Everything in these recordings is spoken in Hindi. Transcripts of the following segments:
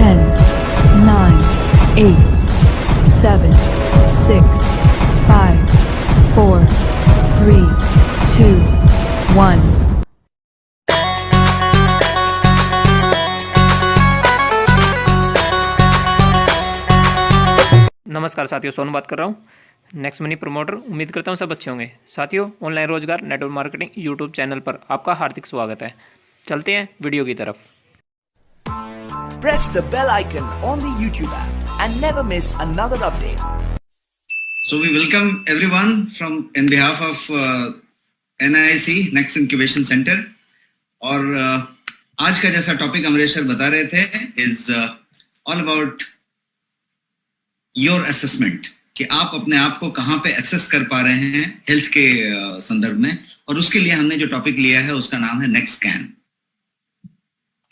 10, 9, 8, 7, 6, 5, 4, 3, 2, 1. नमस्कार साथियों, सोनू बात कर रहा हूँ, नेक्स्ट मनी प्रमोटर। उम्मीद करता हूँ सब अच्छे होंगे। साथियों, ऑनलाइन रोजगार नेटवर्क मार्केटिंग यूट्यूब चैनल पर आपका हार्दिक स्वागत है। चलते हैं वीडियो की तरफ। Press the bell icon on the YouTube app and never miss another update. So we welcome everyone from in behalf of NIIC Next Incubation Center. और आज का जैसा टॉपिक अमरेश सर बता रहे थे is all about your assessment, कि आप अपने आप को कहाँ पे एक्सेस कर पा रहे हैं हेल्थ के संदर्भ में। और उसके लिए हमने जो टॉपिक लिया है उसका नाम है नेक्स्टस्कैन।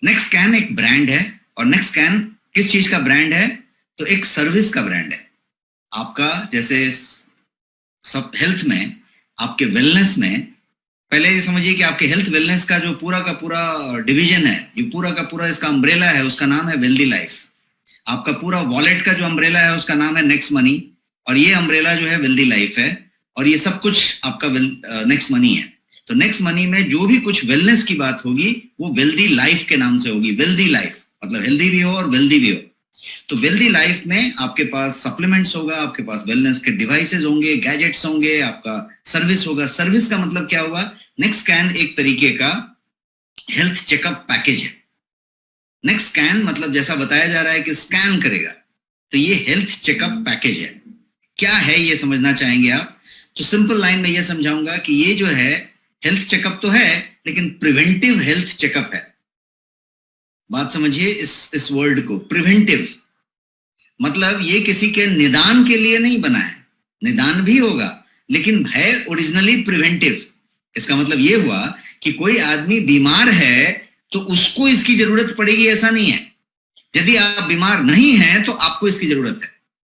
नेक्स्टस्कैन एक ब्रांड है, और नेक्स्टस्कैन किस चीज का ब्रांड है? तो एक सर्विस का ब्रांड है। आपका जैसे सब हेल्थ में, आपके वेलनेस में, पहले ये समझिए कि आपके हेल्थ वेलनेस का जो पूरा का पूरा डिवीजन है, जो पूरा का पूरा इसका अम्ब्रेला है, उसका नाम है वेल्दी लाइफ। आपका पूरा वॉलेट का जो अम्ब्रेला है उसका नाम है नेक्स्ट मनी, और ये अम्ब्रेला जो है वेल्दी लाइफ है, और ये सब कुछ आपका नेक्स्ट मनी है। तो नेक्स्ट मनी में जो भी कुछ वेलनेस की बात होगी वो वेल्दी लाइफ के नाम से होगी। वेल्दी लाइफ मतलब हेल्दी भी हो और वेल्दी भी हो। तो वेल्दी लाइफ में आपके पास सप्लीमेंट्स होगा, आपके पास वेलनेस के डिवाइसेस होंगे, गैजेट्स होंगे, आपका सर्विस होगा। सर्विस का मतलब क्या होगा? नेक्स्टस्कैन एक तरीके का हेल्थ चेकअप पैकेज है। नेक्स्टस्कैन मतलब जैसा बताया जा रहा है कि स्कैन करेगा, तो ये हेल्थ चेकअप पैकेज है। क्या है ये समझना चाहेंगे आप? तो सिंपल लाइन में ये समझाऊंगा कि ये जो है हेल्थ चेकअप तो है, लेकिन प्रिवेंटिव हेल्थ चेकअप है। बात समझिए इस वर्ड को। प्रिवेंटिव मतलब ये किसी के निदान के लिए नहीं बना है, निदान भी होगा, लेकिन है ओरिजिनली प्रिवेंटिव। इसका मतलब ये हुआ कि कोई आदमी बीमार है तो उसको इसकी जरूरत पड़ेगी, ऐसा नहीं है। यदि आप बीमार नहीं हैं तो आपको इसकी जरूरत है,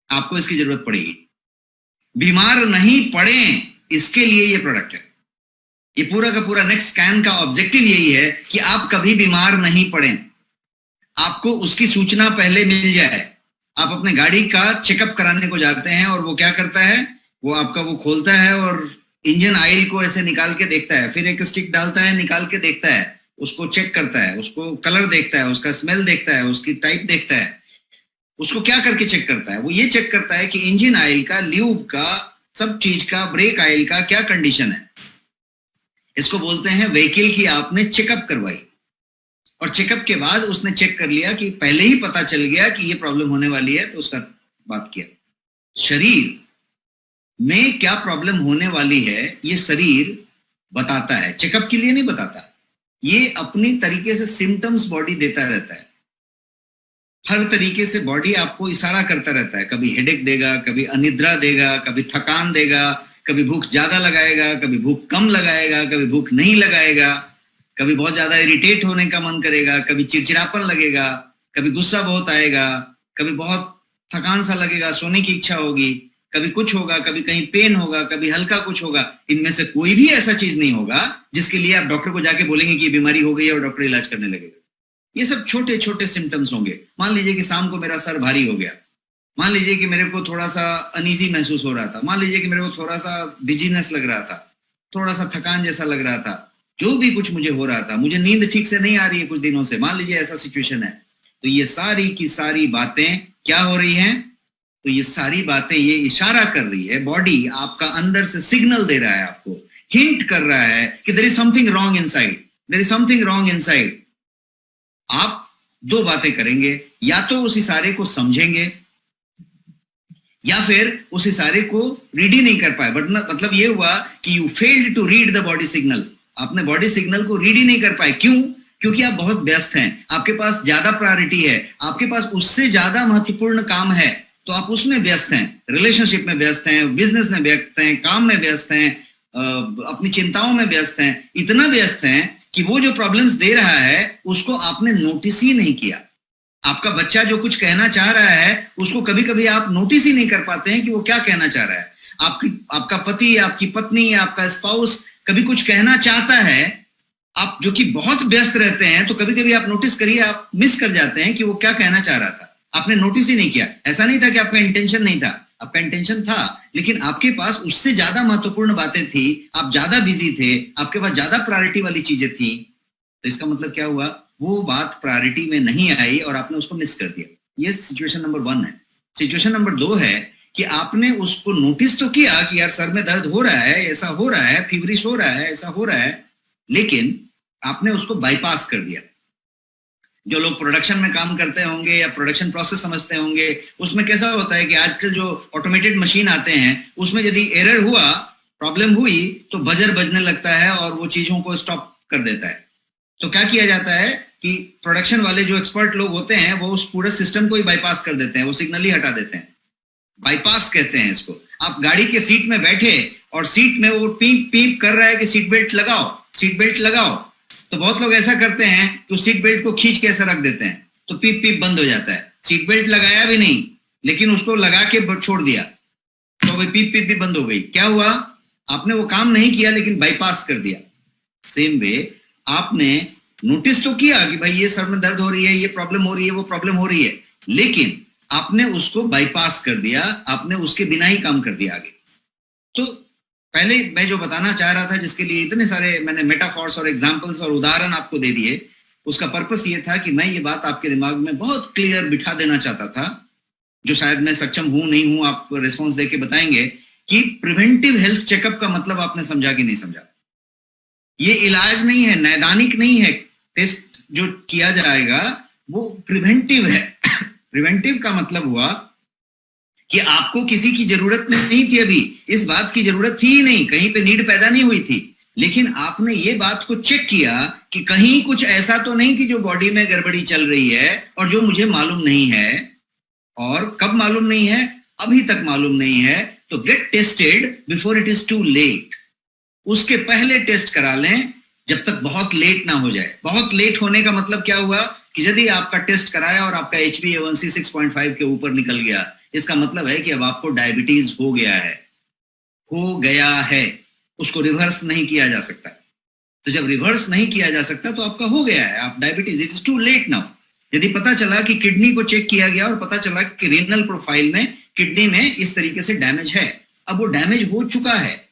आपको इसकी जरूरत पड़ेगी। बीमार नहीं पड़े इसके लिए ये प्रोडक्ट है। ये पूरा का पूरा नेक्स्टस्कैन का ऑब्जेक्टिव यही है कि आप कभी बीमार नहीं पड़े, आपको उसकी सूचना पहले मिल जाए। आप अपने गाड़ी का चेकअप कराने को जाते हैं और वो क्या करता है, वो आपका वो खोलता है और इंजन ऑयल को ऐसे निकाल के देखता है, फिर एक स्टिक डालता है, निकाल के देखता है, उसको चेक करता है, उसको कलर देखता है, उसका स्मेल देखता है, उसकी टाइप देखता है। उसको क्या करके चेक करता है? वो ये चेक करता है कि इंजन ऑयल का, ल्यूब का, सब चीज का, ब्रेक ऑयल का क्या कंडीशन है। इसको बोलते हैं व्हीकल की आपने चेकअप करवाई, और चेकअप के बाद उसने चेक कर लिया कि पहले ही पता चल गया कि ये प्रॉब्लम होने वाली है, तो उसका बात किया। शरीर में क्या प्रॉब्लम होने वाली है ये शरीर बताता है, चेकअप के लिए नहीं बताता। ये अपनी तरीके से सिम्टम्स बॉडी देता रहता है। हर तरीके से बॉडी आपको इशारा करता रहता है। कभी हेडेक देगा, कभी अनिद्रा देगा, कभी थकान देगा, कभी भूख ज्यादा लगाएगा, कभी भूख कम लगाएगा, कभी भूख नहीं लगाएगा, कभी बहुत ज्यादा इरिटेट होने का मन करेगा, कभी चिड़चिड़ापन लगेगा, कभी गुस्सा बहुत आएगा, कभी बहुत थकान सा लगेगा, सोने की इच्छा होगी, कभी कुछ होगा, कभी कहीं पेन होगा, कभी हल्का कुछ होगा। इनमें से कोई भी ऐसा चीज नहीं होगा जिसके लिए आप डॉक्टर को जाके बोलेंगे कि ये बीमारी हो गई है और डॉक्टर इलाज करने लगेगा। ये सब छोटे छोटे सिम्टम्स होंगे। मान लीजिए कि शाम को मेरा सर भारी हो गया, मान लीजिए कि मेरे को थोड़ा सा अनईजी महसूस हो रहा था, मान लीजिए कि मेरे को थोड़ा सा डिजीनेस लग रहा था, थोड़ा सा थकान जैसा लग रहा था, जो भी कुछ मुझे हो रहा था, मुझे नींद ठीक से नहीं आ रही है कुछ दिनों से, मान लीजिए ऐसा सिचुएशन है। तो ये सारी की सारी बातें क्या हो रही हैं? तो ये सारी बातें ये इशारा कर रही है, बॉडी आपका अंदर से सिग्नल दे रहा है, आपको हिंट कर रहा है कि there is something wrong inside, there is something wrong inside. आप दो बातें करेंगे, या तो उस इशारे को समझेंगे या फिर उस इशारे को रीड ही नहीं कर पाए। बट मतलब ये हुआ कि you failed to read the body signal. आपने बॉडी सिग्नल को रीड ही नहीं कर पाए। क्यों? क्योंकि आप बहुत व्यस्त हैं, आपके पास ज्यादा प्रायोरिटी है, आपके पास उससे ज्यादा महत्वपूर्ण काम है, तो आप उसमें व्यस्त हैं, रिलेशनशिप में व्यस्त हैं, बिजनेस में व्यस्त हैं, काम में व्यस्त हैं, अपनी चिंताओं में व्यस्त हैं, इतना व्यस्त हैं कि वो जो प्रॉब्लम्स दे रहा है उसको आपने नोटिस ही नहीं किया। आपका बच्चा जो कुछ कहना चाह रहा है उसको कभी कभी आप नोटिस ही नहीं कर पाते हैं कि वो क्या कहना चाह रहा है। आपका पति, आपकी पत्नी, आपका स्पाउस कभी कुछ कहना चाहता है आप जो कि बहुत व्यस्त रहते हैं, तो कभी कभी आप नोटिस करिए, आप मिस कर जाते हैं कि वो क्या कहना चाह रहा था, आपने नोटिस ही नहीं किया। ऐसा नहीं था कि आपका इंटेंशन नहीं था, आपका इंटेंशन था, लेकिन आपके पास उससे ज्यादा महत्वपूर्ण बातें थी, आप ज्यादा बिजी थे, आपके पास ज्यादा प्रायोरिटी वाली चीजें थी। तो इसका मतलब क्या हुआ, वो बात प्रायोरिटी में नहीं आई और आपने उसको मिस कर दिया। ये सिचुएशन नंबर 1 है। सिचुएशन नंबर 2 है कि आपने उसको नोटिस तो किया कि यार सर में दर्द हो रहा है, ऐसा हो रहा है, फीवरिश हो रहा है, ऐसा हो रहा है, लेकिन आपने उसको बाईपास कर दिया। जो लोग प्रोडक्शन में काम करते होंगे या प्रोडक्शन प्रोसेस समझते होंगे, उसमें कैसा होता है कि आजकल जो ऑटोमेटेड मशीन आते हैं उसमें यदि एरर हुआ, प्रॉब्लम हुई, तो बजर बजने लगता है और वो चीजों को स्टॉप कर देता है। तो क्या किया जाता है कि प्रोडक्शन वाले जो एक्सपर्ट लोग होते हैं वो उस पूरे सिस्टम को ही बाईपास कर देते हैं, वो सिग्नल ही हटा देते हैं। बाईपास कहते हैं इसको। आप गाड़ी के सीट में बैठे और सीट में वो पीप पीप कर रहा है कि सीट बेल्ट लगाओ, सीट बेल्ट लगाओ, तो बहुत लोग ऐसा करते हैं कि उस सीट बेल्ट को खींच के ऐसा रख देते हैं, तो पीप पीप बंद हो जाता है। सीट बेल्ट लगाया भी नहीं, लेकिन उसको लगा के छोड़ दिया, तो वही पीप पीप भी बंद हो गई। क्या हुआ, आपने वो काम नहीं किया लेकिन बाईपास कर दिया। सेम वे आपने नोटिस तो किया कि भाई ये सर में दर्द हो रही है, ये प्रॉब्लम हो रही है, वो प्रॉब्लम हो रही है, लेकिन आपने उसको बाईपास कर दिया, आपने उसके बिना ही काम कर दिया आगे। तो पहले मैं जो बताना चाह रहा था, जिसके लिए इतने सारे मैंने मेटाफॉर्स और एग्जांपल्स और उदाहरण आपको दे दिए, उसका पर्पस ये था कि मैं ये बात आपके दिमाग में बहुत क्लियर बिठा देना चाहता था, जो शायद मैं सक्षम हूं नहीं हूं, आप रिस्पॉन्स देके बताएंगे कि प्रिवेंटिव हेल्थ चेकअप का मतलब आपने समझा कि नहीं समझा। ये इलाज नहीं है, नैदानिक नहीं है। टेस्ट जो किया जाएगा वो प्रिवेंटिव है। प्रिवेंटिव का मतलब हुआ कि आपको किसी की जरूरत नहीं थी, अभी इस बात की जरूरत थी ही नहीं, कहीं पे नीड पैदा नहीं हुई थी, लेकिन आपने ये बात को चेक किया कि कहीं कुछ ऐसा तो नहीं कि जो बॉडी में गड़बड़ी चल रही है और जो मुझे मालूम नहीं है। और कब मालूम नहीं है, अभी तक मालूम नहीं है, तो get tested before it is too late. उसके पहले टेस्ट करा लें जब तक बहुत लेट ना हो जाए। बहुत लेट होने का मतलब क्या हुआ कि यदि आपका टेस्ट कराया और आपका HbA1c 6.5 के ऊपर निकल गया, इसका मतलब है कि अब आपको डायबिटीज हो गया है, उसको रिवर्स नहीं किया जा सकता। तो जब रिवर्स नहीं किया जा सकता तो आपका हो गया है, आप diabetes, it is too late now. यदि पता चला कि किडनी को चेक किया गया और पता चला कि रीनल प्रोफाइल में किडनी में इस तरीके से डैमेज है, अब वो डैमेज हो चुका है,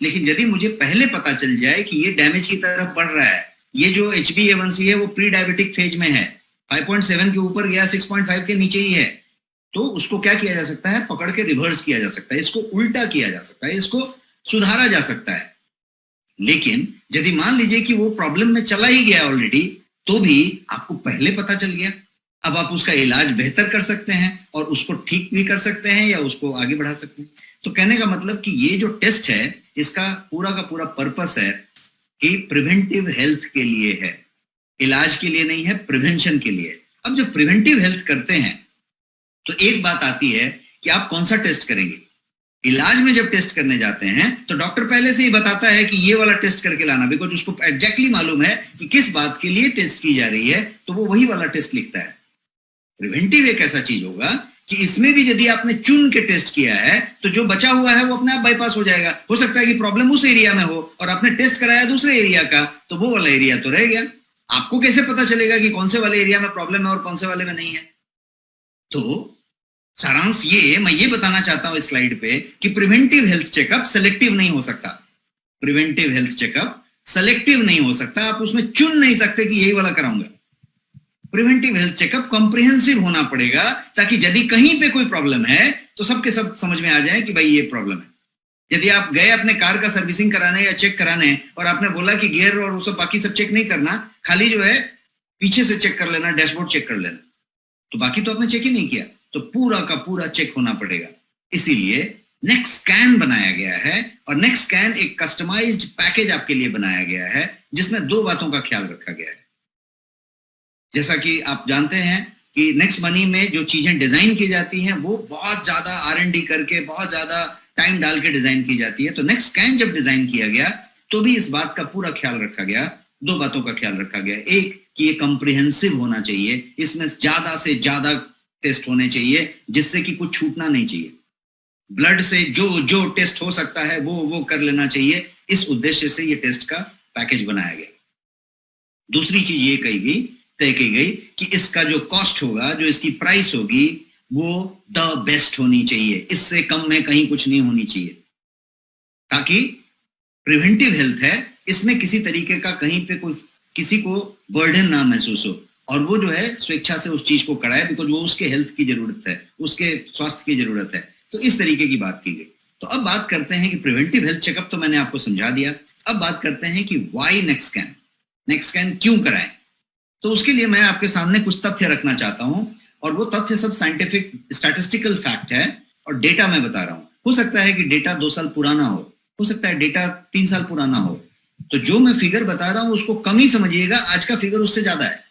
लेकिन यदि मुझे पहले पता चल जाए कि ये डैमेज की तरफ बढ़ रहा है, ये जो HbA1c है वो प्री डायबिटिक फेज में है, 5.7 के ऊपर गया, 6.5 के नीचे ही है, तो उसको क्या किया जा सकता है, पकड़ के रिवर्स किया जा सकता है, इसको उल्टा किया जा सकता है, इसको सुधारा जा सकता है। लेकिन यदि मान लीजिए कि वो प्रॉब्लम में चला ही गया ऑलरेडी, तो भी आपको पहले पता चल गया, अब आप उसका इलाज बेहतर कर सकते हैं और उसको ठीक भी कर सकते हैं या उसको आगे बढ़ा सकते हैं। तो कहने का मतलब कि ये जो टेस्ट है, इसका पूरा का पूरा पर्पस है कि प्रिवेंटिव हेल्थ के लिए है, इलाज के लिए नहीं है, प्रिवेंशन के लिए। अब जब प्रिवेंटिव हेल्थ करते हैं तो एक बात आती है कि आप कौन सा टेस्ट करेंगे। इलाज में जब टेस्ट करने जाते हैं तो डॉक्टर पहले से ही बताता है कि ये वाला टेस्ट करके लाना, बिकॉज उसको एग्जैक्टली मालूम है कि किस बात के लिए टेस्ट की जा रही है, तो वो वही वाला टेस्ट लिखता है। प्रिवेंटिव एक ऐसा चीज होगा कि इसमें भी यदि आपने चुन के टेस्ट किया है तो जो बचा हुआ है वो अपने आप बाईपास हो जाएगा। हो सकता है कि प्रॉब्लम उस एरिया में हो और आपने टेस्ट कराया दूसरे एरिया का, तो वो वाला एरिया तो रह गया। आपको कैसे पता चलेगा कि कौन से वाले एरिया में प्रॉब्लम है और कौन से वाले में नहीं है? तो सारांश ये मैं ये बताना चाहता हूं इस स्लाइड पे कि प्रिवेंटिव हेल्थ चेकअप सेलेक्टिव नहीं हो सकता। प्रिवेंटिव हेल्थ चेकअप सेलेक्टिव नहीं हो सकता, आप उसमें चुन नहीं सकते कि यही वाला कराऊंगा। प्रिवेंटिव हेल्थ चेकअप कॉम्प्रिहेंसिव होना पड़ेगा, ताकि यदि कहीं पे कोई प्रॉब्लम है तो सबके सब समझ में आ जाए कि भाई ये प्रॉब्लम है। यदि आप गए अपने कार का सर्विसिंग कराने या चेक कराने और आपने बोला कि गियर और सब बाकी सब चेक नहीं करना, खाली जो है पीछे से चेक कर लेना, डैशबोर्ड चेक कर लेना, तो बाकी तो आपने चेक ही नहीं किया, तो पूरा का पूरा चेक होना पड़ेगा। इसीलिए नेक्स्ट स्कैन बनाया गया है और नेक्स्ट स्कैन एक कस्टमाइज्ड पैकेज आपके लिए बनाया गया है, जिसमें दो बातों का ख्याल रखा गया है। जैसा कि आप जानते हैं कि नेक्स्ट मनी में जो चीजें डिजाइन की जाती हैं वो बहुत ज्यादा R&D करके बहुत ज्यादा टाइम डाल के डिजाइन की जाती है। तो नेक्स्ट स्कैन जब डिजाइन किया गया तो भी इस बात का पूरा ख्याल रखा गया, दो बातों का ख्याल रखा गया। एक कि ये कॉम्प्रिहेंसिव होना चाहिए, इसमें ज्यादा से ज्यादा टेस्ट होने चाहिए जिससे कि कुछ छूटना नहीं चाहिए। ब्लड से जो टेस्ट हो सकता है वो कर लेना चाहिए। इस उद्देश्य से ये टेस्ट का पैकेज बनाया गया। दूसरी चीज ये कही गई, तय की गई कि इसका जो कॉस्ट होगा, जो इसकी प्राइस होगी, वो द बेस्ट होनी चाहिए, इससे कम में कहीं कुछ नहीं होनी चाहिए, ताकि प्रिवेंटिव हेल्थ है, इसमें किसी तरीके का कहीं पे कोई किसी को बर्डन ना महसूस हो, और वो जो है स्वेच्छा से उस चीज को कराए, बिकॉज वो उसके हेल्थ की जरूरत है, उसके स्वास्थ्य की जरूरत है। तो इस तरीके की बात की गई। तो अब बात करते हैं कि प्रिवेंटिव हेल्थ चेकअप तो मैंने आपको समझा दिया। अब बात करते हैं कि why neck scan, neck scan क्यों कराएं। तो उसके लिए मैं आपके सामने कुछ तथ्य रखना चाहता हूं, और वो तथ्य सब साइंटिफिक स्टैटिस्टिकल फैक्ट है, और डेटा मैं बता रहा हूं। हो सकता है कि डेटा 2 साल पुराना हो सकता है डेटा 3 साल पुराना हो, तो जो मैं फिगर बता रहा हूं उसको कम ही समझिएगा, आज का फिगर उससे ज्यादा है।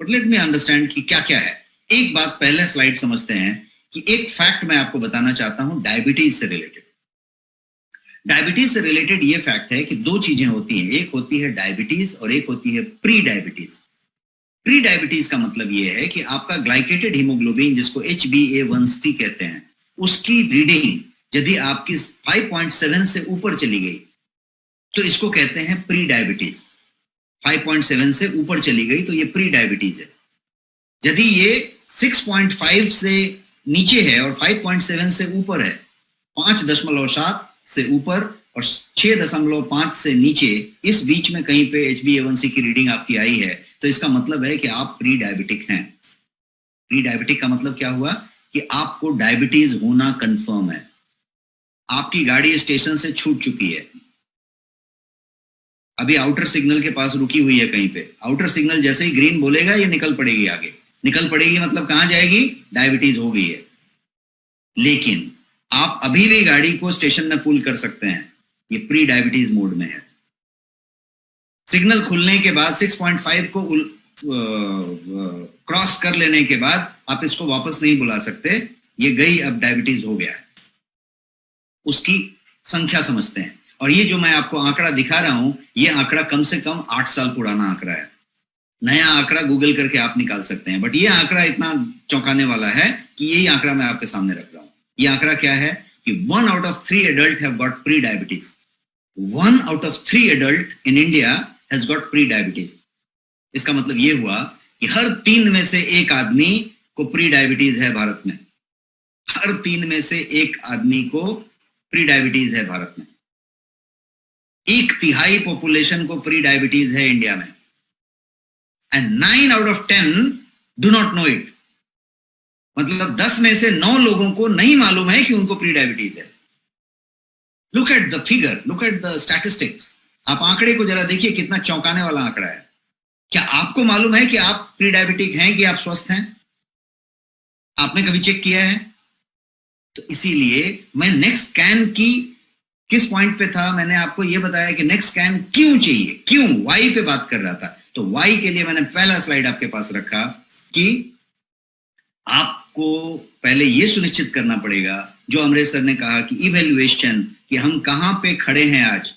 बट लेट मी अंडरस्टैंड कि क्या क्या है। एक बात पहले स्लाइड समझते हैं कि एक फैक्ट मैं आपको बताना चाहता हूं डायबिटीज से रिलेटेड। डायबिटीज से रिलेटेड ये फैक्ट है कि 2 चीजें होती हैं, एक होती है डायबिटीज और एक होती है प्री डायबिटीज। प्री डायबिटीज का मतलब ये है कि आपका ग्लाइकेटेड हीमोग्लोबिन, जिसको HbA1c कहते हैं, उसकी रीडिंग यदि आपकी 5.7 से ऊपर चली गई तो इसको कहते हैं प्री डायबिटीज। 5.7 से ऊपर चली गई तो ये प्री डायबिटीज है। यदि ये 6.5 से नीचे है और 5.7 से ऊपर है, 5.7 से ऊपर और 6.5 से नीचे, इस बीच में कहीं पे HbA1c की रीडिंग आपकी आई है, तो इसका मतलब है कि आप प्री डायबिटिक हैं। प्री डायबिटिक का मतलब क्या हुआ कि आपको डायबिटीज होना कंफर्म है, आपकी गाड़ी स्टेशन से छूट चुकी है, अभी आउटर सिग्नल के पास रुकी हुई है कहीं पे, आउटर सिग्नल जैसे ही ग्रीन बोलेगा ये निकल पड़ेगी आगे, निकल पड़ेगी मतलब कहां जाएगी, डायबिटीज हो गई है। लेकिन आप अभी भी गाड़ी को स्टेशन में पुल कर सकते हैं, ये प्री डायबिटीज मोड में है। सिग्नल खुलने के बाद 6.5 को क्रॉस कर लेने के बाद आप इसको वापस नहीं बुला सकते, ये गई, अब डायबिटीज हो गया है। उसकी संख्या समझते हैं, और ये जो मैं आपको आंकड़ा दिखा रहा हूं, ये आंकड़ा कम से कम 8 साल पुराना आंकड़ा है। नया आंकड़ा गूगल करके आप निकाल सकते हैं, बट ये आंकड़ा इतना चौंकाने वाला है कि यही आंकड़ा मैं आपके सामने रख रहा हूं। ये आंकड़ा क्या है कि 1 out of 3 adult have got pre-diabetes. 1 out of 3 adult in India has got pre-diabetes. इसका मतलब ये हुआ कि हर 3 में से 1 आदमी को प्री डायबिटीज है भारत में। हर 3 में से 1 आदमी को प्री डायबिटीज है भारत में। 1/3 पॉपुलेशन को प्री डायबिटीज है इंडिया में, and 9 out of 10 do not know it. मतलब 10 में से 9 लोगों को नहीं मालूम है कि उनको प्री डायबिटीज है। Look at the figure, look at the statistics. आप आंकड़े को जरा देखिए, कितना चौंकाने वाला आंकड़ा है। क्या आपको मालूम है कि आप प्री डायबिटिक हैं कि आप स्वस्थ हैं? आपने कभी चेक किया है? तो इसीलिए मैं नेक्स्ट स्कैन की किस पॉइंट पे था, मैंने आपको यह बताया कि नेक्स्ट स्कैन क्यों चाहिए, क्यों, वाई पे बात कर रहा था। तो वाई के लिए मैंने पहला स्लाइड आपके पास रखा कि आपको पहले यह सुनिश्चित करना पड़ेगा, जो अमरेश सर ने कहा कि इवैल्यूएशन, कि हम कहां पे खड़े हैं आज,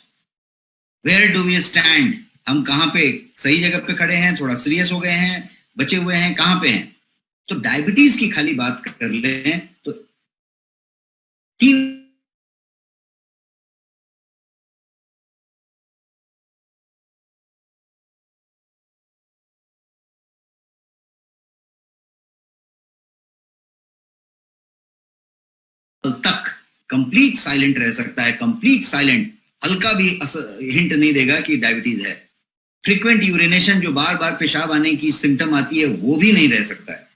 वेयर डू वी स्टैंड, हम कहां पे सही जगह पे खड़े हैं, थोड़ा सीरियस हो गए हैं, बचे हुए हैं, कहां पे हैं। तो डायबिटीज की खाली बात कर लें तो 3 तक कंप्लीट साइलेंट रह सकता है, कंप्लीट साइलेंट, हल्का भी हिंट नहीं देगा कि डायबिटीज है। फ्रीक्वेंट यूरिनेशन, जो बार बार पेशाब आने की सिम्टम आती है, वो भी नहीं रह सकता है।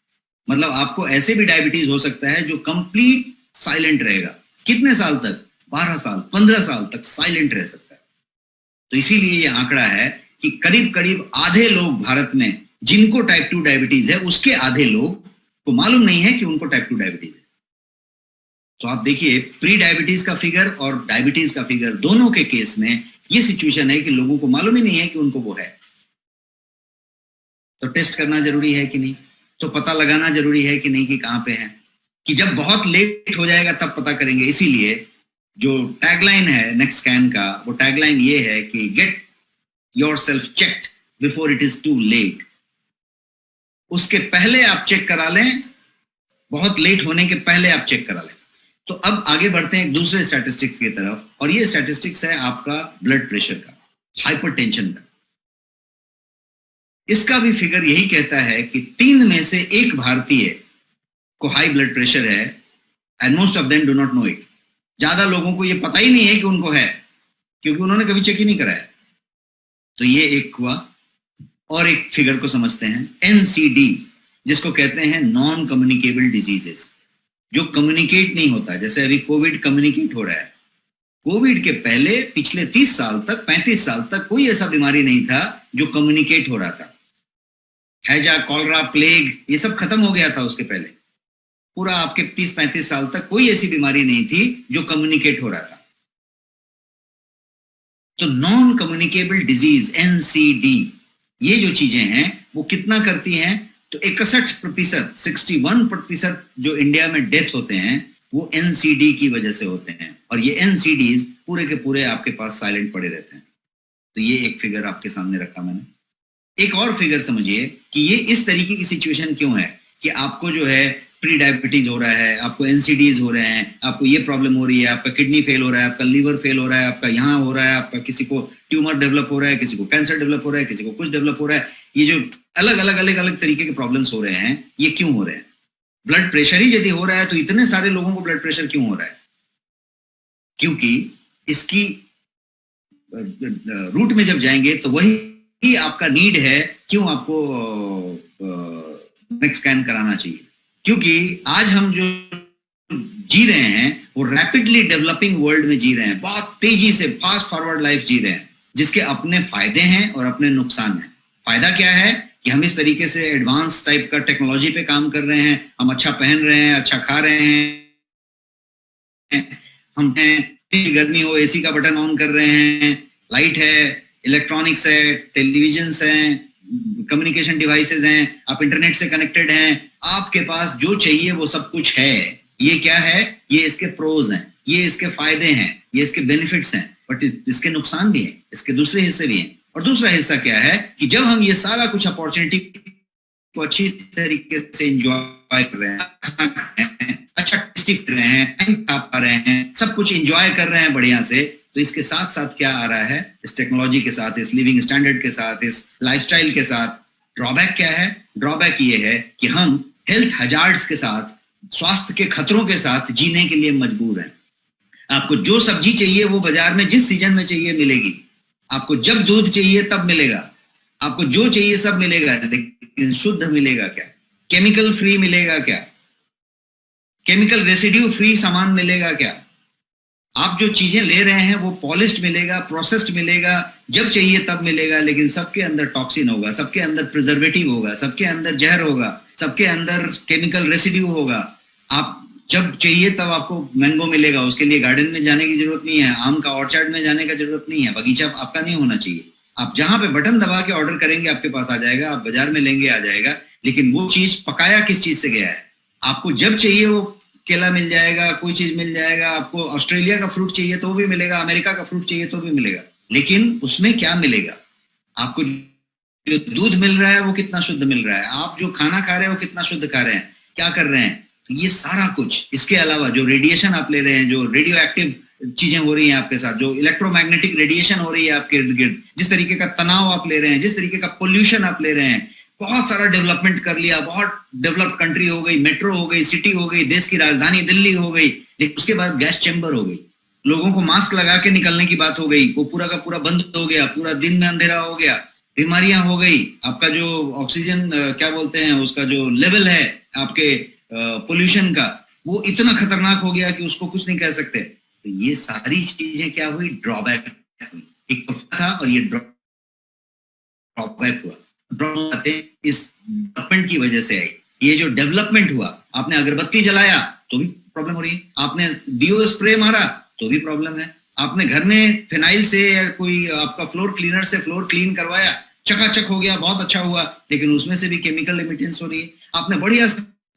मतलब आपको ऐसे भी डायबिटीज हो सकता है जो कंप्लीट साइलेंट रहेगा। कितने साल तक? 12 साल, 15 साल तक साइलेंट रह सकता है। तो इसीलिए ये आंकड़ा है कि करीब करीब आधे लोग भारत में जिनको टाइप 2 डायबिटीज है, उसके आधे लोग को मालूम नहीं है कि उनको टाइप 2 डायबिटीज है। तो आप देखिए, प्री डायबिटीज का फिगर और डायबिटीज का फिगर, दोनों के केस में ये सिचुएशन है कि लोगों को मालूम ही नहीं है कि उनको वो है। तो टेस्ट करना जरूरी है कि नहीं, तो पता लगाना जरूरी है कि नहीं कि कहां पे है, कि जब बहुत लेट हो जाएगा तब पता करेंगे। इसीलिए जो टैगलाइन है नेक्स्ट स्कैन का, वो टैगलाइन ये है कि get yourself checked before it is too late. उसके पहले आप चेक करा लें, बहुत लेट होने के पहले आप चेक करा लें। तो अब आगे बढ़ते हैं एक दूसरे स्टैटिस्टिक्स की तरफ, और ये स्टैटिस्टिक्स है आपका ब्लड प्रेशर का, हाइपरटेंशन का। इसका भी फिगर यही कहता है कि 3 में से 1 भारतीय को हाई ब्लड प्रेशर है, and most of them do not know it. ज्यादा लोगों को ये पता ही नहीं है कि उनको है, क्योंकि उन्होंने कभी चेक ही नहीं कराया। तो ये एक हुआ। और एक फिगर को समझते हैं, एनसीडी, जिसको कहते हैं नॉन कम्युनिकेबल डिजीजेस, जो कम्युनिकेट नहीं होता। जैसे अभी कोविड कम्युनिकेट हो रहा है। कोविड के पहले पिछले 30 साल तक, 35 साल तक कोई ऐसा बीमारी नहीं था जो कम्युनिकेट हो रहा था। हैजा, कॉलरा, प्लेग, ये सब खत्म हो गया था उसके पहले। पूरा आपके 30-35 साल तक कोई ऐसी बीमारी नहीं थी जो कम्युनिकेट हो रहा था। तो नॉन कम्युनिकेबल डिजीज, एनसीडी, ये जो चीजें हैं वो कितना करती हैं? तो 61%, 61% जो इंडिया में डेथ होते हैं वो एनसीडी की वजह से होते हैं। और ये एनसीडीज पूरे के पूरे आपके पास साइलेंट पड़े रहते हैं। तो ये एक फिगर आपके सामने रखा मैंने। एक और फिगर समझिए कि ये इस तरीके की सिचुएशन क्यों है कि आपको जो है प्री डायबिटीज हो रहा है, आपको एनसीडीज हो रहे हैं, आपको ये प्रॉब्लम हो रही है, आपका किडनी फेल हो रहा है, आपका लीवर फेल हो रहा है, आपका यहाँ हो रहा है, आपका किसी को ट्यूमर डेवलप हो रहा है, किसी को कैंसर डेवलप हो रहा है, किसी को कुछ डेवलप हो रहा है। ये जो अलग अलग तरीके के प्रॉब्लम्स हो रहे हैं, ये क्यों हो रहे हैं? ब्लड प्रेशर ही यदि हो रहा है तो इतने सारे लोगों को ब्लड प्रेशर क्यों हो रहा है? क्योंकि इसकी रूट में जब जाएंगे तो वही आपका नीड है। क्यों आपको नेक स्कैन कराना चाहिए? क्योंकि आज हम जो जी रहे हैं वो रैपिडली डेवलपिंग वर्ल्ड में जी रहे हैं, बहुत तेजी से फास्ट फॉरवर्ड लाइफ जी रहे हैं, जिसके अपने फायदे हैं और अपने नुकसान हैं। फायदा क्या है कि हम इस तरीके से एडवांस टाइप का टेक्नोलॉजी पे काम कर रहे हैं, हम अच्छा पहन रहे हैं, अच्छा खा रहे हैं, हम गर्मी हो एसी का बटन ऑन कर रहे हैं, लाइट है, इलेक्ट्रॉनिक्स है, टेलीविजन हैं, कम्युनिकेशन डिवाइसेस हैं, आप इंटरनेट से कनेक्टेड हैं, आपके पास जो चाहिए वो सब कुछ है। ये क्या है? ये इसके प्रोज हैं, ये इसके फायदे हैं, ये इसके बेनिफिट्स हैं, बट इसके नुकसान भी हैं, इसके दूसरे हिस्से भी हैं। और दूसरा हिस्सा क्या है कि जब हम ये सारा कुछ अपॉर्चुनिटी को अच्छी तरीके से एंजॉय कर रहे हैं, अच्छा टेस्टी कर रहे हैं, टाइम पा रहे हैं, सब कुछ एंजॉय कर रहे हैं बढ़िया से, तो इसके साथ साथ क्या आ रहा है? इस टेक्नोलॉजी के साथ, इस लिविंग स्टैंडर्ड के साथ, इस लाइफस्टाइल के साथ ड्रॉबैक क्या है? ड्रॉबैक ये है कि हम हेल्थ हजार्ड्स के साथ, स्वास्थ्य के खतरों के साथ जीने के लिए मजबूर हैं। आपको जो सब्जी चाहिए वो बाजार में जिस सीजन में चाहिए मिलेगी, आपको जब दूध चाहिए तब मिलेगा, आपको जो चाहिए सब मिलेगा, लेकिन शुद्ध मिलेगा क्या? केमिकल फ्री मिलेगा क्या? केमिकल रेसिड्यू फ्री सामान मिलेगा क्या? आप जो चीजें ले रहे हैं वो पॉलिश्ड मिलेगा, प्रोसेस्ड मिलेगा, जब चाहिए तब मिलेगा, लेकिन सबके अंदर टॉक्सिन होगा, सबके अंदर प्रिजर्वेटिव होगा, सबके अंदर जहर होगा, सबके अंदर केमिकल रेसिड्यू होगा। आप जब चाहिए तब आपको मैंगो मिलेगा, उसके लिए गार्डन में जाने की जरूरत नहीं है, आम का ऑर्चर्ड में जाने का जरूरत नहीं है, बगीचा आपका नहीं होना चाहिए। आप जहां पे बटन दबा के ऑर्डर करेंगे आपके पास आ जाएगा, आप बाजार में लेंगे आ जाएगा, लेकिन वो चीज पकाया किस चीज से गया है? आपको जब चाहिए वो केला मिल जाएगा, कोई चीज मिल जाएगा, आपको ऑस्ट्रेलिया का फ्रूट चाहिए तो भी मिलेगा, अमेरिका का फ्रूट चाहिए तो भी मिलेगा, लेकिन उसमें क्या मिलेगा? आपको जो दूध मिल रहा है वो कितना शुद्ध मिल रहा है? आप जो खाना खा रहे हैं वो कितना शुद्ध खा रहे हैं? क्या कर रहे हैं? तो ये सारा कुछ, इसके अलावा जो रेडिएशन आप ले रहे हैं, जो रेडियो एक्टिव चीजें हो रही हैं आपके साथ, जो इलेक्ट्रोमैग्नेटिक रेडिएशन हो रही है आपके इर्द गिर्द, जिस तरीके का तनाव आप ले रहे हैं, जिस तरीके का पोल्यूशन आप ले रहे हैं, बहुत सारा डेवलपमेंट कर लिया, बहुत डेवलप्ड कंट्री हो गई, मेट्रो हो गई, सिटी हो गई, देश की राजधानी दिल्ली हो गई, लेकिन उसके बाद गैस चैम्बर हो गई, लोगों को मास्क लगा के निकलने की बात हो गई, वो पूरा का पूरा बंद हो गया, पूरा दिन में अंधेरा हो गया, बीमारियां हो गई, आपका जो ऑक्सीजन क्या बोलते हैं उसका जो लेवल है आपके पोल्यूशन का, वो इतना खतरनाक हो गया कि उसको कुछ नहीं कह सकते। तो ये सारी चीजें क्या हुई? ड्रॉबैक हुई। एक तो था और ये ड्रॉबैक हुआ। ड्रॉबैक इस डेवलपमेंट की वजह से आई। ये जो डेवलपमेंट हुआ, आपने अगरबत्ती जलाया तो भी प्रॉब्लम हो रही है, आपने डीओ स्प्रे मारा तो भी प्रॉब्लम है, आपने घर में फिनाइल से या कोई आपका फ्लोर क्लीनर से फ्लोर क्लीन करवाया, चकाचक हो गया, बहुत अच्छा हुआ, लेकिन उसमें से भी केमिकल एमिटेंस हो रही है। आपने बढ़िया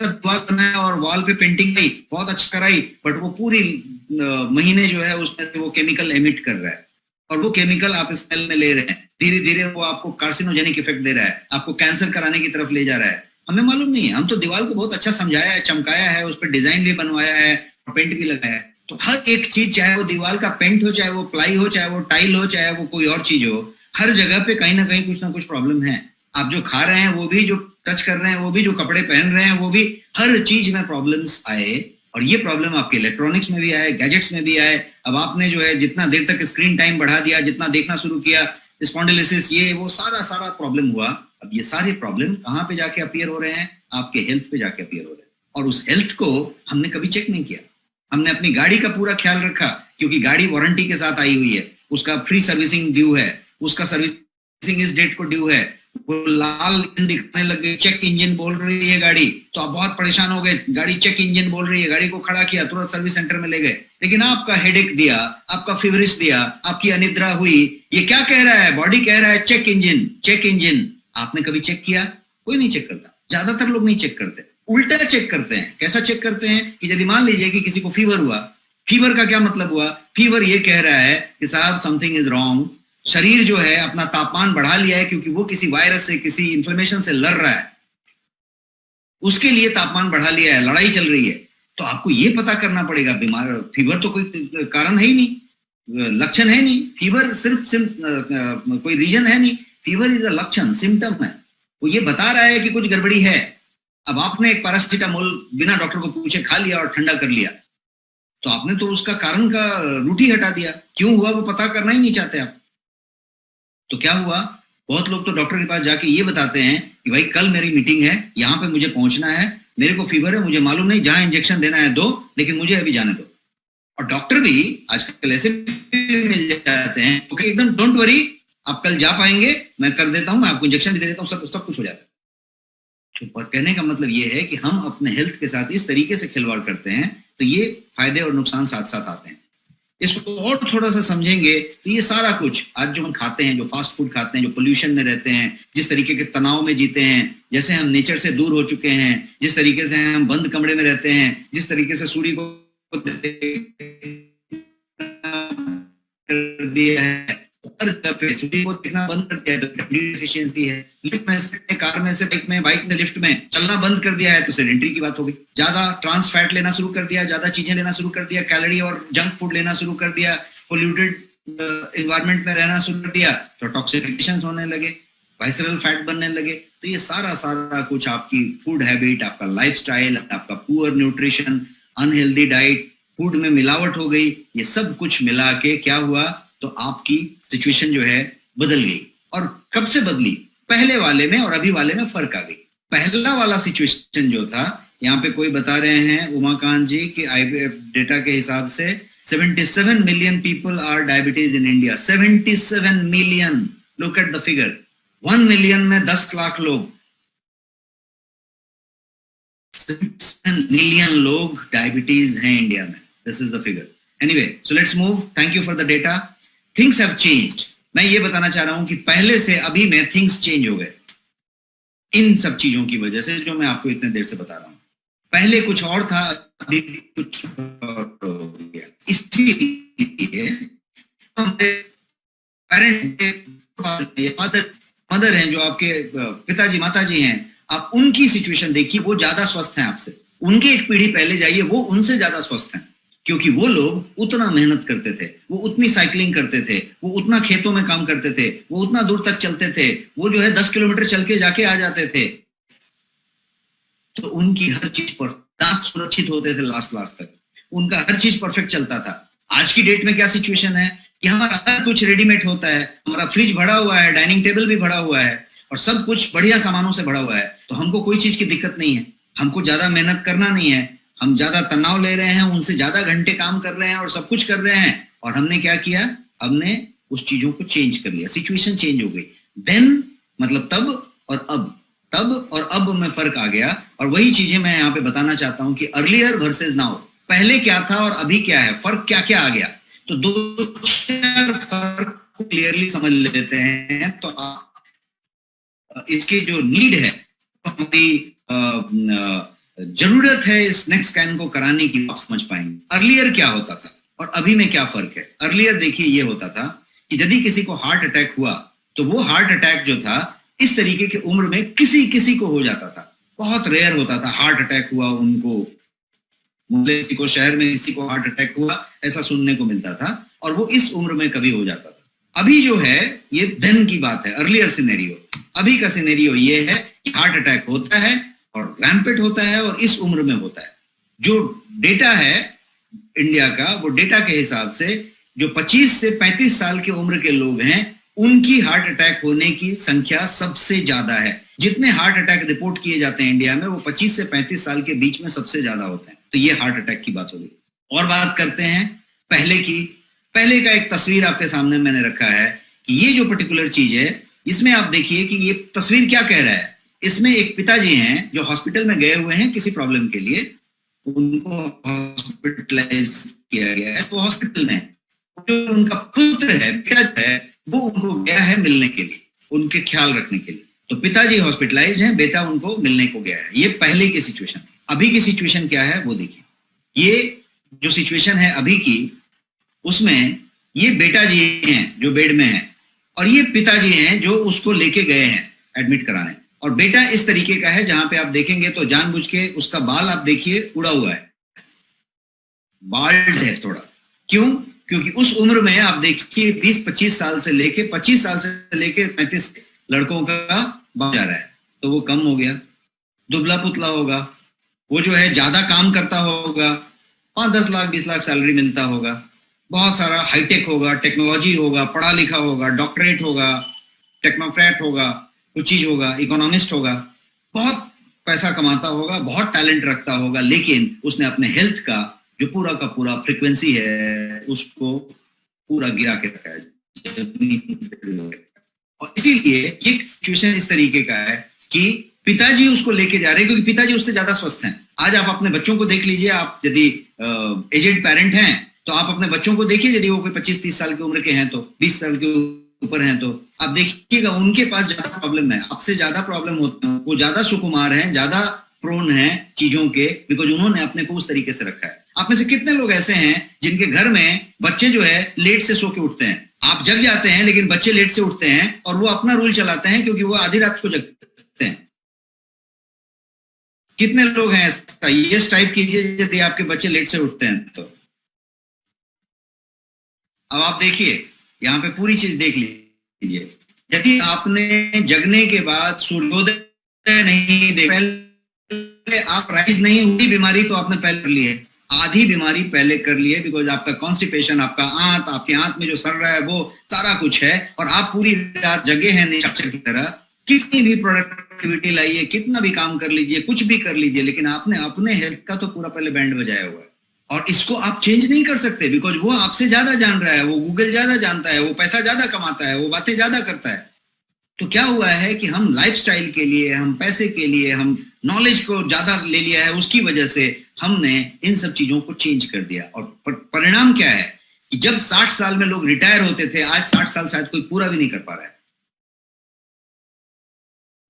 दीवार बनाया और वॉल पे पेंटिंग की, बहुत अच्छा कराई, बट वो पूरी महीने जो है उसमें से वो केमिकल एमिट कर रहा है, और वो केमिकल आप स्मेल में ले रहे हैं, धीरे धीरे वो आपको कार्सिनोजेनिक इफेक्ट दे रहा है, आपको कैंसर कराने की तरफ ले जा रहा है। हमें मालूम नहीं है, हम तो दीवार को बहुत अच्छा समझाया है, चमकाया है, उस पर डिजाइन भी बनवाया है, पेंट भी लगाया है। तो हर एक चीज, चाहे वो दीवार का पेंट हो, चाहे वो प्लाई हो, चाहे वो टाइल हो, चाहे वो कोई और चीज हो, हर जगह पे कहीं ना कहीं कुछ ना कुछ प्रॉब्लम है। आप जो खा रहे हैं वो भी, जो टच कर रहे हैं वो भी, जो कपड़े पहन रहे हैं वो भी, हर चीज में प्रॉब्लम्स आए। और ये प्रॉब्लम आपके इलेक्ट्रॉनिक्स में भी आए, गैजेट्स में भी आए। अब आपने जो है जितना देर तक स्क्रीन टाइम बढ़ा दिया, जितना देखना शुरू किया, स्पॉन्डिलोसिस, ये वो सारा प्रॉब्लम हुआ। अब ये सारे प्रॉब्लम कहाँ पे जाके अपीयर हो रहे हैं? आपके हेल्थ पे जाके अपीयर हो रहे हैं। और उस हेल्थ को हमने कभी चेक नहीं किया। हमने अपनी गाड़ी का पूरा ख्याल रखा, क्योंकि गाड़ी वारंटी के साथ आई हुई है, उसका फ्री सर्विसिंग ड्यू है, उसका सर्विसिंग इस डेट को ड्यू है। वो लाल दिखने लग गई, चेक इंजन बोल रही है गाड़ी, तो आप बहुत परेशान हो गए। गाड़ी चेक इंजन बोल रही है, गाड़ी को खड़ा किया, तुरंत सर्विस सेंटर में ले गए। लेकिन आपका हेडेक दिया, आपका फीवरिश दिया, आपकी अनिद्रा हुई। ये क्या कह रहा है? बॉडी कह रहा है चेक इंजन, चेक इंजन। आपने कभी चेक किया? कोई नहीं चेक करता। ज्यादातर लोग नहीं चेक करते, उल्टा चेक करते हैं। कैसा चेक करते हैं कि यदि मान लीजिए कि किसी को फीवर हुआ, फीवर का क्या मतलब हुआ? फीवर ये कह रहा है कि साहब समथिंग इज रॉन्ग, शरीर जो है अपना तापमान बढ़ा लिया है, क्योंकि वो किसी वायरस से, किसी इन्फ्लेमेशन से लड़ रहा है, उसके लिए तापमान बढ़ा लिया है, लड़ाई चल रही है। तो आपको ये पता करना पड़ेगा। बीमार, फीवर तो कोई कारण है ही नहीं, लक्षण है नहीं। फीवर सिर्फ कोई रीजन है नहीं। फीवर इज अ लक्षण, सिम्टम है। वो ये बता रहा है कि कुछ गड़बड़ी है। अब आपने एक पैरासिटामोल बिना डॉक्टर को पूछे खा लिया और ठंडा कर लिया, तो आपने तो उसका कारण का रूट ही हटा दिया। क्यों हुआ वो पता करना ही नहीं चाहते आप। तो क्या हुआ? बहुत लोग तो डॉक्टर के पास जाके ये बताते हैं कि भाई कल मेरी मीटिंग है, यहाँ पे मुझे पहुंचना है, मेरे को फीवर है, मुझे मालूम नहीं, जहां इंजेक्शन देना है दो, लेकिन मुझे अभी जाने दो। और डॉक्टर भी आजकल ऐसे मिल जाते हैं, ओके एकदम डोंट वरी, आप कल जा पाएंगे, मैं कर देता हूं, मैं आपको इंजेक्शन भी दे देता हूं, सब कुछ हो जाता है। तो कहने का मतलब ये है कि हम अपने हेल्थ के साथ इस तरीके से खिलवाड़ करते हैं, तो ये फायदे और नुकसान साथ साथ आते हैं। इसको और थोड़ा सा समझेंगे तो ये सारा कुछ आज जो हम खाते हैं, जो फास्ट फूड खाते हैं, जो पोल्यूशन में रहते हैं, जिस तरीके के तनाव में जीते हैं, जैसे हम नेचर से दूर हो चुके हैं, जिस तरीके से हम बंद कमरे में रहते हैं, जिस तरीके से सूर्य को कर दिया है, सूर्य को देखना बंद कर दिया है, तो डेफिशिएंसी है। लिफ्ट में से, कार में से, बाइक में लिफ्ट में चलना बंद कर दिया है, तो सेडेंटरी की बात हो गई। ज्यादा ट्रांस फैट लेना शुरू कर दिया, ज्यादा चीजें लेना शुरू कर दिया, कैलोरी और जंक फूड लेना शुरू कर दिया, पोल्यूटेड एनवायरनमेंट में रहना शुरू कर दिया, तो टॉक्सिफिकेशन होने लगे, वाइसरल फैट बनने लगे। तो ये सारा कुछ आपकी फूड हैबिट, आपका लाइफस्टाइल, आपका poor nutrition, unhealthy diet, food में मिलावट हो गई, ये सब कुछ मिला के क्या हुआ? तो आपकी सिचुएशन जो है बदल गई। और कब से बदली? पहले वाले में और अभी वाले में फर्क आ गई। पहला वाला सिचुएशन जो था, यहाँ पे कोई बता रहे हैं उमाकांत जी कि IVF डेटा के हिसाब से 77 million people are diabetes in India. 77 million, look at the figure. 1 million में 10 लाख लोग, 7 मिलियन लोग डायबिटीज हैं इंडिया में। This is the figure. Anyway, so let's move. Thank you for the data. Things have changed. मैं ये बताना चाह रहा हूं कि पहले से अभी में थिंग्स चेंज हो गए इन सब चीजों की वजह से, जो मैं आपको इतने देर से बता रहा हूं। पहले कुछ और था, अभी कुछ और हो गया। इसलिए मदर हैं, जो आपके पिताजी माताजी हैं, आप उनकी सिचुएशन देखिए, वो ज्यादा स्वस्थ हैं आपसे। उनके एक पीढ़ी पहले जाइए, वो उनसे ज्यादा स्वस्थ हैं, क्योंकि वो लोग उतना मेहनत करते थे, वो उतनी साइकिलिंग करते थे, वो उतना खेतों में काम करते थे, वो उतना दूर तक चलते थे, वो जो है 10 किलोमीटर चल के जाके आ जाते थे। तो उनकी हर चीज पर दांत सुरक्षित होते थे लास्ट तक, उनका हर चीज परफेक्ट चलता था। आज की डेट में क्या सिचुएशन है कि हमारा हर कुछ रेडीमेड होता है, हमारा फ्रिज भरा हुआ है, डाइनिंग टेबल भी भरा हुआ है, और सब कुछ बढ़िया सामानों से भरा हुआ है। तो हमको कोई चीज की दिक्कत नहीं है, हमको ज्यादा मेहनत करना नहीं है, हम ज्यादा तनाव ले रहे हैं, उनसे ज्यादा घंटे काम कर रहे हैं और सब कुछ कर रहे हैं। और हमने क्या किया? हमने उस चीजों को चेंज कर लिया, सिचुएशन चेंज हो गई। देन मतलब तब और अब में फर्क आ गया। और वही चीजें मैं यहाँ पे बताना चाहता हूं कि अर्लियर वर्सेस नाउ, पहले क्या था और अभी क्या है, फर्क क्या क्या आ गया। तो 2-4 फर्क को क्लियरली समझ लेते हैं, तो इसकी जो नीड है, हमारी जरूरत है इस नेक्स्ट स्कैन को कराने की, आप समझ पाएंगे। अर्लियर क्या होता था और अभी में क्या फर्क है। अर्लियर देखिए ये होता था कि यदि किसी को हार्ट अटैक हुआ, तो वो हार्ट अटैक जो था इस तरीके की उम्र में किसी को हो जाता था, बहुत रेयर होता था। हार्ट अटैक हुआ उनको, किसी को शहर में किसी को हार्ट अटैक हुआ, ऐसा सुनने को मिलता था, और वो इस उम्र में कभी हो जाता था। अभी जो है ये देन की बात है, अर्लियर सिनेरियो। अभी का सिनेरियो ये है कि हार्ट अटैक होता है और रैम्पेट होता है और इस उम्र में होता है। जो डेटा है इंडिया का, वो डेटा के हिसाब से जो 25 से 35 साल की उम्र के लोग हैं उनकी हार्ट अटैक होने की संख्या सबसे ज्यादा है। जितने हार्ट अटैक रिपोर्ट किए जाते हैं इंडिया में वो 25 से 35 साल के बीच में सबसे ज्यादा होते हैं। तो ये हार्ट अटैक की बात हो गई। और बात करते हैं पहले की। पहले का एक तस्वीर आपके सामने मैंने रखा है कि ये जो पर्टिकुलर चीज है, इसमें आप देखिए कि ये तस्वीर क्या कह रहा है। इसमें एक पिताजी हैं जो हॉस्पिटल में गए हुए हैं किसी प्रॉब्लम के लिए, उनको हॉस्पिटलाइज किया गया है। तो हॉस्पिटल में जो उनका पुत्र है, बेटा है, वो उनको गया है मिलने के लिए, उनके ख्याल रखने के लिए। तो पिताजी हॉस्पिटलाइज्ड हैं, बेटा उनको मिलने को गया है। ये पहले की सिचुएशन थी। अभी की सिचुएशन क्या है वो देखिए। ये जो सिचुएशन है अभी की, उसमें ये बेटा जी हैं जो बेड में हैं और ये पिताजी हैं जो उसको लेके गए हैं एडमिट कराने। और बेटा इस तरीके का है, जहां पे आप देखेंगे तो जानबूझ के उसका बाल आप देखिए उड़ा हुआ है, बाल्ड है थोड़ा। क्यों? क्योंकि उस उम्र में आप देखिए 20-25 साल से लेके 25 साल से लेके 35 लड़कों का बाल जा रहा है, तो वो कम हो गया, दुबला पुतला होगा, वो जो है ज्यादा काम करता होगा, 5-10 लाख 20 लाख सैलरी मिलता होगा, बहुत सारा हाईटेक होगा, टेक्नोलॉजी होगा, पढ़ा लिखा होगा, डॉक्टरेट होगा, टेक्नोक्रेट होगा, कुछ चीज होगा, इकोनॉमिस्ट होगा, बहुत पैसा कमाता होगा, बहुत टैलेंट रखता होगा, लेकिन उसने अपने हेल्थ का जो पूरा का पूरा फ्रीक्वेंसी है उसको पूरा गिरा के रखा है। और इसीलिए ये सिचुएशन इस तरीके का है कि पिताजी उसको लेके जा रहे हैं क्योंकि पिताजी उससे ज्यादा स्वस्थ हैं। आज आप अपने बच्चों को देख लीजिए, आप यदि एजेड पेरेंट हैं तो आप अपने बच्चों को देखिए, यदि वो कोई 25-30 साल की उम्र के हैं तो 20 साल के ऊपर हैं तो आप देखिएगा उनके पास ज्यादा प्रॉब्लम है, आपसे ज्यादा प्रॉब्लम होता है। वो ज्यादा सुकुमार हैं, ज्यादा प्रोन हैं चीजों के, बिकॉज उन्होंने अपने को उस तरीके से रखा है। आप में से कितने लोग ऐसे हैं जिनके घर में बच्चे जो है लेट से सो के उठते हैं? आप जग जाते हैं लेकिन बच्चे लेट से उठते हैं और वो अपना रूल चलाते हैं क्योंकि वो आधी रात को जगते हैं। कितने लोग हैं ऐसा? ये टाइप कीजिए यदि आपके बच्चे लेट से उठते हैं तो। अब आप देखिए यहां पे पूरी चीज देख लीजिए। यदि आपने जगने के बाद सूर्योदय नहीं देखा, पहले आप राइज नहीं हुई बीमारी तो आपने पहले कर ली है, आधी बीमारी पहले कर ली है, बिकॉज आपका कॉन्स्टिपेशन, आपका आंत, आपके आंत में जो सड़ रहा है वो सारा कुछ है और आप पूरी रात जगे हैं निशाचर की तरह। कितनी भी प्रोडक्टिविटी लाइए, कितना भी काम कर लीजिए, कुछ भी कर लीजिए, लेकिन आपने अपने हेल्थ का तो पूरा पहले बैंड बजाया हुआ है और इसको आप चेंज नहीं कर सकते बिकॉज वो आपसे ज्यादा जान रहा है, वो गूगल ज्यादा जानता है, वो पैसा ज्यादा कमाता है, वो बातें ज्यादा करता है। तो क्या हुआ है कि हम लाइफस्टाइल के लिए, हम पैसे के लिए, हम नॉलेज को ज्यादा ले लिया है, उसकी वजह से हमने इन सब चीजों को चेंज कर दिया। और परिणाम क्या है कि जब 60 साल में लोग रिटायर होते थे, आज 60 साल शायद कोई पूरा भी नहीं कर पा रहा है।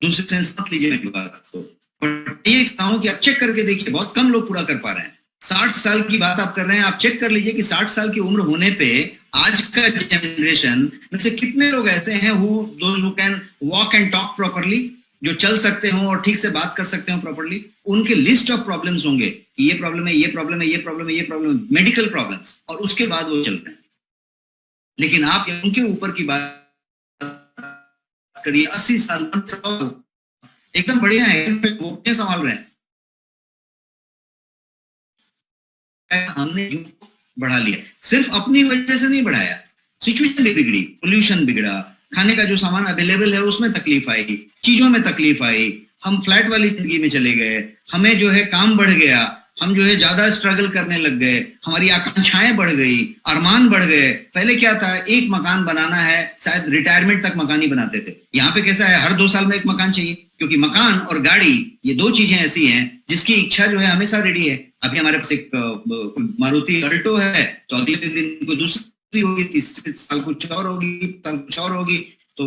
दूसरे सेंस मत लीजिए मेरी बात को, पर ये कहता हूं कि आप चेक करके देखिए, बहुत कम लोग पूरा कर पा रहे हैं। 60 साल की बात आप कर रहे हैं, आप चेक कर लीजिए कि 60 साल की उम्र होने पे आज का जनरेशन में से कितने लोग ऐसे हैं who can walk and talk properly, जो चल सकते हो और ठीक से बात कर सकते हो प्रॉपरली। उनके लिस्ट ऑफ प्रॉब्लम्स होंगे, ये प्रॉब्लम है, ये प्रॉब्लम है, ये प्रॉब्लम है, ये प्रॉब्लम, मेडिकल प्रॉब्लम्स, और उसके बाद वो चलते हैं। लेकिन आप उनके ऊपर की बात करिए, 80 साल एकदम बढ़िया है, वो क्या संभाल रहे हैं। हमने बढ़ा लिया, सिर्फ अपनी वजह से नहीं बढ़ाया, सिचुएशन भी बिगड़ी, पोल्यूशन बिगड़ा, खाने का जो सामान अवेलेबल है उसमें तकलीफ आई, चीजों में तकलीफ आई, हम फ्लैट वाली जिंदगी में चले गए, हमें जो है काम बढ़ गया, हम जो है ज्यादा स्ट्रगल करने लग गए, हमारी आकांक्षाएं बढ़ गई, अरमान बढ़ गए। पहले क्या था, एक मकान बनाना है, शायद रिटायरमेंट तक मकान ही बनाते थे। यहाँ पे कैसा है, हर 2 साल में एक मकान चाहिए, क्योंकि मकान और गाड़ी ये 2 चीजें ऐसी हैं जिसकी इच्छा जो है हमेशा रेडी है। अभी हमारे पास एक मारुति अल्टो है तो अगले दिन कोई दूसरी होगी, तीसरे साल कुछ और होगी, साल कुछ और होगी, तो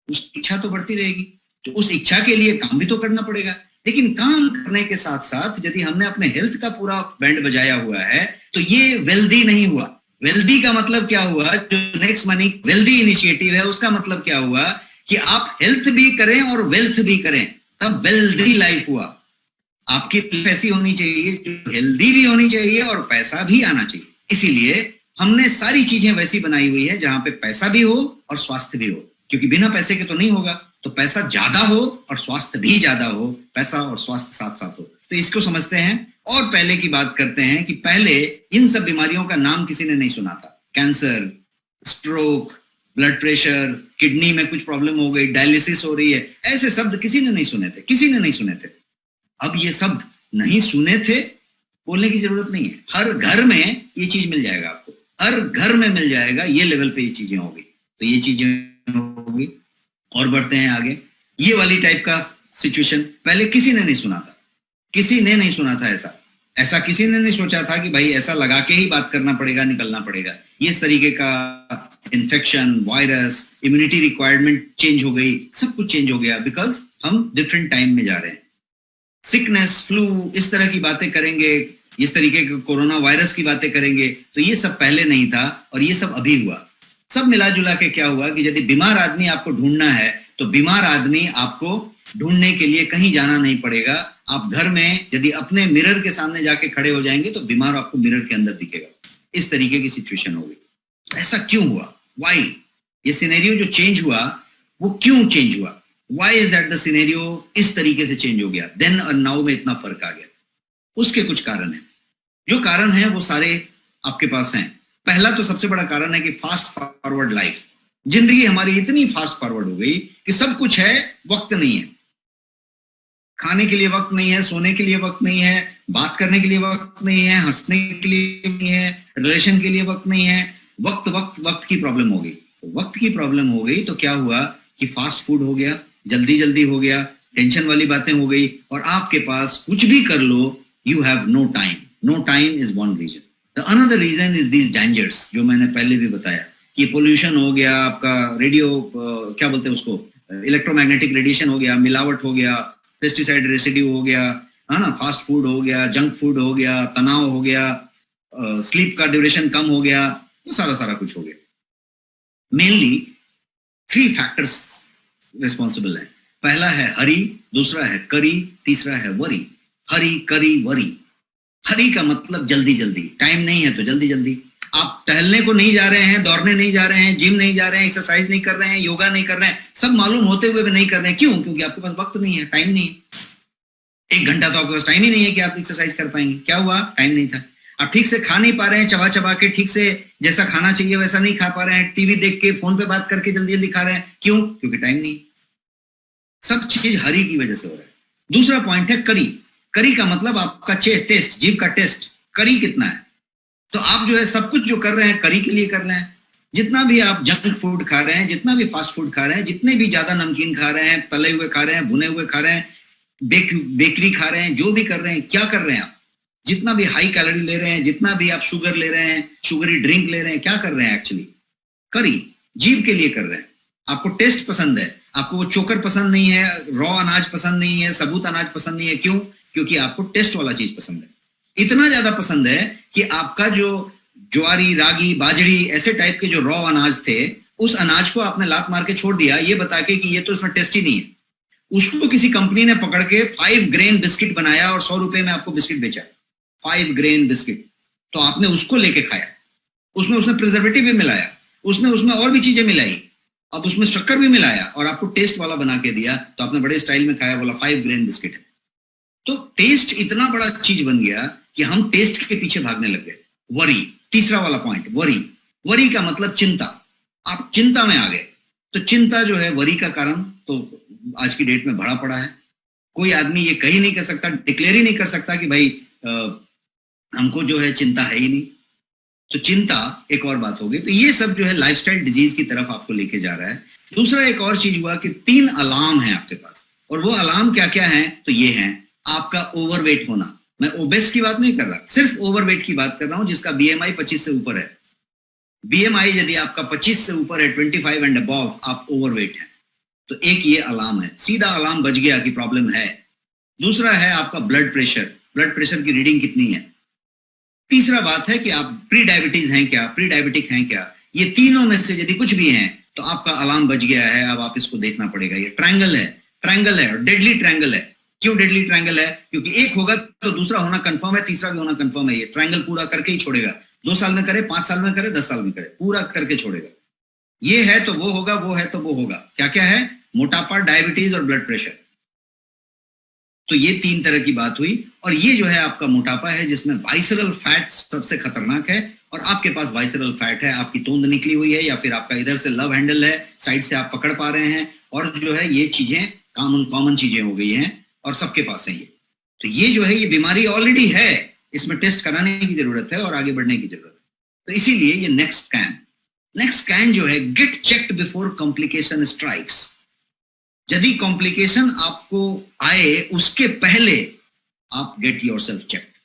उसकी इच्छा तो बढ़ती रहेगी। तो उस इच्छा के लिए काम भी तो करना पड़ेगा। लेकिन काम करने के साथ साथ यदि हमने अपने हेल्थ का पूरा बैंड बजाया हुआ है तो ये वेल्दी नहीं हुआ। वेल्दी का मतलब क्या हुआ, जो नेक्स्ट मनी वेल्दी इनिशिएटिव है उसका मतलब क्या हुआ कि आप हेल्थ भी करें और वेल्थ भी करें, तब वेल्दी लाइफ हुआ। आपकी लाइफ ऐसी होनी चाहिए जो हेल्दी भी होनी चाहिए और पैसा भी आना चाहिए। इसीलिए हमने सारी चीजें वैसी बनाई हुई है जहां पे पैसा भी हो और स्वास्थ्य भी हो। क्योंकि बिना पैसे के तो नहीं होगा। तो पैसा ज्यादा हो और स्वास्थ्य भी ज्यादा हो, पैसा और स्वास्थ्य साथ साथ हो, तो इसको समझते हैं। और पहले की बात करते हैं कि पहले इन सब बीमारियों का नाम किसी ने नहीं सुना था। Cancer, stroke, blood pressure, kidney में कुछ प्रॉब्लम हो गई, डायलिसिस हो रही है, ऐसे शब्द किसी ने नहीं सुने थे, किसी ने नहीं सुने थे। अब ये शब्द नहीं सुने थे, बोलने की जरूरत नहीं है। हर घर में ये चीज मिल जाएगा आपको, हर घर में मिल जाएगा, ये लेवल पे ये चीजें होगी। तो ये चीजें होगी। और बढ़ते हैं आगे। ये वाली टाइप का सिचुएशन पहले किसी ने नहीं सुना था, किसी ने नहीं सुना था। ऐसा किसी ने नहीं सोचा था कि भाई ऐसा लगा के ही बात करना पड़ेगा, निकलना पड़ेगा। ये तरीके का infection, virus, immunity requirement change हो गई, सब कुछ चेंज हो गया, बिकॉज हम डिफरेंट टाइम में जा रहे हैं। सिकनेस, फ्लू, इस तरह की बातें करेंगे, इस तरीके के कोरोना वायरस की बातें करेंगे, तो ये सब पहले नहीं था और ये सब अभी हुआ। सब मिला जुला के क्या हुआ कि यदि बीमार आदमी आपको ढूंढना है तो बीमार आदमी आपको ढूंढने के लिए कहीं जाना नहीं पड़ेगा। आप घर में यदि अपने मिरर के सामने जाके खड़े हो जाएंगे तो बीमार आपको मिरर के अंदर दिखेगा। इस तरीके की सिचुएशन हो गई। ऐसा क्यों हुआ? वाई? ये सिनेरियो जो चेंज हुआ वो क्यों चेंज हुआ? Why is that the scenario इस तरीके से चेंज हो गया, देन और नाउ में इतना फर्क आ गया? उसके कुछ कारण है। जो कारण है वो सारे आपके पास हैं। पहला तो सबसे बड़ा कारण है कि फास्ट फॉरवर्ड लाइफ। जिंदगी हमारी इतनी फास्ट फॉरवर्ड हो गई कि सब कुछ है, वक्त नहीं है। खाने के लिए वक्त नहीं है, सोने के लिए वक्त नहीं है, बात करने के लिए वक्त नहीं है, हंसने के लिए नहीं है, रिलेशन के लिए वक्त नहीं है। वक्त वक्त वक्त की प्रॉब्लम हो गई। वक्त की प्रॉब्लम हो गई तो क्या हुआ कि फास्ट फूड हो गया, जल्दी जल्दी हो गया, टेंशन वाली बातें हो गई, और आपके पास कुछ भी कर लो, you have no time. No time is one reason. The another reason is these dangers, जो मैंने पहले भी बताया कि पोल्यूशन हो गया, आपका रेडियो क्या बोलते हैं उसको, इलेक्ट्रोमैग्नेटिक रेडिएशन हो गया, मिलावट हो गया, पेस्टिसाइड रेसिड्यू हो गया, है ना, फास्ट फूड हो गया, जंक फूड हो गया, तनाव हो गया, स्लीप का ड्यूरेशन कम हो गया, वो सारा कुछ हो गया। मेनली 3 फैक्टर्स रिस्पॉन्सिबल है। पहला है हरी, दूसरा है करी, तीसरा है वरी। हरी, करी, वरी। हरी का मतलब जल्दी जल्दी, टाइम नहीं है तो जल्दी जल्दी। आप टहलने को नहीं जा रहे हैं, दौड़ने नहीं जा रहे हैं, जिम नहीं जा रहे हैं, एक्सरसाइज नहीं कर रहे हैं, योगा नहीं कर रहे हैं, सब मालूम होते हुए भी नहीं कर रहे हैं। क्यों? क्योंकि आपके पास वक्त नहीं है, टाइम नहीं है। 1 घंटा तो आपके पास टाइम ही नहीं है कि आप एक्सरसाइज कर पाएंगे। क्या हुआ? टाइम नहीं था। आप ठीक से खा नहीं पा रहे हैं, चबा चबा के ठीक से जैसा खाना चाहिए वैसा नहीं खा पा रहे हैं, टीवी देख के, फोन पे बात करके जल्दी जल्दी खा रहे हैं। क्यों? क्योंकि टाइम नहीं। सब चीज हरी की वजह से हो रहा है। दूसरा पॉइंट है करी। करी का मतलब आपका टेस्ट, जीभ का टेस्ट, करी कितना है। तो आप जो है सब कुछ जो कर रहे हैं करी के लिए कर रहे हैं। जितना भी आप जंक फूड खा रहे हैं, जितना भी फास्ट फूड खा रहे हैं, जितने भी ज्यादा नमकीन खा रहे हैं, तले हुए खा रहे हैं, भुने हुए खा रहे हैं, बेकरी खा रहे हैं, जो भी कर रहे हैं, क्या कर रहे हैं आप? जितना भी हाई कैलोरी ले रहे हैं, जितना भी आप शुगर ले रहे हैं, शुगरी ड्रिंक ले रहे हैं, क्या कर रहे हैं एक्चुअली? करी, जीभ के लिए कर रहे हैं। आपको टेस्ट पसंद है, आपको वो चोकर पसंद नहीं है, रॉ अनाज पसंद नहीं है, सबूत अनाज पसंद नहीं है। क्यों? क्योंकि आपको टेस्ट वाला चीज पसंद है। इतना ज्यादा पसंद है कि आपका जो ज्वारी, रागी, बाजरी, ऐसे टाइप के जो रॉ अनाज थे, उस अनाज को आपने लात मार के छोड़ दिया, ये बता के कि ये तो इसमें टेस्ट ही नहीं है। उसको किसी कंपनी ने पकड़ के 5 ग्रेन बिस्किट बनाया और 100 रुपए में आपको बिस्किट बेचा। 5 ग्रेन बिस्किट, तो आपने उसको लेके खाया। उसमें उसने प्रिजर्वेटिव भी मिलाया, उसमें और भी चीजें मिलाई, अब उसमें शक्कर भी मिलाया और आपको टेस्ट वाला बना के दिया, तो आपने बड़े स्टाइल में खाया, बोला 5 ग्रेन बिस्किट है। तो टेस्ट इतना बड़ा चीज बन गया कि हम टेस्ट के पीछे भागने लग गए। वरी, तीसरा वाला पॉइंट, वरी। वरी का मतलब चिंता। आप चिंता में आ गए। तो चिंता जो है वरी का कारण तो आज की डेट में बढ़ा पड़ा है। कोई आदमी ये कहीं नहीं कर सकता, डिक्लेयर ही नहीं कर सकता कि भाई हमको जो है चिंता है ही नहीं। तो चिंता एक और बात हो गई। तो ये सब जो है लाइफस्टाइल डिजीज की तरफ आपको लेके जा रहा है। दूसरा एक और चीज हुआ कि 3 अलार्म है आपके पास, और वो अलार्म क्या क्या है? तो ये है आपका ओवरवेट होना। मैं ओबेस की बात नहीं कर रहा, सिर्फ ओवरवेट की बात कर रहा हूं, जिसका बीएमआई 25 से ऊपर है। बीएमआई यदि आपका 25 से ऊपर है, 25 एंड अबव, आप ओवरवेट है। तो एक ये अलार्म है, सीधा अलार्म बज गया कि प्रॉब्लम है। दूसरा है आपका ब्लड प्रेशर की रीडिंग कितनी है। तीसरा बात है कि आप प्री डायबिटीज हैं क्या, प्री डायबिटिक हैं क्या। ये तीनों में से यदि कुछ भी हैं तो आपका अलार्म बज गया है। अब आप इसको देखना पड़ेगा। ये ट्रायंगल है और डेडली ट्रायंगल है। क्यों डेडली ट्रायंगल है? क्योंकि एक होगा तो दूसरा होना कंफर्म है, तीसरा भी होना कंफर्म है। ये ट्रायंगल पूरा करके ही छोड़ेगा। 2 साल में करे, 5 साल में करे, 10 साल में करे, पूरा करके छोड़ेगा। ये है तो वो होगा, वो है तो वो होगा। क्या क्या है? मोटापा, डायबिटीज और ब्लड प्रेशर। तो ये 3 तरह की बात हुई। और ये जो है आपका मोटापा है, जिसमें वाइसरल फैट सबसे खतरनाक है। और आपके पास वाइसरल फैट है, आपकी तोंद निकली हुई है, या फिर आपका इधर से लव हैंडल है, साइड से आप पकड़ पा रहे हैं, और जो है ये चीजें कॉमन चीजें हो गई हैं और सबके पास है ये। तो ये जो है ये बीमारी ऑलरेडी है, इसमें टेस्ट कराने की जरूरत है और आगे बढ़ने की जरूरत है। तो इसीलिए ये नेक्स्ट स्कैन जो है, get checked before complication strikes. यदि कॉम्प्लिकेशन आपको आए उसके पहले आप गेट योरसेल्फ चेक्ड।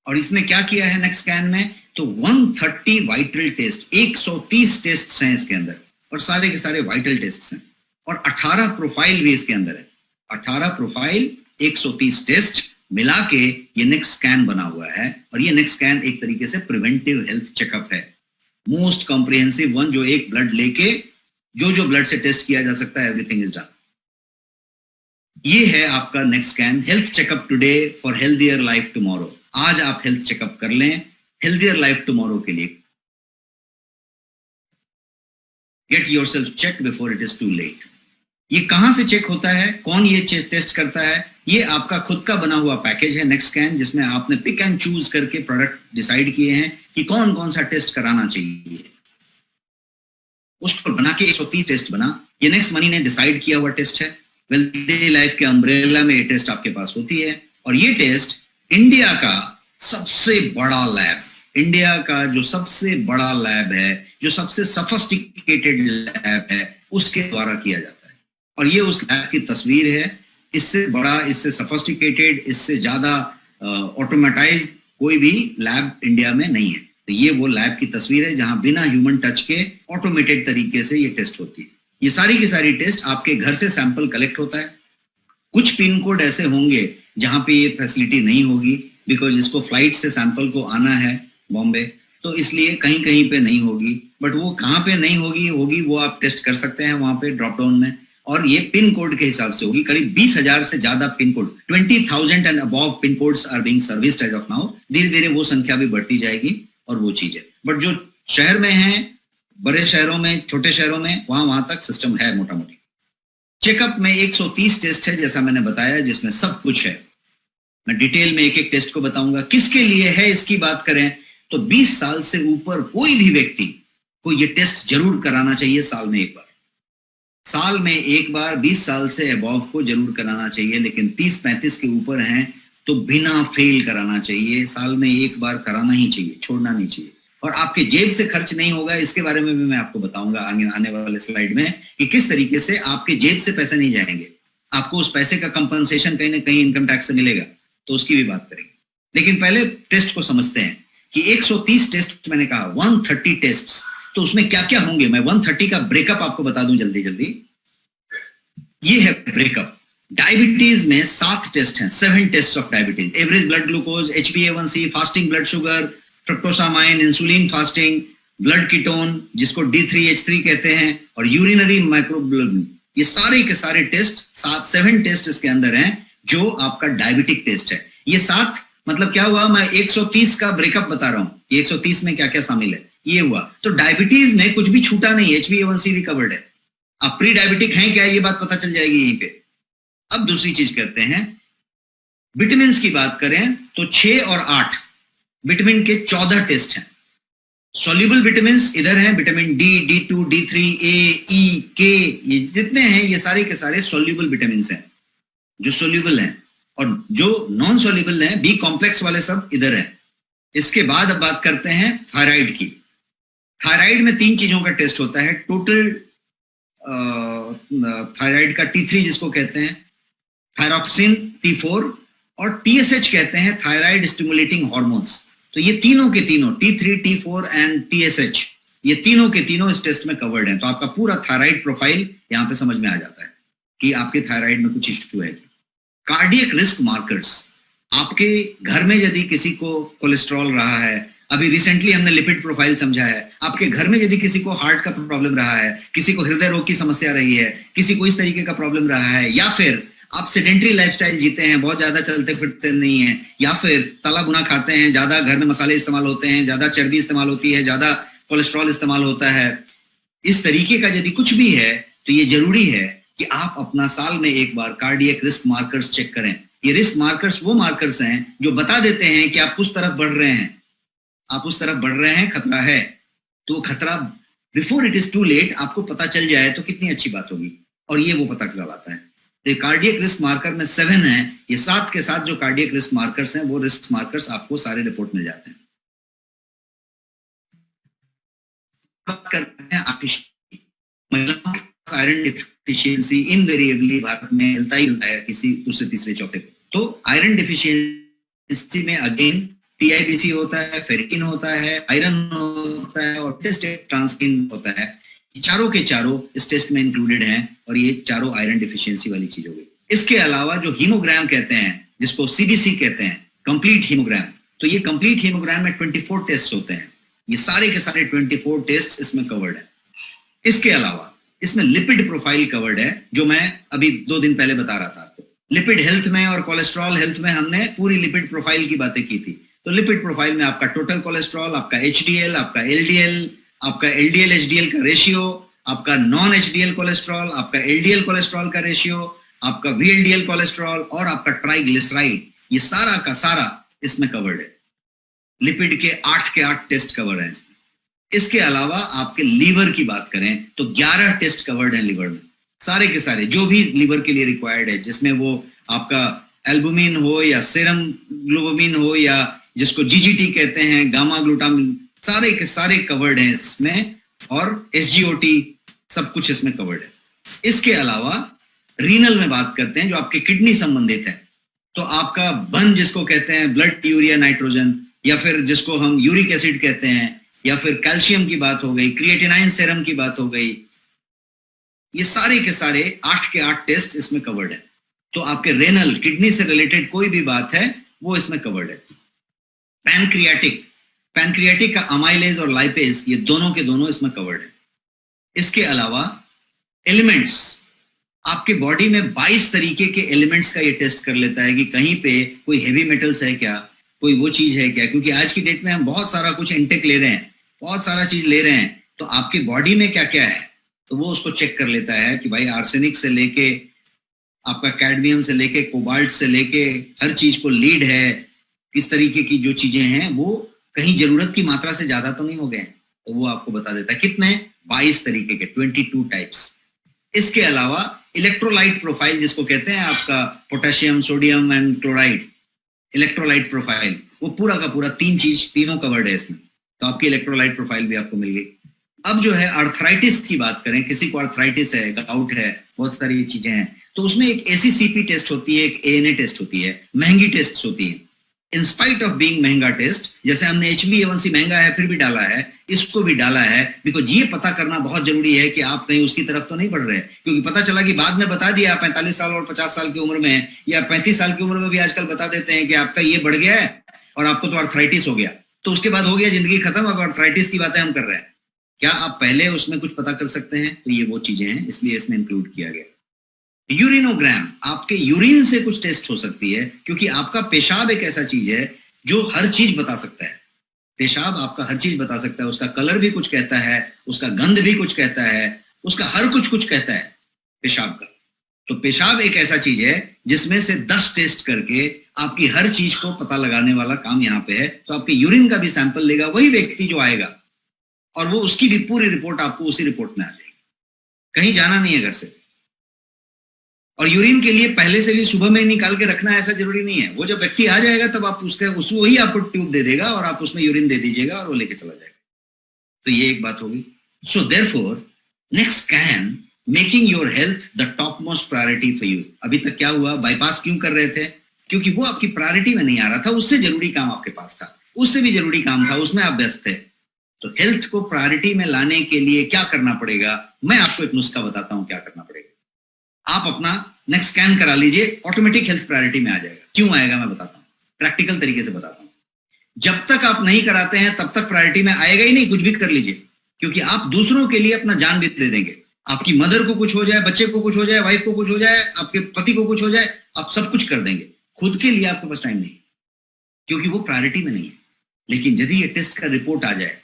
और इसने क्या किया है नेक्स्ट स्कैन में? तो 130 वाइटल टेस्ट, 130 टेस्ट हैं इसके अंदर, और सारे के सारे वाइटल टेस्ट हैं। और 18 प्रोफाइल भी इसके अंदर है। 18 प्रोफाइल, 130 टेस्ट मिला के ये नेक्स्ट स्कैन बना हुआ है। और ये नेक्स्ट स्कैन एक तरीके से प्रिवेंटिव हेल्थ चेकअप है, मोस्ट कॉम्प्रिहेंसिव वन, जो एक ब्लड लेके जो ब्लड से टेस्ट किया जा सकता है, एवरीथिंग इज डन। ये है आपका next scan, health checkup today for healthier life tomorrow. आज आप हेल्थ चेकअप कर लें हेल्थियर लाइफ टुमारो के लिए। Get yourself check before it is too late. ये कहां से चेक होता है, कौन ये टेस्ट करता है? ये आपका खुद का बना हुआ पैकेज है नेक्स्ट स्कैन, जिसमें आपने पिक एंड चूज करके प्रोडक्ट डिसाइड किए हैं कि कौन कौन सा टेस्ट कराना चाहिए। उसको बना के 130 टेस्ट बना। ये नेक्स्ट मनी ने डिसाइड किया हुआ टेस्ट है। वेल्दी लाइफ के अम्ब्रेला में ये टेस्ट आपके पास होती है। और ये टेस्ट इंडिया का सबसे बड़ा लैब, इंडिया का जो सबसे बड़ा लैब है, जो सबसे सफिस्टिकेटेड लैब है, उसके द्वारा किया जाता है। और ये उस लैब की तस्वीर है। इससे बड़ा, इससे सफिस्टिकेटेड, इससे ज्यादा ऑटोमेटाइज्ड कोई भी लैब इंडिया में नहीं है। तो ये वो लैब की तस्वीर है जहां बिना ह्यूमन टच के ऑटोमेटेड तरीके से ये टेस्ट होती है। ये सारी की सारी टेस्ट आपके घर से सैंपल कलेक्ट होता है। कुछ पिन कोड ऐसे होंगे जहां पे ये फैसिलिटी नहीं होगी, बिकॉज इसको फ्लाइट से सैंपल को आना है बॉम्बे, तो इसलिए कहीं कहीं पे नहीं होगी। बट वो कहाँ पे नहीं होगी वो आप टेस्ट कर सकते हैं वहां पे ड्रॉप डाउन में। और ये पिन कोड के हिसाब से होगी। करीब 20,000 से ज्यादा pin code, 20,000 and above pin codes are being serviced as of now. धीरे धीरे वो संख्या भी बढ़ती जाएगी और वो चीज है। बट जो शहर में है, बड़े शहरों में, छोटे शहरों में, वहां तक सिस्टम है मोटा मोटी। चेकअप में 130 टेस्ट है जैसा मैंने बताया, जिसमें सब कुछ है। मैं डिटेल में एक एक टेस्ट को बताऊंगा। किसके लिए है इसकी बात करें तो 20 साल से ऊपर कोई भी व्यक्ति को ये टेस्ट जरूर कराना चाहिए साल में एक बार। साल में एक बार 20 साल से अबव को जरूर कराना चाहिए, लेकिन 30-35 के ऊपर हैं तो बिना फेल कराना चाहिए। साल में एक बार कराना ही चाहिए, छोड़ना नहीं चाहिए। और आपके जेब से खर्च नहीं होगा, इसके बारे में भी मैं आपको बताऊंगा आने वाले स्लाइड में कि किस तरीके से आपके जेब से पैसे नहीं जाएंगे। आपको उस पैसे का कंपनसेशन कहीं ना कहीं इनकम टैक्स से मिलेगा, तो उसकी भी बात करेंगे। लेकिन पहले टेस्ट को समझते हैं कि 130 टेस्ट मैंने कहा, 130 टेस्ट, तो उसमें क्या क्या होंगे। मैं 130 का ब्रेकअप आपको बता दूं जल्दी जल्दी। ये है ब्रेकअप। डायबिटीज में 7 टेस्ट हैं, 7 test of diabetes. Average blood glucose, HbA1c, fasting blood sugar, fructosamine, insulin fasting, blood ketone जिसको D3H3 कहते हैं, और यूरिनरी माइक्रोग्लोबिन। ये सारे के सारे टेस्ट 7 टेस्ट इसके अंदर हैं जो आपका डायबिटिक टेस्ट है। ये 7 मतलब क्या हुआ, मैं 130 का ब्रेकअप बता रहा हूं। 130 में क्या क्या शामिल है ये हुआ। तो डायबिटीज में कुछ भी छूटा नहीं, HbA1c भी कवर्ड है। आप प्री डायबिटिक हैं क्या, ये बात पता चल जाएगी यहीं पे। अब दूसरी चीज करते हैं, विटामिन की बात करें तो 6 और 8 विटामिन के 14 टेस्ट हैं। सॉल्युबल विटामिन इधर हैं, vitamin D, D2, D3, A, E, K, ये जितने हैं ये सारे के सारे सॉल्युबल विटामिन हैं जो सॉल्युबल हैं, और जो नॉन सॉल्युबल हैं, बी कॉम्प्लेक्स वाले सब इधर हैं। इसके बाद अब बात करते हैं थायराइड की। थायराइड में 3 चीजों का टेस्ट होता है। टोटल थायराइड का T3 जिसको कहते हैं, थायरॉक्सिन T4, और TSH कहते हैं थायराइड स्टिमुलेटिंग हार्मोन्स। तो ये तीनों के तीनों T3, T4 एंड TSH, ये तीनों के तीनों इस टेस्ट में कवर्ड हैं। तो आपका पूरा थायराइड प्रोफाइल यहां पे समझ में आ जाता है कि आपके थायराइड में कुछ इश्यू है। कार्डियक रिस्क मार्कर्स, आपके घर में यदि किसी को कोलेस्ट्रॉल रहा है, अभी रिसेंटली हमने लिपिड प्रोफाइल समझा है, आपके घर में यदि किसी को हार्ट का प्रॉब्लम रहा है, किसी को हृदय रोग की समस्या रही है, किसी को इस तरीके का प्रॉब्लम रहा है, या फिर आप सेडेंटरी लाइफस्टाइल जीते हैं, बहुत ज्यादा चलते फिरते नहीं है, या फिर तला भुना खाते हैं, ज्यादा घर में मसाले इस्तेमाल होते हैं, ज्यादा चर्बी इस्तेमाल होती है, ज्यादा कोलेस्ट्रॉल इस्तेमाल होता है, इस तरीके का यदि कुछ भी है तो ये जरूरी है कि आप अपना साल में एक बार कार्डियक रिस्क मार्कर्स चेक करें। ये रिस्क मार्कर्स वो मार्कर्स हैं जो बता देते हैं कि आप उस तरफ बढ़ रहे हैं, आप उस तरफ बढ़ रहे हैं, खतरा है। तो खतरा before it is too late आपको पता चल जाए तो कितनी अच्छी बात होगी, और ये वो पता चलाता है। तो कार्डियक रिस्क मार्कर में 7 है, ये 7 के साथ जो कार्डियक रिस्क मार्कर्स हैं वो रिस्क मार्कर्स आपको सारे रिपोर्ट मिल जाते हैं। बात करते हैं महिलाओं के पास आयरन डिफिशियंसी इनवेरिएबली भारत में मिलता ही होता है किसी दूसरे तीसरे चौथे को। तो आयरन डिफिशियंसी में अगेन TIBC होता है, फेरिटिन होता है, आयरन होता है और टेस्ट ट्रांसकिन होता है। चारों के चारों इस टेस्ट में इंक्लूडेड हैं और ये चारों आयरन डिफिशियंसी वाली चीज हो गई। इसके अलावा जो हीमोग्राम कहते हैं, जिसको CBC कहते हैं, कंप्लीट हीमोग्राम, तो ये कंप्लीट हीमोग्राम में 24 टेस्ट होते हैं। ये सारे के सारे 24 टेस्ट इसमें कवर्ड है। इसके अलावा इसमें लिपिड प्रोफाइल कवर्ड है, जो मैं अभी 2 दिन पहले बता रहा था आपको। लिपिड हेल्थ में और कोलेस्ट्रॉल हेल्थ में हमने पूरी लिपिड प्रोफाइल की बातें की थी। तो लिपिड प्रोफाइल में आपका टोटल कोलेस्ट्रॉल, आपका HDL, आपका LDL, आपका LDL HDL का रेशियो, आपका नॉन HDL कोलेस्ट्रॉल, आपका LDL कोलेस्ट्रॉल का रेशियो, आपका VLDL कोलेस्ट्रॉल और आपका ट्राइग्लिसराइड, ये सारा का सारा इसमें कवर्ड है। लिपिड के 8 के 8 टेस्ट कवर हैं। इसके अलावा आपके लीवर की बात करें तो 11 टेस्ट कवर्ड हैं लीवर में, सारे के सारे जो भी लीवर के लिए रिक्वायर्ड है, जिसमें वो आपका एल्बुमिन हो या सेरम ग्लोबुमिन हो या जिसको GGT कहते हैं, गामा ग्लूटामिन, सारे के सारे कवर्ड हैं इसमें, और SGOT सब कुछ इसमें कवर्ड है। इसके अलावा रीनल में बात करते हैं जो आपके किडनी संबंधित है, तो आपका बन जिसको कहते हैं, ब्लड यूरिया नाइट्रोजन, या फिर जिसको हम यूरिक एसिड कहते हैं, या फिर कैल्शियम की बात हो गई, क्रिएटिनाइन सेरम की बात हो गई, ये सारे के सारे 8 के 8 टेस्ट इसमें कवर्ड है। तो आपके रेनल किडनी से रिलेटेड कोई भी बात है वो इसमें कवर्ड है। पैनक्रियाटिक का अमाइलेज और लाइपेज, ये दोनों के दोनों इसमें कवर्ड है। इसके अलावा एलिमेंट्स, आपके बॉडी में 22 तरीके के एलिमेंट्स का ये टेस्ट कर लेता है कि कहीं पे कोई हेवी मेटल्स है क्या, कोई वो चीज है क्या, क्योंकि आज की डेट में हम बहुत सारा कुछ इंटेक ले रहे हैं, बहुत सारा चीज ले रहे हैं, तो आपके बॉडी में क्या क्या है, तो वो उसको चेक कर लेता है कि भाई आर्सेनिक से लेके आपका कैडमियम से लेके कोबाल्ट से लेके हर चीज को लीड है, किस तरीके की जो चीजें हैं वो कहीं जरूरत की मात्रा से ज्यादा तो नहीं हो गए, तो वो आपको बता देता है। कितने? 22 तरीके के, 22 टाइप्स। इसके अलावा इलेक्ट्रोलाइट प्रोफाइल जिसको कहते हैं, आपका potassium, sodium and chloride, electrolyte profile, वो पूरा का पूरा तीनों कवर्ड है इसमें, तो आपकी इलेक्ट्रोलाइट प्रोफाइल भी आपको मिल गई। अब जो है आर्थराइटिस की बात करें, किसी को आर्थराइटिस है, गाउट है, बहुत सारी चीजें हैं, तो उसमें एक ACCP टेस्ट होती है, एक ANA टेस्ट होती है, महंगी टेस्ट होती है। इन स्पाइट ऑफ बीइंग महंगा टेस्ट, जैसे हमने HbA1c महंगा है फिर भी डाला है, इसको भी डाला है, बिकॉज ये पता करना बहुत जरूरी है कि आप कहीं उसकी तरफ तो नहीं बढ़ रहे, क्योंकि पता चला कि बाद में बता दिया 45 साल और 50 साल की उम्र में या 35 साल की उम्र में भी आजकल बता देते हैं कि आपका ये बढ़ गया है और आपको तो आर्थराइटिस हो गया, तो उसके बाद हो गया जिंदगी खत्म, अब आर्थराइटिस की बातें हम कर रहे हैं। क्या आप पहले उसमें कुछ पता कर सकते हैं? तो ये वो चीजें हैं, इसलिए इसमें इंक्लूड किया गया। यूरिनोग्राम, आपके यूरिन से कुछ टेस्ट हो सकती है, क्योंकि आपका पेशाब एक ऐसा चीज है जो हर चीज बता सकता है। पेशाब आपका हर चीज बता सकता है, उसका कलर भी कुछ कहता है, उसका गंध भी कुछ कहता है, उसका हर कुछ कहता है पेशाब का। तो पेशाब एक ऐसा चीज है जिसमें से 10 टेस्ट करके आपकी हर चीज को पता लगाने वाला काम यहाँ पे है। तो आपके यूरिन का भी सैंपल लेगा वही व्यक्ति जो आएगा, और वो उसकी भी पूरी रिपोर्ट आपको उसी रिपोर्ट में आ जाएगी, कहीं जाना नहीं है घर से। और यूरिन के लिए पहले से भी सुबह में निकाल के रखना ऐसा जरूरी नहीं है, वो जब व्यक्ति आ जाएगा तब आप वही आपको ट्यूब दे देगा और आप उसमें यूरिन दे दीजिएगा और वो लेके चला जाएगा। तो ये एक बात होगी। So therefore next scan making your health the top most priority for you. अभी तक क्या हुआ, बाईपास क्यों कर रहे थे? क्योंकि वो आपकी प्रायोरिटी में नहीं आ रहा था, उससे जरूरी काम आपके पास था, उससे भी जरूरी काम था, उसमें आप व्यस्त थे। तो हेल्थ को प्रायोरिटी में लाने के लिए क्या करना पड़ेगा, मैं आपको एक नुस्खा बताता हूं क्या करना पड़ेगा। आप अपना नेक्स्ट स्कैन करा लीजिए, ऑटोमेटिक हेल्थ प्रायोरिटी में आ जाएगा। क्यों आएगा मैं बताता हूं, प्रैक्टिकल तरीके से बताता हूं। जब तक आप नहीं कराते हैं तब तक प्रायोरिटी में आएगा ही नहीं, कुछ भी कर लीजिए, क्योंकि आप दूसरों के लिए अपना जान भी दे देंगे। आपकी मदर को कुछ हो जाए, बच्चे को कुछ हो जाए, वाइफ को कुछ हो जाए, आपके पति को कुछ हो जाए, आप सब कुछ कर देंगे। खुद के लिए आपके पास टाइम नहीं, क्योंकि वो प्रायोरिटी में नहीं है। लेकिन यदि ये टेस्ट का रिपोर्ट आ जाए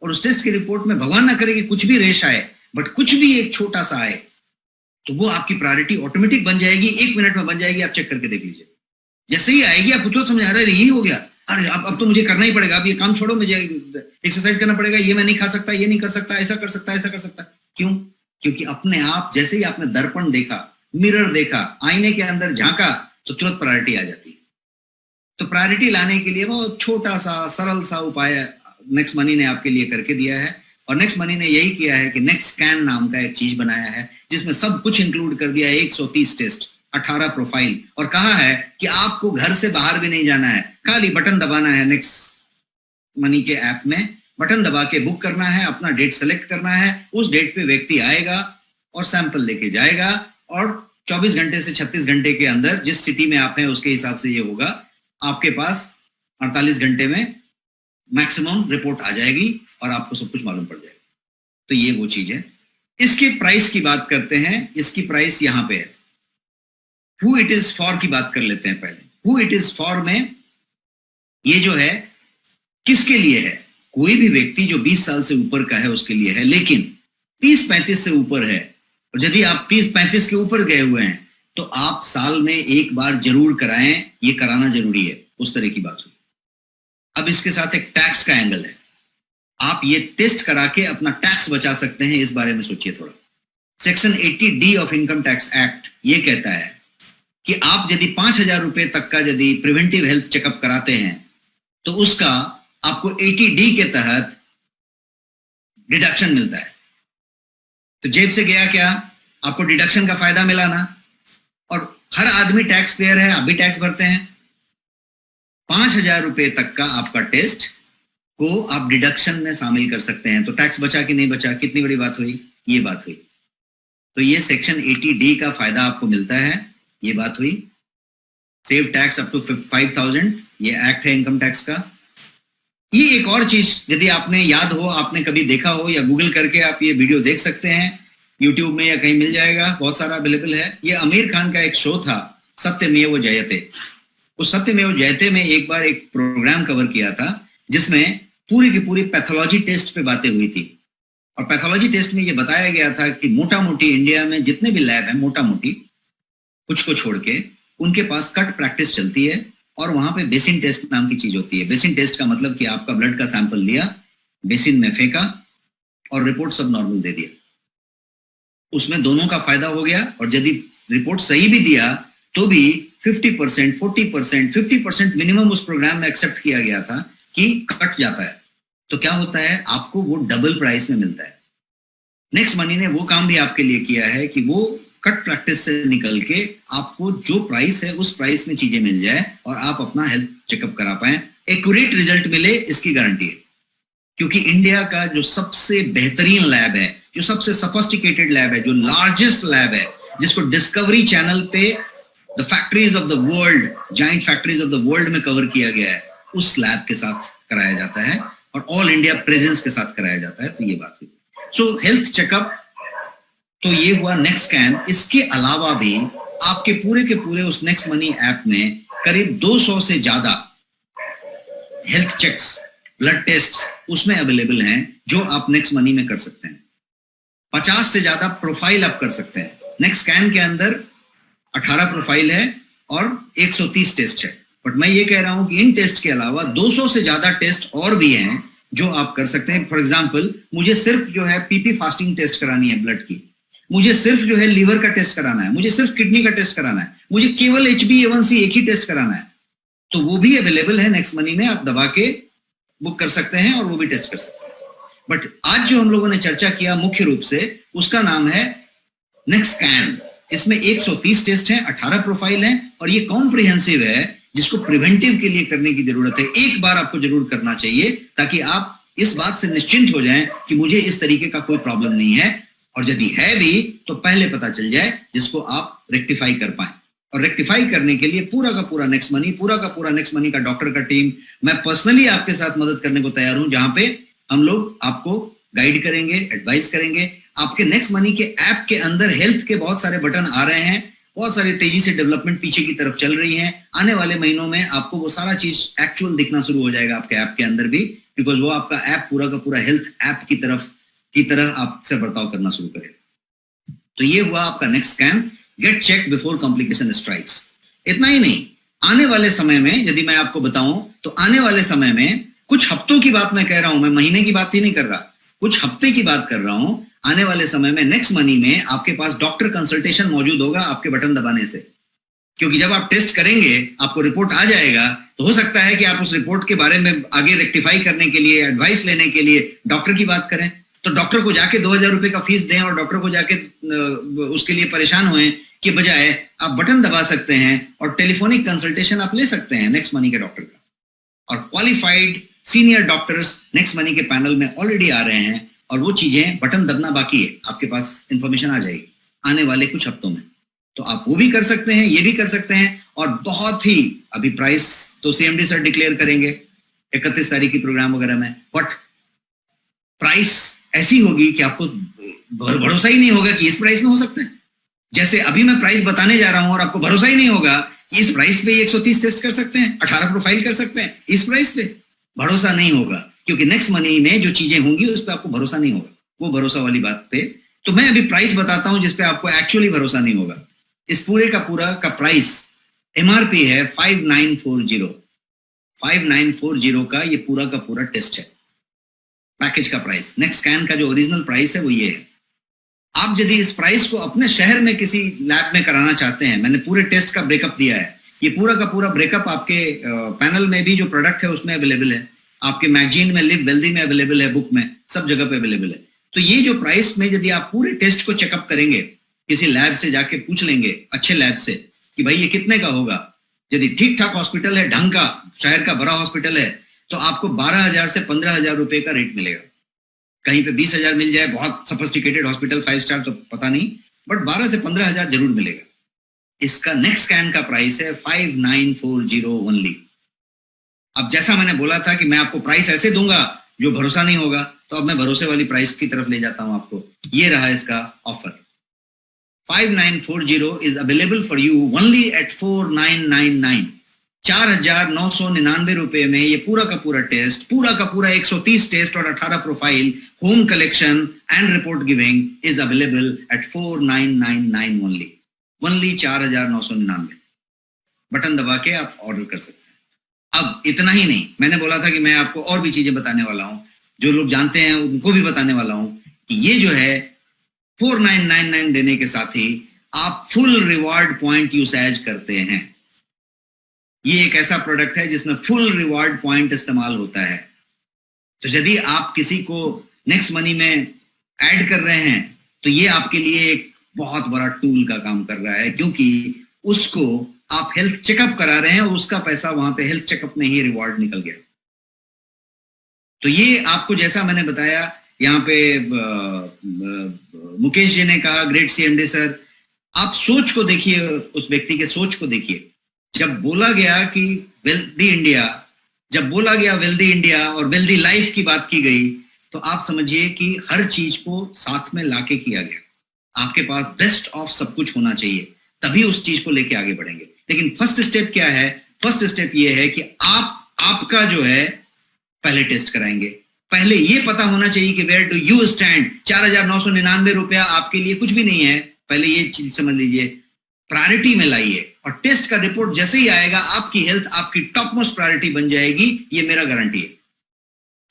और उस टेस्ट के रिपोर्ट में भगवान ना करे कि कुछ भी रेश आए, बट कुछ भी एक छोटा सा आए तो वो आपकी प्रायोरिटी ऑटोमेटिक बन जाएगी, 1 मिनट में बन जाएगी। आप चेक करके देख लीजिए, जैसे ही आएगी आप तुरंत समझ आ रहा है यही हो गया, अरे अब तो मुझे करना ही पड़ेगा, अब ये काम छोड़ो, मुझे एक्सरसाइज करना पड़ेगा, ये मैं नहीं खा सकता, ये नहीं कर सकता, ऐसा कर सकता, ऐसा कर सकता। क्यों? क्योंकि अपने आप जैसे ही आपने दर्पण देखा, मिरर देखा, आईने के अंदर झांका, तो तुरंत प्रायोरिटी आ जाती है। तो प्रायोरिटी लाने के लिए बहुत छोटा सा सरल सा उपाय नेक्स्ट मनी ने आपके लिए करके दिया है। और नेक्स्ट मनी ने यही किया है कि नेक्स्ट स्कैन नाम का एक चीज बनाया है जिसमें सब कुछ इंक्लूड कर दिया है, 130 टेस्ट, 18 प्रोफाइल, और कहा है कि आपको घर से बाहर भी नहीं जाना है, खाली बटन दबाना है नेक्स्ट मनी के ऐप में, बटन दबा के बुक करना है, अपना डेट सेलेक्ट करना है, उस डेट पे व्यक्ति आएगा और सैंपल लेके जाएगा, और 24 घंटे से 36 घंटे के अंदर जिस सिटी में आप हैं उसके हिसाब से ये होगा, आपके पास 48 घंटे में मैक्सिमम रिपोर्ट आ जाएगी और आपको सब कुछ मालूम पड़ जाएगा। तो ये वो चीज है। इसके प्राइस की बात करते हैं। इसकी प्राइस यहां पे है। हु इट इज फॉर की बात कर लेते हैं पहले। हु इट इज फॉर में ये जो है किसके लिए है? कोई भी व्यक्ति जो 20 साल से ऊपर का है उसके लिए है, लेकिन 30-35 से ऊपर है, और यदि आप 30-35 के ऊपर गए हुए हैं तो आप साल में एक बार जरूर कराएं, ये कराना जरूरी है, उस तरह की बात हुई। अब इसके साथ एक टैक्स का एंगल है। आप ये टेस्ट करा के अपना टैक्स बचा सकते हैं, इस बारे में सोचिए थोड़ा। Section 80D of income tax act ये कहता है कि आप यदि 5,000 रुपए तक का यदि प्रिवेंटिव हेल्थ चेकअप कराते हैं तो उसका आपको 80D के तहत डिडक्शन मिलता है। तो जेब से गया क्या? आपको डिडक्शन का फायदा मिला ना। और हर आदमी टैक्स पेयर है, आप भी टैक्स भरते हैं। 5,000 रुपए तक का आपका टेस्ट को आप डिडक्शन में शामिल कर सकते हैं। तो टैक्स बचा कि नहीं बचा? कितनी बड़ी बात हुई, ये बात हुई। तो ये सेक्शन 80D का फायदा आपको मिलता है, ये बात हुई। सेव टैक्स अप टू 5,000, ये एक्ट है इनकम टैक्स का। ये एक और चीज यदि आपने याद हो, आपने कभी देखा हो, या गूगल करके आप ये वीडियो देख सकते हैं, यूट्यूब में या कहीं मिल जाएगा, बहुत सारा अवेलेबल है। ये आमिर खान का एक शो था, सत्यमेव जयते। उस सत्यमेव जयते में एक बार एक प्रोग्राम कवर किया था जिसमें पूरी की पूरी पैथोलॉजी टेस्ट पे बातें हुई थी। और पैथोलॉजी टेस्ट में ये बताया गया था कि मोटा मोटी इंडिया में जितने भी लैब हैं, मोटा मोटी कुछ को छोड़ के, उनके पास कट प्रैक्टिस चलती है, और वहां पे बेसिन टेस्ट नाम की चीज होती है। बेसिन टेस्ट का मतलब कि आपका ब्लड का सैंपल लिया, बेसिन में फेंका और रिपोर्ट सब नॉर्मल दे दिया। उसमें दोनों का फायदा हो गया, और यदि रिपोर्ट सही भी दिया तो भी 50%, 40%, 50% मिनिमम उस प्रोग्राम में एक्सेप्ट किया गया था कि कट जाता है। तो क्या होता है, आपको वो डबल प्राइस में मिलता है। नेक्स्ट मनी ने वो काम भी आपके लिए किया है कि वो कट प्रैक्टिस से निकल के आपको जो प्राइस है उस प्राइस में चीजें मिल जाए और आप अपना हेल्थ चेकअप करा पाए, एक्यूरेट रिजल्ट मिले, इसकी गारंटी है। क्योंकि इंडिया का जो सबसे बेहतरीन लैब है, जो सबसे सोफिस्टिकेटेड लैब है, जो लार्जेस्ट लैब है, जिसको डिस्कवरी चैनल पे the factories of the world, giant factories of the world में कवर किया गया है, उस लैब के साथ कराया जाता है और ऑल इंडिया प्रेजेंस के साथ कराया जाता है। तो ये बात हुई। सो हेल्थ चेकअप तो ये हुआ नेक्स्ट स्कैन। इसके अलावा भी आपके पूरे उस नेक्स्ट मनी ऐप में करीब 200 से ज्यादा हेल्थ चेक्स, ब्लड टेस्ट उसमें अवेलेबल हैं जो आप नेक्स्ट मनी में कर सकते हैं। 50 से ज्यादा प्रोफाइल आप कर सकते हैं। नेक्स्ट स्कैन के अंदर 18 प्रोफाइल है और 130 टेस्ट है। बट मैं ये कह रहा हूं कि इन टेस्ट के अलावा 200 से ज्यादा टेस्ट और भी हैं जो आप कर सकते हैं। फॉर एग्जाम्पल, मुझे सिर्फ जो है पीपी फास्टिंग टेस्ट करानी है ब्लड की, मुझे सिर्फ जो है लीवर का टेस्ट कराना है, मुझे सिर्फ किडनी का टेस्ट कराना है, मुझे केवल HbA1c एक ही टेस्ट कराना है, तो वो भी अवेलेबल है नेक्स्ट मनी में। आप दबा के बुक कर सकते हैं और वो भी टेस्ट कर सकते हैं। बट आज जो हम लोगों ने चर्चा किया मुख्य रूप से, उसका नाम है नेक्स्ट स्कैन। इसमें 130 टेस्ट हैं, 18 प्रोफाइल हैं, और ये कॉम्प्रिहेंसिव है जिसको प्रिवेंटिव के लिए करने की जरूरत है। एक बार आपको जरूर करना चाहिए ताकि आप इस बात से निश्चिंत हो जाएं कि मुझे इस तरीके का कोई प्रॉब्लम नहीं है, और यदि है भी तो पहले पता चल जाए, जिसको आप रेक्टिफाई कर पाए। और रेक्टिफाई करने के लिए पूरा का पूरा नेक्स्ट मनी का डॉक्टर का टीम, मैं पर्सनली आपके साथ मदद करने को तैयार हूं, जहां पे हम लोग आपको गाइड करेंगे, एडवाइस करेंगे। आपके नेक्स्ट मनी के ऐप के अंदर हेल्थ के बहुत सारे बटन आ रहे हैं, बहुत सारी तेजी से डेवलपमेंट पीछे की तरफ चल रही है। आने वाले महीनों में आपको वो सारा चीज एक्चुअल दिखना शुरू हो जाएगा आपके ऐप के अंदर भी, बिकॉज वो आपका ऐप पूरा का पूरा हेल्थ ऐप की तरफ की तरह आपसे बर्ताव करना शुरू करेगा। तो ये हुआ आपका next scan, get check before complication strikes. इतना ही नहीं, आने वाले समय में यदि मैं आपको बताऊं तो आने वाले समय में कुछ हफ्तों की बात मैं कह रहा हूं, मैं महीने की बात ही नहीं कर रहा, कुछ हफ्ते की बात कर रहा हूं। आने वाले समय में नेक्स्ट मनी में आपके पास डॉक्टर कंसल्टेशन मौजूद होगा आपके बटन दबाने से, क्योंकि जब आप टेस्ट करेंगे आपको रिपोर्ट आ जाएगा, तो हो सकता है कि आप उस रिपोर्ट के बारे में आगे रेक्टिफाई करने के लिए, एडवाइस लेने के लिए डॉक्टर की बात करें। तो डॉक्टर को जाके 2000 रुपए का फीस दें और डॉक्टर को जाके उसके लिए परेशान हुए कि बजाय आप बटन दबा सकते हैं और टेलीफोनिक कंसल्टेशन आप ले सकते हैं नेक्स्ट मनी के डॉक्टर का। और qualified senior doctors next money के पैनल में ऑलरेडी आ रहे हैं और वो चीजें बटन दबना बाकी है, आपके पास इंफॉर्मेशन आ जाएगी आने वाले कुछ हफ्तों में। तो आप वो भी कर सकते हैं, ये भी कर सकते हैं। और बहुत ही अभी प्राइस तो सीएमडी सर डिक्लेयर करेंगे 31 तारीख की प्रोग्राम वगैरह में, बट प्राइस ऐसी होगी कि आपको भरोसा ही नहीं होगा कि इस प्राइस में हो सकता है। जैसे अभी मैं प्राइस बताने जा रहा हूं और आपको भरोसा ही नहीं होगा कि इस प्राइस पे 130 टेस्ट कर सकते हैं, 18 प्रोफाइल कर सकते हैं, इस प्राइस पे भरोसा नहीं होगा, क्योंकि नेक्स्ट मनी में जो चीजें होंगी उस पर आपको भरोसा नहीं होगा, वो भरोसा वाली बात पे। तो मैं अभी प्राइस बताता हूं जिसपे आपको एक्चुअली भरोसा नहीं होगा। इस पूरे का पूरा का प्राइस एमआरपी है 5940। 5940 का ये पूरा का पूरा टेस्ट है, पैकेज का प्राइस। नेक्स्ट स्कैन का जो ओरिजिनल प्राइस है वो ये है। आप यदि इस प्राइस को अपने शहर में किसी लैब में कराना चाहते हैं, मैंने पूरे टेस्ट का ब्रेकअप दिया है, ये पूरा का पूरा ब्रेकअप आपके पैनल में भी जो प्रोडक्ट है उसमें अवेलेबल है, आपके मैगजीन में, लिव वेल्दी में अवेलेबल है, बुक में, सब जगह पे अवेलेबल है। तो ये जो प्राइस में यदि आप पूरे टेस्ट को चेकअप करेंगे, किसी लैब से जाके पूछ लेंगे, अच्छे लैब से, कि भाई ये कितने का होगा, यदि ठीक ठाक हॉस्पिटल है, ढंग का, शहर का बड़ा हॉस्पिटल है, तो आपको 12,000 से 15,000 रुपए का रेट मिलेगा। कहीं पे 20,000 मिल जाए, बहुत सोफिस्टिकेटेड हॉस्पिटल 5 स्टार तो पता नहीं, बट 12 से 15,000 जरूर मिलेगा। इसका नेक्स्ट स्कैन का प्राइस है 5940 ओनली। अब जैसा मैंने बोला था कि मैं आपको प्राइस ऐसे दूंगा जो भरोसा नहीं होगा, तो अब मैं भरोसे वाली प्राइस की तरफ ले जाता हूं आपको। ये रहा इसका offer. 5940 is available for you only at 4999। 4,999 रुपए में ये पूरा का पूरा टेस्ट, पूरा का पूरा 130 टेस्ट और 18 profile, home collection and report giving is available at 4999 only. 4,999। Button दबा के आप ऑर्डर कर सकते हैं। अब इतना ही नहीं, मैंने बोला था कि मैं आपको और भी चीजें बताने वाला हूं, जो लोग जानते हैं उनको भी बताने वाला हूं कि ये जो है 4999 देने के साथ ही आप फुल रिवॉर्ड पॉइंट यूसेज करते हैं। ये एक ऐसा प्रोडक्ट है जिसमें फुल रिवॉर्ड पॉइंट इस्तेमाल होता है। तो यदि आप किसी को नेक्स्ट मनी में ऐड कर रहे हैं तो ये आपके लिए एक बहुत बड़ा टूल का काम कर रहा है, क्योंकि उसको आप हेल्थ चेकअप करा रहे हैं, उसका पैसा वहां पे हेल्थ चेकअप में ही रिवॉर्ड निकल गया। तो ये आपको, जैसा मैंने बताया, यहाँ पे मुकेश जी ने कहा, ग्रेट सीएमडी सर, आप सोच को देखिए, उस व्यक्ति के सोच को देखिए। जब बोला गया कि वेल्दी इंडिया, जब बोला गया वेल्दी इंडिया और वेल्दी लाइफ की बात की गई, तो आप समझिए कि हर चीज को साथ में लाके किया गया। आपके पास बेस्ट ऑफ सब कुछ होना चाहिए, तभी उस चीज को लेके आगे बढ़ेंगे। लेकिन फर्स्ट स्टेप क्या है? फर्स्ट स्टेप ये है कि आपका जो है पहले टेस्ट कराएंगे। पहले ये पता होना चाहिए कि वेयर डू यू स्टैंड। 4,999 रुपया आपके लिए कुछ भी नहीं है। पहले ये चीज समझ लीजिए, प्रायोरिटी में लाइए, और टेस्ट का रिपोर्ट जैसे ही आएगा आपकी हेल्थ आपकी टॉप मोस्ट प्रायोरिटी बन जाएगी। ये मेरा गारंटी है।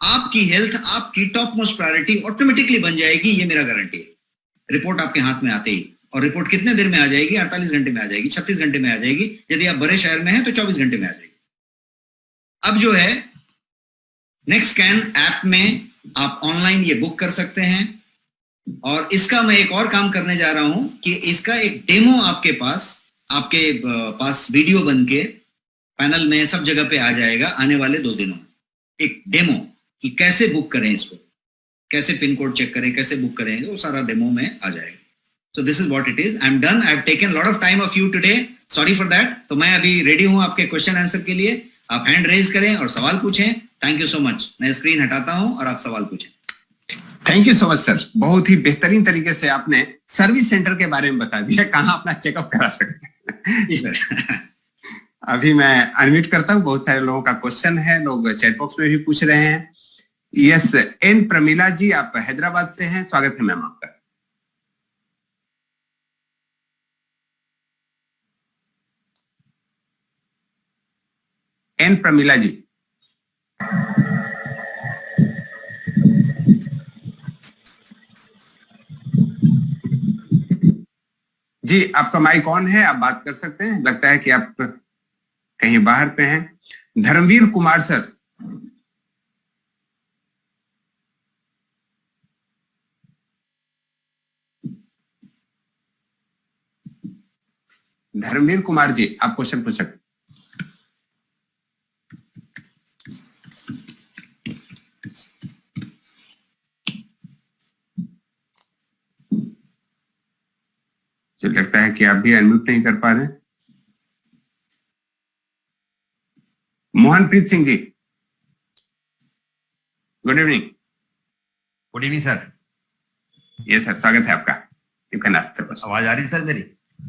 आपकी हेल्थ आपकी टॉप मोस्ट प्रायोरिटी ऑटोमेटिकली बन जाएगी, ये मेरा गारंटी है। रिपोर्ट आपके हाथ में आते ही, और रिपोर्ट कितने देर में आ जाएगी? 48 घंटे में आ जाएगी, 36 घंटे में आ जाएगी। यदि आप बड़े शहर में हैं तो 24 घंटे में आ जाएगी। अब जो है नेक्स्ट स्कैन ऐप में आप ऑनलाइन ये बुक कर सकते हैं, और इसका मैं एक और काम करने जा रहा हूं कि इसका एक डेमो आपके पास वीडियो बन के पैनल में सब जगह पे आ जाएगा आने वाले 2 दिनों में। एक डेमो कि कैसे बुक करें इसको, कैसे पिन कोड चेक करें, कैसे बुक करें, वो सारा डेमो में आ जाएगा। So this is what it is. I am done. I have taken lot of time of you today, sorry for that. तो मैं अभी रेडी हूं आपके क्वेश्चन आंसर के लिए। आप हैंड रेज करें और सवाल पूछें। Thank you so much. मैं स्क्रीन हटाता हूं और आप सवाल पूछें। Thank you so much sir, बहुत ही बेहतरीन तरीके से आपने सर्विस सेंटर के बारे में बता दिया, कहाँ अपना चेकअप करा सकते हैं। अभी मैं अनम्यूट करता हूँ। बहुत सारे लोगों का क्वेश्चन है, लोग चैट बॉक्स में भी पूछ रहे हैं। यस, एन प्रमीला जी, आप हैदराबाद से हैं, स्वागत है मैम आपका। एन प्रमीला जी। जी, आपका माइक ऑन है, आप बात कर सकते हैं। लगता है कि आप कहीं बाहर पे हैं। धर्मवीर कुमार सर। धर्मवीर कुमार जी, आप क्वेश्चन पूछ सकते हैं। जो लगता है कि आप भी अनम्यूट नहीं कर पा रहे हैं। Mohanpreet Singh ji, good evening. Good evening sir. ये सर, स्वागत है आपका। You can ask the question. आवाज आ रही है सर मेरी?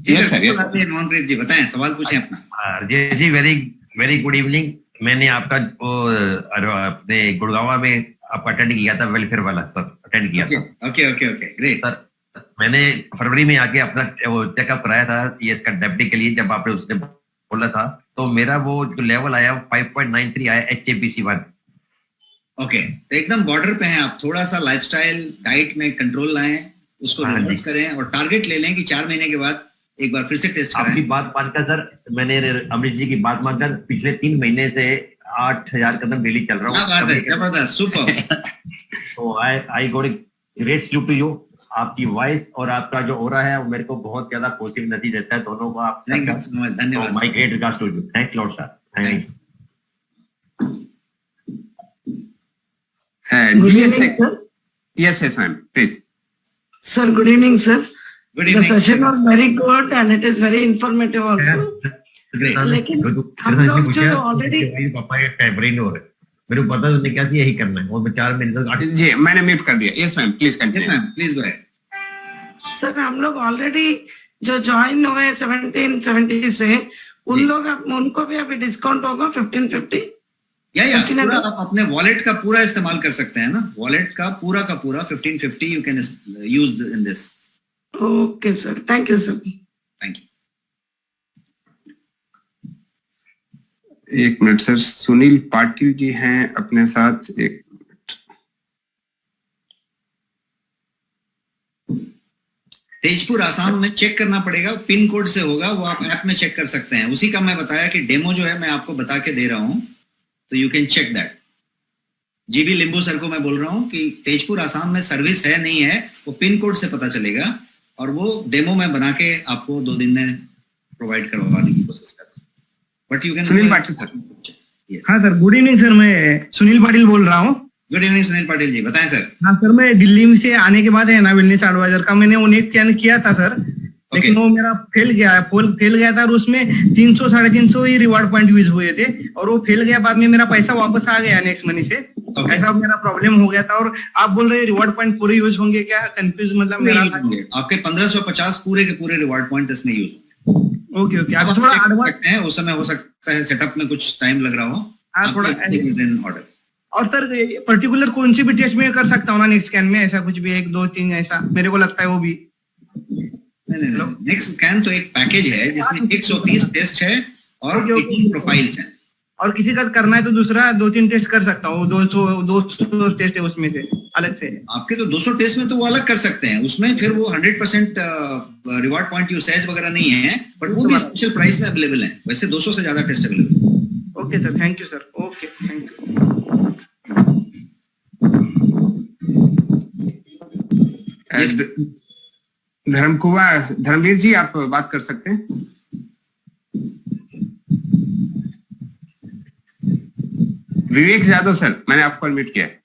Yes sir, yes. Mohanpreet ji बताएं, सवाल पूछें अपना। जी, वेरी वेरी गुड इवनिंग। मैंने आपका अपने गुड़गांव में आपका अटेंड किया था, वेलफेयर वाला सर अटेंड किया था। Okay okay okay, great sir मैंने फरवरी में आके अपना वो चेकअप कराया था ये इसका डेप्टी के लिए, जब आपने उसने बोला था तो मेरा वो जो लेवल आया 5.93 आया HbA1C। ओके, तो एकदम बॉर्डर पे हैं आप। थोड़ा सा लाइफस्टाइल डाइट में कंट्रोल लाएं, उसको रिवर्स करें और टारगेट ले लें कि 4 महीने के बाद एक बार फिर से टेस्ट कराएं। आपकी बात मानकर सर, मैंने अमरीश जी की बात मानकर पिछले 3 महीने से 8000 कदम डेली चल रहा हूँ। जबरदस्त, सुपर। तो I got great salute to you. आपकी वॉइस और आपका जो हो रहा है वो मेरे को बहुत ज्यादा पॉजिटिव नतीजा देता है दोनों को। आप धन्यवाद। My great regards to you. Thanks lot sir. Thanks. Good evening, sir. Yes, yes, ma'am. Please. Sir, good evening, sir. Good The evening. session was very good and it is very informative also. Great. लेकिन हम लोग जो already पापा ये फेवरेट हो रहे, मेरे को पता तो नहीं क्या थी, यही करना है और मैं 4 महीने तक जी, मैंने म्यूट कर दिया। Yes ma'am, please Yes, continue. ma'am. Please go ahead. Sir हम लोग ऑलरेडी जो ज्वाइन हुए 1770 से उन लोग उनको भी अभी डिस्काउंट होगा 1550। या 1500 पूरा आप अपने वॉलेट का पूरा इस्तेमाल कर सकते हैं ना। वॉलेट का पूरा 1550 you can use in this. Okay sir, thank you sir. Thank you. एक मिनट सर, सुनील पाटिल जी हैं अपने साथ। एक मिनट। तेजपुर आसाम में चेक करना पड़ेगा, पिन कोड से होगा, वो आप ऐप में चेक कर सकते हैं। उसी का मैं बताया कि डेमो जो है मैं आपको बता के दे रहा हूं, तो you can check that. GB Limbu sir को मैं बोल रहा हूं कि तेजपुर आसाम में सर्विस है नहीं है वो पिन कोड से पता चलेगा, और वो डेमो में बना के आपको 2 दिन में प्रोवाइड करवाने की कोशिश कर। But you can. Sunil Patil sir. हाँ सर, गुड इवनिंग सर। मैं सुनील पाटिल बोल रहा हूँ। गुड इवनिंग सुनील पाटिल जी, बताएं सर। हाँ सर, मैं दिल्ली से आने के बाद है ना वेलनेस एडवाइजर का मैंने उन्हें स्कैन किया था सर, लेकिन वो मेरा फेल गया था और उसमें 300 350 ही रिवार्ड पॉइंट यूज हुए थे और वो फेल गया। बाद में मेरा पैसा वापस आ गया नेक्स्ट मनी से। ऐसा मेरा प्रॉब्लम हो गया था और आप बोल रहे हैं रिवार्ड पॉइंट पूरे यूज होंगे क्या? कंफ्यूज मतलब मेरा। आपके 1550 पूरे के पूरे रिवार्ड पॉइंट इसमें यूज होंगे। ओके ओके, आप थोड़ा एडवांस है, उस समय हो सकता है सेटअप में कुछ टाइम लग रहा हो। हाँ, थोड़ा ऑर्डर। और सर पर्टिकुलर कौन सी भी टेस्ट में कर सकता हूँ ना नेक्स्ट स्कैन में? ऐसा कुछ भी 1 2 3 ऐसा मेरे को लगता है वो भी। नहीं, नेक्स्ट स्कैन तो एक पैकेज है जिसमें 130 टेस्ट है और 18 प्रोफाइल्स हैं। और किसी का करना है तो दूसरा 2-3 टेस्ट कर सकता हूँ। 200 टेस्ट है उसमें से अलग से। आपके तो 200 टेस्ट में तो वो अलग कर सकते हैं, उसमें फिर वो 100% रिवार्ड पॉइंट यूसेज वगैरह नहीं है, बट वो भी स्पेशल प्राइस में अवेलेबल है। वैसे 200 से ज्यादा टेस्ट अवेलेबल है। Okay sir, thank you sir. Okay, thank you. Dharamvir ji, आप बात कर सकते हैं। विवेक यादव सर, मैंने आपको अनम्यूट किया है।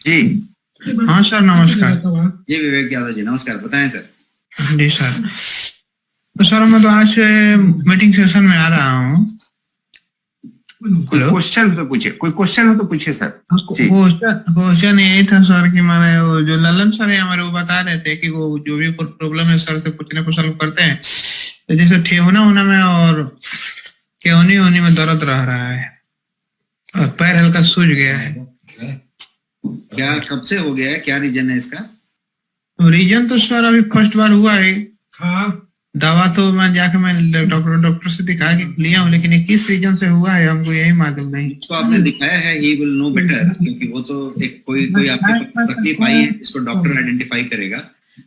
जी हाँ सर, नमस्कार। जी विवेक यादव जी, नमस्कार, बताएं सर। जी सर, तो सर मैं तो आज से मीटिंग सेशन में आ रहा हूँ, हेलो। क्वेश्चन हो तो पूछिए, कोई क्वेश्चन हो तो पूछिए सर। जी। क्वेश्चन यही था सर कि मैंने वो जो ललन सर है हमारे, वो बता रहे थे कि वो जो भी प्रॉब्लम है सर से पूछने को सॉल्व करते हैं। तो जैसे ठेहुना होना में और केहनी होनी में दर्द रह रहा है और पैर हल्का सूज गया है। क्या कब से हो गया है, क्या रीजन है इसका? रीजन तो सर अभी फर्स्ट बार हुआ है। हाँ, दवा तो मैं जाके मैं डॉक्टर से दिखा के लिया हूँ, लेकिन ये किस रीजन से हुआ है हमको यही मालूम नहीं। तो आपने दिखाया है, ही विल नो बेटर, क्योंकि वो तो एक कोई आपके पास तकलीफ आई है, इसको डॉक्टर आइडेंटिफाई करेगा।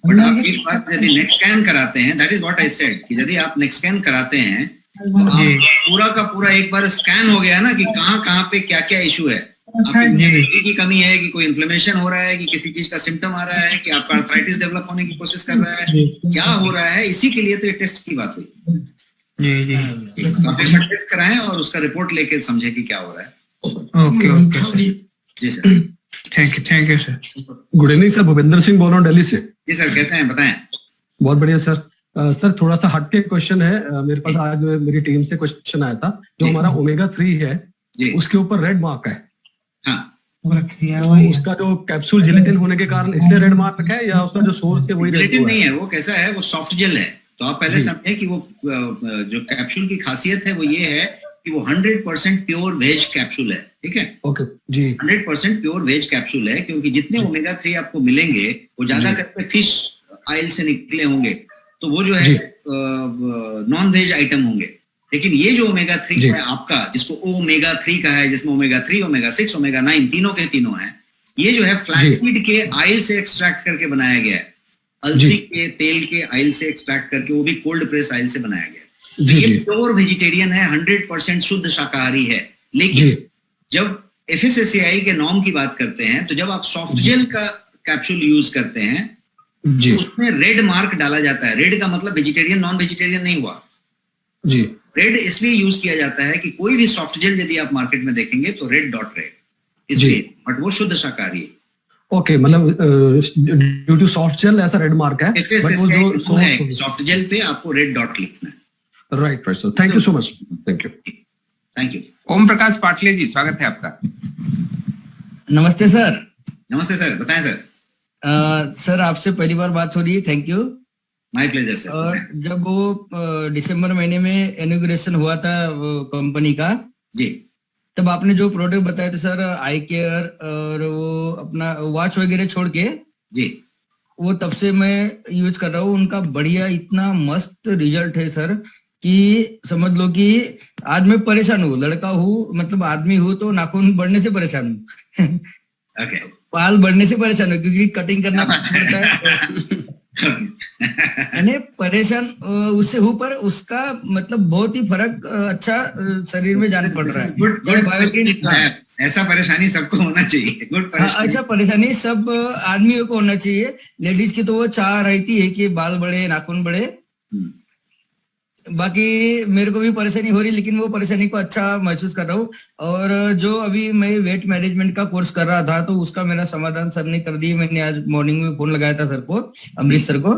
बट आप एक बार यदि नेक्स्ट स्कैन कराते हैं, that is what I said, कि यदि आप नेक्स्ट स्कैन कराते हैं तो आप पूरा का पूरा एक बार स्कैन हो गया ना कि कहाँ पे क्या क्या इशू है। आपकी की कमी है कि कोई इन्फ्लेमेशन हो रहा है, कि किसी चीज का सिम्टम आ रहा है, कि आपका आर्थराइटिस डेवलप होने की कोशिश कर रहा है, क्या हो रहा है, इसी के लिए तो ये टेस्ट की बात हुई। जी जी, आप एक बार टेस्ट कराएं और उसका रिपोर्ट लेके समझे कि क्या हो रहा है। Okay okay ji sir, thank you sir. Good evening sir, Bhupendra Singh बोल रहा हूँ दिल्ली से। जी सर, कैसे हैं बताएं। बहुत बढ़िया सर। सर थोड़ा सा हटके क्वेश्चन है मेरे पास। आज मेरी टीम से क्वेश्चन आया था, जो हमारा ओमेगा 3 है उसके ऊपर रेड मार्क है। हाँ, तो उसका जो कैप्सूल जिलेटिन होने के कारण इसलिए रेड मार्क है, या उसका जो सोर्स है वही जिलेटिन नहीं है? वो कैसा है, वो सॉफ्ट जेल है। तो आप पहले समझे कि वो जो कैप्सूल की खासियत है वो ये है कि वो 100% प्योर वेज कैप्सूल है। ठीक है, ओके जी, 100% प्योर वेज कैप्सूल है, क्योंकि जितने ओमेगा 3 आपको मिलेंगे वो ज्यादा करके फिश ऑयल से निकले होंगे, तो वो जो है नॉन वेज आइटम होंगे। लेकिन ये जो ओमेगा 3 है आपका, जिसको ओमेगा 3 का है, जिसमें ओमेगा 3, ओमेगा 6, ओमेगा 9 तीनों के तीनों हैं, ये जो है फ्लैक्सीड के ऑयल से एक्सट्रैक्ट करके बनाया गया है। अलसी के तेल के ऑयल से एक्सट्रैक्ट करके, वो भी कोल्ड प्रेस ऑयल से बनाया गया है। ये प्योर वेजिटेरियन है, 100% शुद्ध शाकाहारी है। लेकिन जब FSSAI के नॉर्म की बात करते हैं, तो जब आप सॉफ्ट जेल का कैप्सूल यूज करते हैं तो उसमें रेड मार्क डाला जाता है। रेड का मतलब वेजिटेरियन नॉन वेजिटेरियन नहीं हुआ जी। रेड इसलिए यूज किया जाता है कि कोई भी सॉफ्ट जेल यदि आप मार्केट में देखेंगे तो रेड डॉट रहेगा, इसलिए। बट वो शुद्ध शाकाहारी है। ओके, मतलब ड्यू टू सॉफ्ट जेल ऐसा रेड मार्क है, बट वो जो सॉफ्ट जेल पे आपको रेड डॉट लिखना है। Right sir, thank you so much. Thank you. Om Prakash Patle ji, स्वागत है आपका। नमस्ते सर। नमस्ते सर, बताएं सर। सर आपसे पहली बार बात हो रही है, thank you. My pleasure sir. और जब वो दिसंबर महीने में इनॉग्रेशन हुआ था कंपनी का जी, तब आपने जो प्रोडक्ट बताए थे सर, आई केयर और वो अपना वॉच वगैरह छोड़ के जी, वो तब से मैं यूज कर रहा हूँ। उनका बढ़िया इतना मस्त रिजल्ट है सर कि समझ लो कि आज मैं परेशान हूँ, लड़का हूँ, मतलब आदमी हूँ, तो नाखून बढ़ने से परेशान हूँ। ओके, बाल बढ़ने से परेशान हूँ क्योंकि कटिंग करना पड़ता है। यानी परेशान उससे हूँ, पर उसका मतलब बहुत ही फर्क अच्छा शरीर में जाने पड़ रहा है। ऐसा परेशानी सबको होना चाहिए। गुड परेशानी। अच्छा, परेशानी सब आदमियों को होना चाहिए। लेडीज की तो वो चाह रहती है कि बाल बढ़े, नाखून बढ़े। बाकी मेरे को भी परेशानी हो रही, लेकिन वो परेशानी को अच्छा महसूस कर रहा हूँ। और जो अभी मैं वेट मैनेजमेंट का कोर्स कर रहा था, तो उसका मेरा समाधान सर ने कर दिया। मैंने आज मॉर्निंग में फोन लगाया था सर को, अमरीश सर को,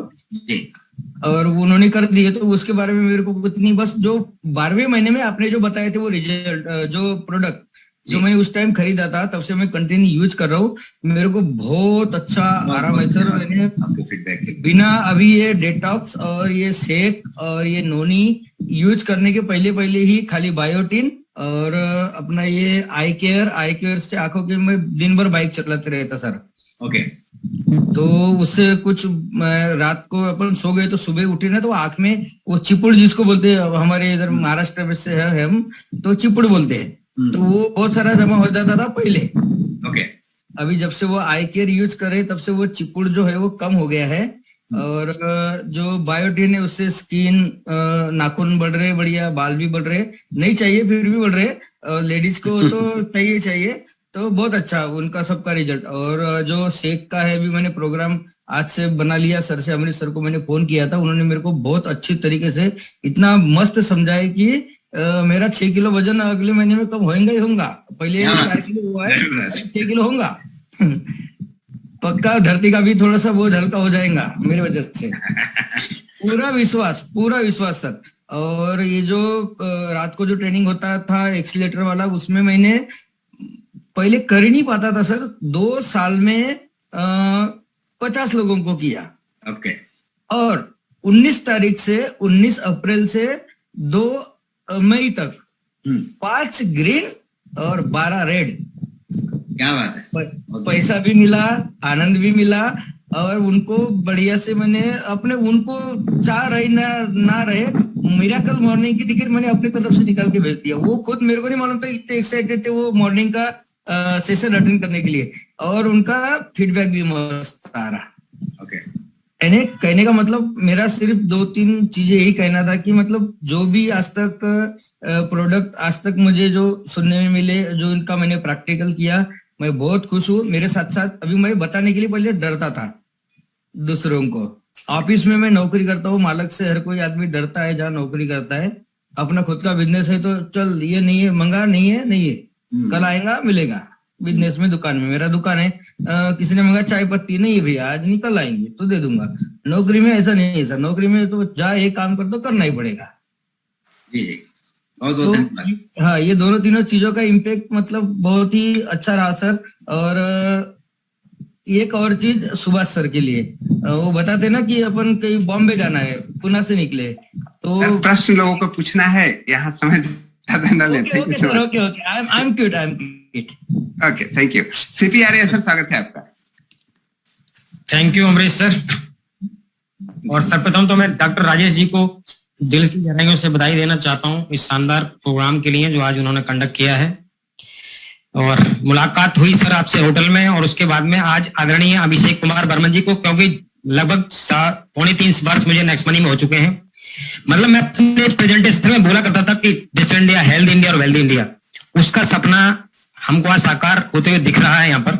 और उन्होंने कर दिए। तो उसके बारे में मेरे को कुछ नहीं, बस जो 12वें महीने में आपने जो बताए थे वो रिजल्ट, जो प्रोडक्ट जो मैंने उस टाइम खरीदा था, तब से मैं कंटिन्यू यूज कर रहा हूँ। मेरे को बहुत अच्छा आराम है सर। मैंने बिना अभी ये डेटॉक्स और ये शेक और ये नोनी यूज करने के पहले ही खाली बायोटिन और अपना ये आई केयर से आंखों के मैं दिन भर बाइक चलाते रहता सर। ओके, तो उससे कुछ रात को अपन सो गए तो सुबह उठे ना, तो आंख में वो चिपुड़ जिसको बोलते हैं, हमारे इधर महाराष्ट्र में से है हम तो चिपुड़ बोलते हैं, तो वो बहुत सारा जमा हो जाता था पहले। ओके, अभी जब से वो आई केयर यूज करे तब से वो चिपुड़ जो है वो कम हो गया है। और जो बायोटिन है उससे स्किन, नाखून बढ़ रहे, बढ़िया बाल भी बढ़ रहे, नहीं चाहिए फिर भी बढ़ रहे। लेडीज को तो चाहिए, तो बहुत अच्छा उनका सबका रिजल्ट। और जो शेक का है, भी मैंने प्रोग्राम आज से बना लिया सर से। अमरीश सर को मैंने फोन किया था, उन्होंने मेरे को बहुत अच्छी तरीके से इतना मस्त समझाया कि मेरा 6 किलो वजन अगले महीने में कम होगा ही होगा। पहले 4 किलो हुआ है, 6 किलो होगा। पक्का धरती का भी थोड़ा सा बोझ हल्का हो जाएगा मेरे वजह से। पूरा विश्वास सर। और ये जो रात को जो ट्रेनिंग होता था एक्सीलेटर वाला, उसमें मैंने पहले कर ही नहीं पाता था सर। 2 साल में 50 लोगों को किया। ओके। और 19 अप्रैल से 2 मई तक 5 ग्रीन और 12 रेड। क्या बात है। पैसा भी मिला, आनंद भी मिला, और उनको बढ़िया से मैंने अपने, उनको चाह रहे ना रहे, मिरेकल मॉर्निंग की टिकट मैंने अपनी तरफ से निकाल के भेज दिया। वो खुद मेरे को नहीं मालूम था, इतने एक्साइटेड थे वो मॉर्निंग का सेशन अटेंड करने के लिए, और उनका फीडबैक भी मस्त आ रहा। ओके। कहने का मतलब मेरा सिर्फ 2-3 चीजें यही कहना था कि मतलब जो भी आज तक प्रोडक्ट आज तक मुझे जो सुनने में मिले, जो इनका मैंने प्रैक्टिकल किया, मैं बहुत खुश हूँ। मेरे साथ साथ अभी मैं बताने के लिए पहले डरता था दूसरों को। ऑफिस में मैं नौकरी करता हूँ, मालक से हर कोई आदमी डरता है जहाँ नौकरी करता है। अपना खुद का बिजनेस है तो चल, ये नहीं है, मंगा नहीं है, कल आएगा मिलेगा। बिजनेस में, दुकान में, मेरा दुकान है, किसी ने मंगा चाय पत्ती, नहीं है भैया आज नहीं, कल आएंगे तो दे दूंगा। नौकरी में ऐसा नहीं है सर, नौकरी में तो जा एक काम कर, तो करना ही पड़ेगा। जी जी, बहुत बहुत धन्यवाद। हाँ, ये दोनों चीजों का इम्पैक्ट मतलब बहुत ही अच्छा रहा सर। और एक और चीज सुभाष सर के लिए, वो बताते ना कि अपन कहीं बॉम्बे जाना है, पुणे से निकले तो प्रश्न लोगों को पूछना है, यहाँ समय ज्यादा न लेते। Okay, I am cute. Okay, thank you. CP Arya sir, स्वागत है आपका। Thank you Amrish sir. और सर्वप्रथम तो मैं डॉक्टर राजेश जी को दिल की गहराइयों से बधाई देना चाहता हूं इस शानदार प्रोग्राम के लिए जो आज उन्होंने कंडक्ट किया है। और मुलाकात हुई सर आपसे होटल में, और उसके बाद में आज आदरणीय अभिषेक कुमार बर्मन जी को, क्योंकि लगभग 2.25 वर्ष मुझे नेक्स्ट मनी में हो चुके हैं। मतलब मैं अपने प्रेजेंटेशन में बोला करता था कि डिजिटल इंडिया, हेल्थ इंडिया और वेल्थ इंडिया, उसका सपना हमको आज साकार होते हुए दिख रहा है यहाँ पर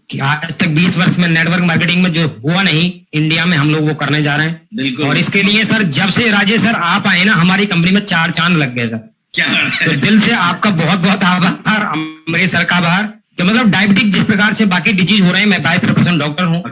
कि आज तक 20 वर्ष में नेटवर्क मार्केटिंग में जो हुआ नहीं, इंडिया में हम लोग वो करने जा रहे हैं। और इसके लिए सर, जब से राजेश सर आप आए ना, हमारी कंपनी में 4 चांद लग गए सर। तो दिल से आपका बहुत बहुत आभार, मेरे सर का आभार। तो मतलब डायबिटिक जिस प्रकार से बाकी डिजीज हो रहे हैं, मैं बाय प्रोफेशन डॉक्टर हूँ,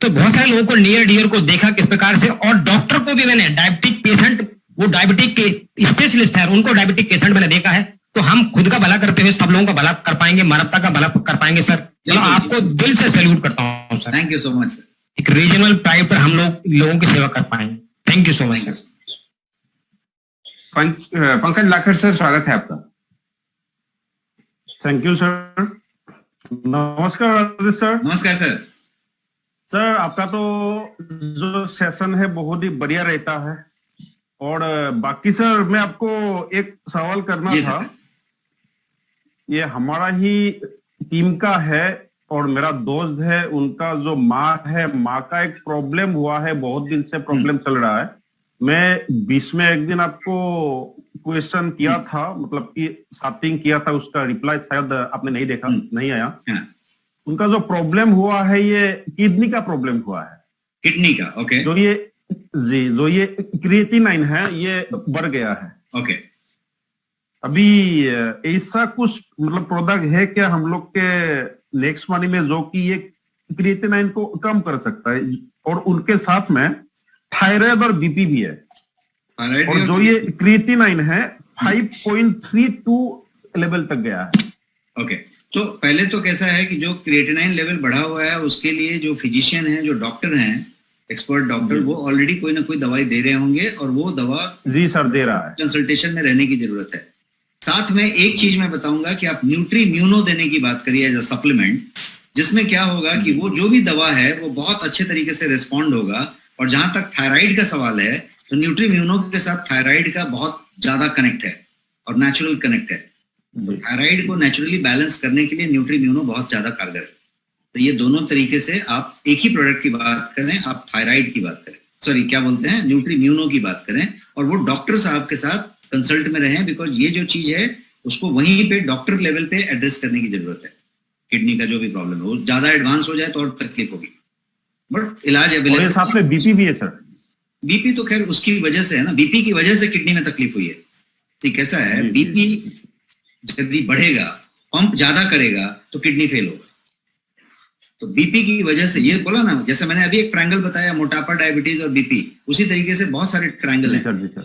तो बहुत सारे लोगों को नियर डियर को देखा किस प्रकार से, और डॉक्टर को भी मैंने डायबिटिक पेशेंट, वो डायबिटिक के स्पेशलिस्ट है, उनको डायबिटिक पेशेंट मैंने देखा है। तो हम खुद का भला करते हुए सब लोगों का भला कर पाएंगे, मानवता का भला कर पाएंगे सर। मतलब आपको दिल से सैल्यूट करता हूँ sir. Thank you so much sir. एक रीजनल प्राइड पर हम लोगों की सेवा कर पाएंगे। Thank you so much sir. Pankaj Lakhad sir, स्वागत है आपका। Thank you sir. नमस्कार सर। नमस्कार सर। सर, आपका तो जो सेशन है बहुत ही बढ़िया रहता है। और बाकी सर, मैं आपको एक सवाल करना था। ये हमारा ही टीम का है और मेरा दोस्त है, उनका जो माँ है, माँ का एक प्रॉब्लम हुआ है, बहुत दिन से प्रॉब्लम चल रहा है। मैं बीच में एक दिन आपको क्वेश्चन किया था, मतलब कि स्टार्टिंग किया था, उसका रिप्लाई शायद आपने नहीं देखा, नहीं आया। उनका जो प्रॉब्लम हुआ है, ये किडनी का प्रॉब्लम हुआ है। किडनी का, ओके। जो ये क्रिएटिनाइन है, ये बढ़ गया है। ओके। अभी ऐसा कुछ मतलब प्रोडक्ट है क्या हम लोग के नेक्स्ट मनी में, जो कि ये क्रिएटिनाइन को कम कर सकता है? और उनके साथ में थायराइड और बीपी भी है। और जो ये क्रिएटिनाइन है 5.32 लेवल तक गया है। ओके। तो पहले तो कैसा है कि जो क्रिएटिनाइन लेवल बढ़ा हुआ है, उसके लिए जो फिजिशियन है, जो डॉक्टर हैं, एक्सपर्ट डॉक्टर, वो ऑलरेडी कोई ना कोई दवाई दे रहे होंगे, और वो दवा जी सर दे रहा है। कंसल्टेशन में रहने की जरूरत है। साथ में एक चीज मैं बताऊंगा कि आप न्यूट्रीम्यूनो देने की बात करिए एज अ सप्लीमेंट, जिसमें क्या होगा कि वो जो भी दवा है वो बहुत अच्छे तरीके से रिस्पॉन्ड होगा। और जहां तक थायराइड का सवाल है, तो न्यूट्रीम्यूनो के साथ थायराइड का बहुत ज्यादा कनेक्ट है और नेचुरल कनेक्ट है। थायराइड को नेचुरली बैलेंस करने के लिए न्यूट्रीम्यूनो बहुत ज्यादा कारगर है। तो ये दोनों तरीके से आप एक ही प्रोडक्ट की बात करें, आप थायराइड की बात करें, सॉरी क्या बोलते हैं, न्यूट्रीम्यूनो की बात करें, और वो डॉक्टर साहब के साथ कंसल्ट में रहें, बिकॉज ये जो चीज है उसको वहीं पे डॉक्टर लेवल पे एड्रेस करने की जरूरत है। किडनी का जो भी प्रॉब्लम है, वो ज्यादा एडवांस हो जाए तो और तकलीफ होगी, बट इलाज अवेलेबल। साथ में बीपी भी है सर। बीपी तो खैर उसकी वजह से है ना, बीपी की वजह से किडनी में तकलीफ हुई है। ठीक, ऐसा है, बीपी यदि बढ़ेगा, पंप ज्यादा करेगा तो किडनी फेल होगा। तो बीपी की वजह से, ये बोला ना, जैसे मैंने अभी एक ट्रायंगल बताया, मोटापा, डायबिटीज और बीपी, उसी तरीके से बहुत सारे ट्रायंगल हैं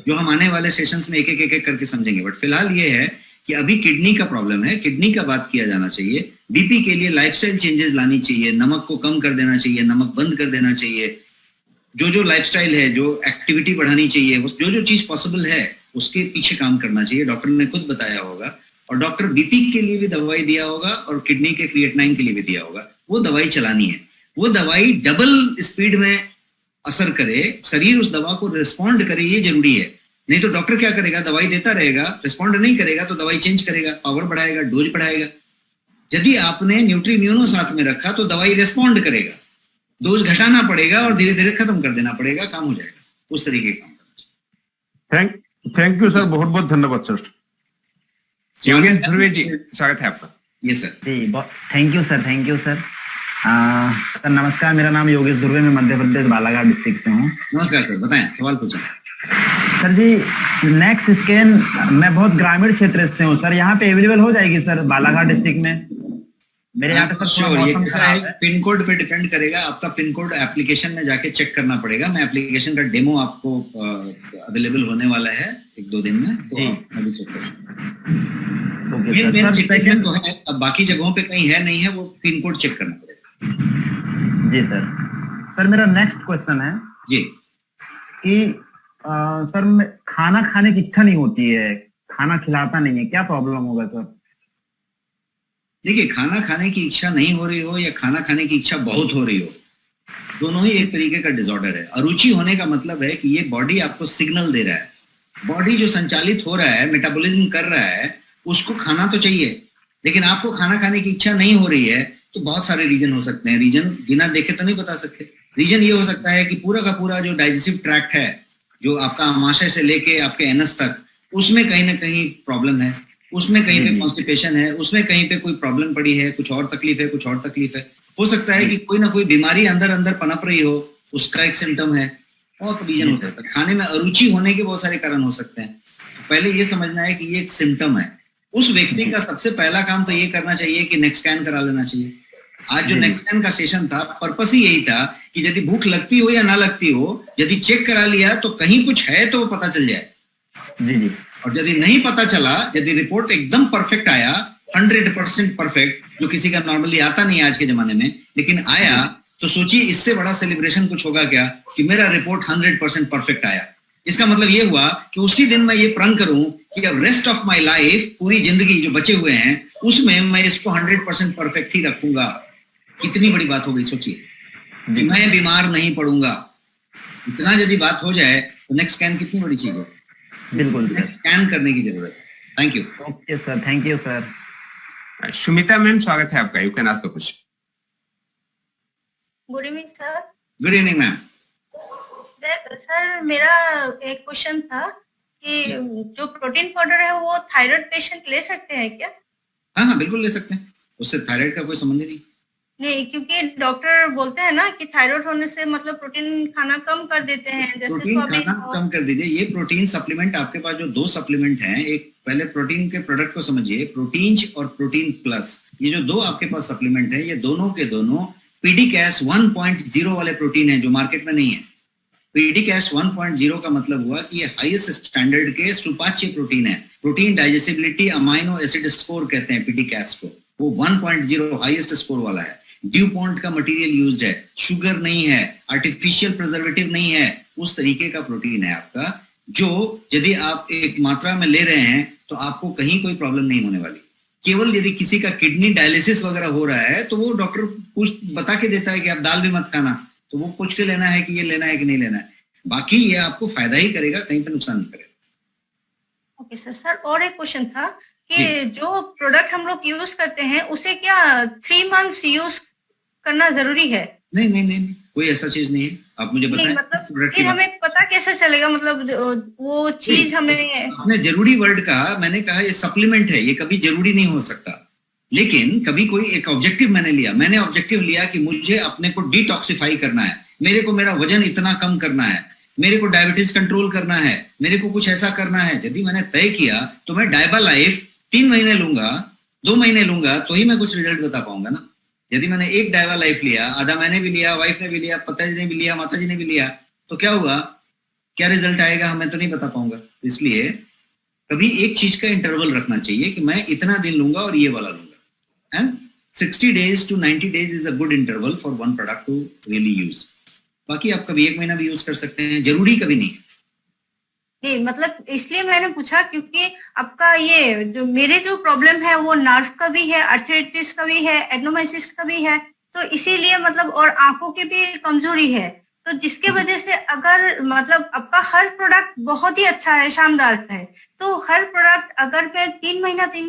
जो हम आने वाले सेशंस में एक एक करके समझेंगे। बट फिलहाल ये है कि अभी किडनी का प्रॉब्लम है, किडनी का बात किया जाना चाहिए। बीपी के लिए लाइफस्टाइल चेंजेस लानी चाहिए, नमक को कम कर देना चाहिए, नमक बंद कर देना चाहिए, जो लाइफस्टाइल है, जो एक्टिविटी बढ़ानी चाहिए, जो चीज पॉसिबल है उसके पीछे काम करना चाहिए। डॉक्टर ने खुद बताया होगा, और डॉक्टर बीपी के लिए भी दवाई दिया होगा और किडनी के क्रिएटिनाइन के लिए भी दिया होगा। वो दवाई चलानी है, वो दवाई डबल स्पीड में असर करे, शरीर उस दवा को रिस्पॉन्ड करे, ये जरूरी है। नहीं तो डॉक्टर क्या करेगा, दवाई देता रहेगा, रिस्पॉन्ड नहीं करेगा तो दवाई चेंज करेगा, पावर बढ़ाएगा, डोज बढ़ाएगा। यदि आपने न्यूट्रीम्यूनो साथ में रखा तो दवाई रिस्पॉन्ड करेगा, डोज घटाना पड़ेगा और धीरे धीरे खत्म कर देना पड़ेगा, काम हो जाएगा। उस तरीके का काम करना। थैंक यू सर, बहुत बहुत धन्यवाद सर। योगेश ध्रुवे जी, स्वागत है आपका। ये sir ji, thank you sir, thank you sir. Sir नमस्कार, मेरा नाम योगेश ध्रुवे, मैं मध्य प्रदेश बालाघाट डिस्ट्रिक्ट से हूँ। नमस्कार सर, बताएं, सवाल पूछें। सर जी, नेक्स्ट स्कैन, मैं बहुत ग्रामीण क्षेत्र से हूँ सर, यहाँ पे अवेलेबल हो जाएगी सर बालाघाट डिस्ट्रिक्ट में? मेरे यहाँ पे सर पिन कोड पे डिपेंड करेगा, आपका पिन कोड एप्लीकेशन में जाके चेक करना पड़ेगा। मैं एप्लीकेशन का डेमो आपको अवेलेबल होने वाला है 1-2 दिन में, तो आप अभी चेक कर सकते हैं। तो है, अब बाकी जगहों पे कहीं है नहीं है, वो पिन कोड चेक करना पड़ेगा। जी सर। सर मेरा नेक्स्ट क्वेश्चन है जी कि सर खाना खाने की इच्छा नहीं होती है, खाना खिलाता नहीं है, क्या प्रॉब्लम होगा सर? देखिए, खाना खाने की इच्छा नहीं हो रही हो या खाना खाने की इच्छा बहुत हो रही हो, दोनों ही एक तरीके का डिसऑर्डर है। अरुचि होने का मतलब है कि ये बॉडी आपको सिग्नल दे रहा है, बॉडी जो संचालित हो रहा है, मेटाबॉलिज्म कर रहा है, उसको खाना तो चाहिए, लेकिन आपको खाना खाने की इच्छा नहीं हो रही है। तो बहुत सारे रीजन हो सकते हैं, रीजन बिना देखे तो नहीं बता सकते। रीजन ये हो सकता है कि पूरा का पूरा जो डाइजेस्टिव ट्रैक्ट है, जो आपका आमाशय से लेके आपके एनस तक, उसमें कहीं ना कहीं प्रॉब्लम है, उसमें कहीं पे कॉन्स्टिपेशन है, उसमें कहीं पे कोई प्रॉब्लम पड़ी है, कुछ और तकलीफ है, कुछ और तकलीफ है। हो सकता है कि कोई ना कोई बीमारी अंदर अंदर पनप रही हो, उसका एक सिम्टम है, बहुत रीजन होता है। खाने में अरुचि होने के बहुत सारे कारण हो सकते हैं। पहले ये समझना है कि ये एक सिम्टम है। उस व्यक्ति का सबसे पहला काम तो ये करना चाहिए कि नेक्स्ट स्कैन करा लेना चाहिए। आज जो नेक्स्ट स्कैन का सेशन था, पर्पस ही यही था कि यदि भूख लगती हो या ना लगती हो, यदि चेक करा लिया तो कहीं कुछ है तो पता चल जाए। जी जी। और यदि नहीं पता चला, यदि रिपोर्ट एकदम परफेक्ट आया, 100% परफेक्ट, जो किसी का नॉर्मली आता नहीं आज के जमाने में, लेकिन आया, तो सोचिए इससे बड़ा सेलिब्रेशन कुछ होगा क्या कि मेरा रिपोर्ट 100% परफेक्ट आया। इसका मतलब ये हुआ कि उसी दिन मैं ये प्रण करूं कि अब रेस्ट ऑफ माय लाइफ, पूरी जिंदगी जो बचे हुए हैं, उसमें मैं इसको 100% परफेक्ट ही रखूंगा। कितनी बड़ी बात हो गई, सोचिए कि मैं बीमार नहीं पड़ूंगा। इतना यदि बात हो जाए तो नेक्स्ट स्कैन कितनी बड़ी चीज है। बिल्कुल स्कैन करने की जरूरत है। Thank you. Okay sir, thank you sir. Sumita ma'am, स्वागत है आपका, you can ask the question. Good evening sir. Good evening ma'am. Sir मेरा एक क्वेश्चन था कि जो प्रोटीन पाउडर है वो थायराइड पेशेंट ले सकते हैं क्या? हाँ, बिल्कुल ले सकते हैं, उससे थायराइड का कोई संबंध नहीं। नहीं, क्योंकि डॉक्टर बोलते हैं ना कि थायराइड होने से मतलब प्रोटीन खाना कम कर देते हैं, जैसे प्रोटीन खाना कम कर दीजिए। ये प्रोटीन सप्लीमेंट, आपके पास जो 2 सप्लीमेंट हैं, एक पहले प्रोटीन के प्रोडक्ट को समझिए, प्रोटीन और प्रोटीन प्लस, ये जो 2 आपके पास सप्लीमेंट है, ये दोनों के दोनों पीडीकैश 1.0 वाले प्रोटीन है, जो मार्केट में नहीं है। पीडीकैश 1.0 का मतलब हुआ कि ये हाईएस्ट स्टैंडर्ड के सुपाच्य प्रोटीन है। प्रोटीन डाइजेसिबिलिटी अमाइनो एसिड स्कोर कहते हैं पीडीकैश को, वो 1.0 हाईएस्ट स्कोर वाला है। ड्यूपॉन्ट का मटेरियल यूज्ड है, शुगर नहीं है, आर्टिफिशियल प्रिजर्वेटिव नहीं है, उस तरीके का प्रोटीन है आपका, जो यदि आप एक मात्रा में ले रहे हैं तो आपको कहीं कोई प्रॉब्लम नहीं होने वाली। केवल यदि किसी का किडनी डायलिसिस वगैरह हो रहा है तो वो डॉक्टर पूछ बता के देता है कि आप दाल भी मत खाना, तो वो पूछ के लेना है कि ये लेना है कि नहीं लेना है। बाकी ये आपको फायदा ही करेगा, कहीं पर नुकसान नहीं करेगा। Okay sir. सर और एक क्वेश्चन था कि जो प्रोडक्ट हम लोग यूज करते हैं उसे क्या 3 मंथ्स यूज करना जरूरी है? नहीं, कोई ऐसा चीज नहीं है। आप मुझे बताएं, मतलब फिर हमें पता कैसे चलेगा, मतलब वो चीज हमें। आपने जरूरी वर्ड कहा, मैंने कहा ये सप्लीमेंट है, ये कभी जरूरी नहीं हो सकता। लेकिन कभी कोई एक ऑब्जेक्टिव मैंने ऑब्जेक्टिव लिया कि मुझे अपने को डिटॉक्सिफाई करना है, मेरे को मेरा वजन इतना कम करना है, मेरे को डायबिटीज कंट्रोल करना है, मेरे को कुछ ऐसा करना है। यदि मैंने तय किया तो मैं डायबा लाइफ 3 महीने लूंगा, 2 महीने लूंगा, तो ही मैं कुछ रिजल्ट बता पाऊंगा ना। यदि मैंने एक डाइवा लाइफ लिया, आधा मैंने भी लिया, वाइफ ने भी लिया, पिताजी ने भी लिया, माताजी ने भी लिया, तो क्या हुआ, क्या रिजल्ट आएगा मैं तो नहीं बता पाऊंगा। इसलिए कभी एक चीज का इंटरवल रखना चाहिए कि मैं इतना दिन लूंगा और ये वाला लूंगा। And 60 days to 90 days is a good interval for one product to really use. बाकी आप कभी 1 महीना भी यूज कर सकते हैं, जरूरी कभी नहीं। नहीं मतलब इसलिए मैंने पूछा क्योंकि आपका ये जो मेरे जो प्रॉब्लम है वो नर्व का भी है, आर्थराइटिस का भी है, एडनोमाइसिस का भी है, तो इसीलिए मतलब और आंखों की भी कमजोरी है, तो जिसके वजह से अगर मतलब आपका हर प्रोडक्ट बहुत ही अच्छा है, शानदार है, तो हर प्रोडक्ट अगर मैं 3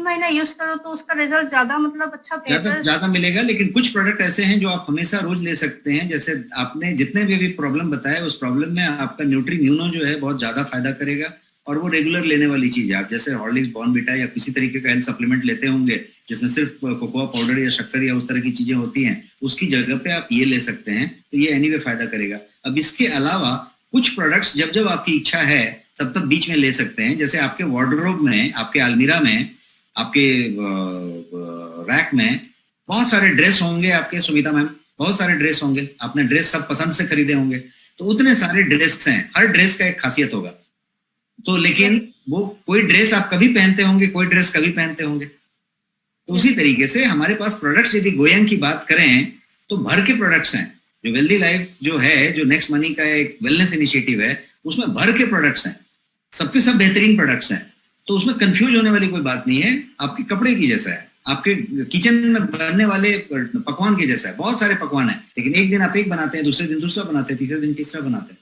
महीना यूज करो तो उसका रिजल्ट ज्यादा मतलब अच्छा ज्यादा मिलेगा। लेकिन कुछ प्रोडक्ट ऐसे हैं जो आप हमेशा रोज ले सकते हैं। जैसे आपने जितने भी प्रॉब्लम बताए उस प्रॉब्लम में आपका न्यूट्रीम्यूनो जो है बहुत ज्यादा फायदा करेगा और वो रेगुलर लेने वाली चीज है। आप जैसे हॉर्लिक्स, बॉर्नविटा या किसी तरीके का हेल्थ सप्लीमेंट लेते होंगे जिसमें सिर्फ कोकोआ पाउडर या शक्कर या उस तरह की चीजें होती हैं, उसकी जगह पे आप ये ले सकते हैं, तो ये एनीवे फायदा करेगा। अब इसके अलावा कुछ प्रोडक्ट्स जब जब आपकी इच्छा है तब तब बीच में ले सकते हैं। जैसे आपके वार्डरोब में, आपके अलमीरा में, आपके रैक में बहुत सारे ड्रेस होंगे, आपके सुमिता मैम बहुत सारे ड्रेस होंगे, आपने ड्रेस सब पसंद से खरीदे होंगे, तो उतने सारे ड्रेस हैं, हर ड्रेस का एक खासियत होगा। तो लेकिन वो कोई ड्रेस आप कभी पहनते होंगे, कोई ड्रेस कभी पहनते होंगे। तो उसी तरीके से हमारे पास प्रोडक्ट्स, यदि गोयंग की बात करें तो भर के प्रोडक्ट्स हैं। जो वेल्दी लाइफ जो है, जो नेक्स्ट मनी का एक वेलनेस इनिशिएटिव है, उसमें भर के प्रोडक्ट्स हैं, सबके सब बेहतरीन प्रोडक्ट्स हैं। तो उसमें कंफ्यूज होने वाली कोई बात नहीं है। आपके कपड़े की जैसा है, आपके किचन में बनने वाले पकवान के जैसा है। बहुत सारे पकवान हैं, लेकिन एक दिन आप एक बनाते हैं, दूसरे दिन दूसरा बनाते हैं, तीसरे दिन तीसरा बनाते हैं।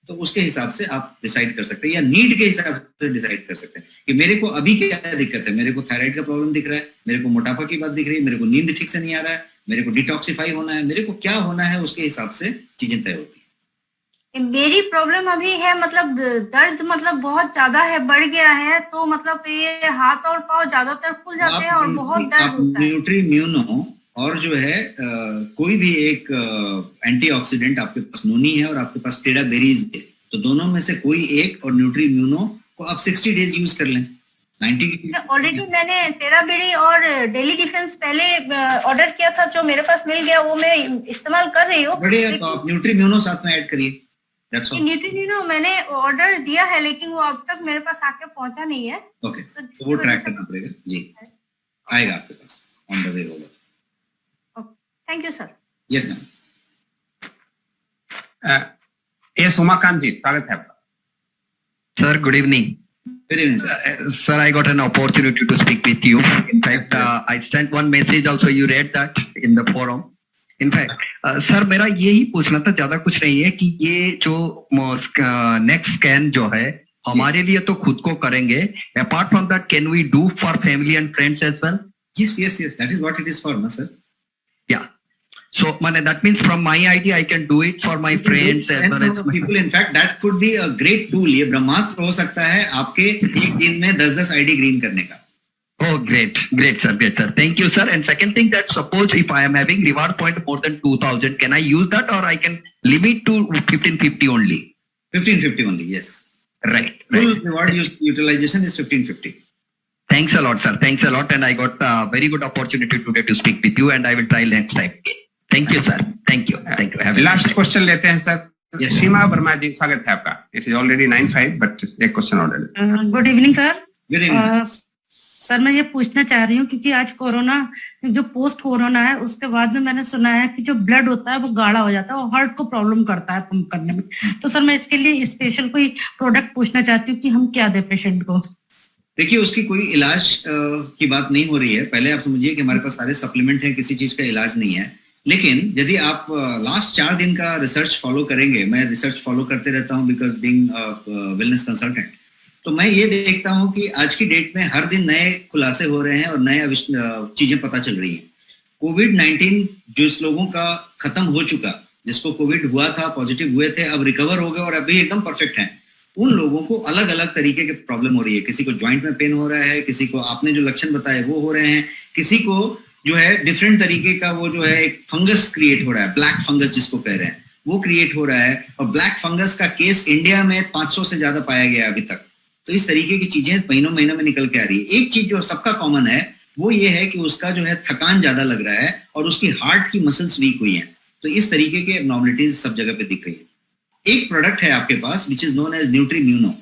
तो उसके हिसाब से आप डिसाइड कर सकते हैं, या नीड के हिसाब से डिसाइड कर सकते हैं कि मेरे को अभी क्या दिक्कत है। मेरे को थायराइड का प्रॉब्लम दिख रहा है, मेरे को मोटापा की बात दिख रही है, मेरे को नींद ठीक से नहीं आ रहा है, मेरे को डिटॉक्सिफाई होना है, मेरे को क्या होना है, उसके हिसाब से चीजें तय होती है। मेरी प्रॉब्लम अभी है मतलब दर्द मतलब बहुत ज्यादा है, बढ़ गया है, तो मतलब ये हाथ और पाँव ज्यादातर फूल जाते हैं और बहुत दर्द होता है। न्यूट्रीम्यूनो और जो है कोई भी एक एंटीऑक्सीडेंट, आपके पास नोनी है और आपके पास टेढ़ा बेरीज है, तो दोनों में से कोई एक और न्यूट्रीम्यूनो को आप 60 डेज यूज कर लें। 90 ऑलरेडी मैंने टेराबेरी और डेली डिफेंस पहले ऑर्डर किया था, जो मेरे पास मिल गया वो मैं इस्तेमाल कर रही हूँ। बढ़िया, तो आप न्यूट्रीम्यूनो साथ में ऐड करिए। न्यूट्रीम्यूनो मैंने ऑर्डर दिया है, लेकिन वो अब तक मेरे पास आके पहुंचा नहीं है। ओके, तो वो ट्रैक करना पड़ेगा जी, आएगा आपके पास, ऑन द वे होगा। Thank you sir. Yes ma'am. S Umakant ji, स्वागत है आपका। Sir good evening. Good evening, sir. Sir, I got an opportunity to speak with you. In fact, I sent one message also. You read that in the forum. In fact, sir, मेरा यही पूछना था, ज्यादा कुछ नहीं है, कि ये जो नेक्स्ट स्कैन जो है हमारे लिए तो खुद को करेंगे, apart from that can we do for family and friends as well? Yes, yes, yes. That is what it is for, no, sir. Yeah. So, that means from my ID, I can do it for my friends as well as people. In fact, that could be a great tool. ये ब्रह्मास्त्र हो सकता है आपके एक दिन में 10-10 ID ग्रीन करने का। Oh, great, sir. Thank you, sir. And second thing, that suppose if I am having reward point more than 2,000, can I use that, or I can limit to 1550 only? 1550 only, yes. Right. Full reward utilization is 1550. Thanks a lot, sir. Thanks a lot, and I got a very good opportunity today to speak with you, and I will try next time. Thank you, sir. Thank you. Last question लेते हैं सर। सीमा वर्मा जी, स्वागत है आपका। इट इज ऑलरेडी 9:05, बट एक क्वेश्चन और। Good evening sir. Good evening sir, मैं ये पूछना चाह रही हूँ क्योंकि आज कोरोना, जो पोस्ट कोरोना है उसके बाद में मैंने सुना है कि जो ब्लड होता है वो गाढ़ा हो जाता है और हार्ट को प्रॉब्लम करता है पंप करने में। तो सर मैं इसके लिए स्पेशल कोई प्रोडक्ट पूछना चाहती हूँ कि हम क्या दें पेशेंट को। देखिए, उसकी कोई इलाज की बात नहीं हो रही है। पहले आप समझिए कि हमारे पास सारे सप्लीमेंट हैं, किसी चीज का इलाज नहीं है। लेकिन यदि आप लास्ट 4 दिन का रिसर्च फॉलो करेंगे, मैं रिसर्च फॉलो करते रहता हूं बिकॉज बीइंग वेलनेस कंसल्टेंट, तो मैं ये देखता हूं कि आज की डेट में हर दिन नए खुलासे हो रहे हैं और नए चीजें पता चल रही हैं। कोविड-19 जो इस लोगों का खत्म हो चुका, जिसको कोविड हुआ था, पॉजिटिव हुए थे, अब रिकवर हो गए और अभी एकदम परफेक्ट हैं, उन लोगों को अलग अलग तरीके के प्रॉब्लम हो रही है। किसी को ज्वाइंट में पेन हो रहा है, किसी को आपने जो लक्षण बताए वो हो रहे हैं, किसी को जो है डिफरेंट तरीके का वो जो है एक फंगस क्रिएट हो रहा है, ब्लैक फंगस जिसको कह रहे हैं, वो क्रिएट हो रहा है। और ब्लैक फंगस का केस इंडिया में 500 से ज्यादा पाया गया अभी तक। तो इस तरीके की चीजें महीनों में निकल के आ रही है। एक चीज जो सबका कॉमन है वो ये है कि उसका जो है थकान ज्यादा लग रहा है और उसकी हार्ट की मसल्स वीक हुई हैं। तो इस तरीके के एब्नॉर्मलिटीज सब जगह पे दिख रही है। एक प्रोडक्ट है आपके पास which is known as Nutrimuno.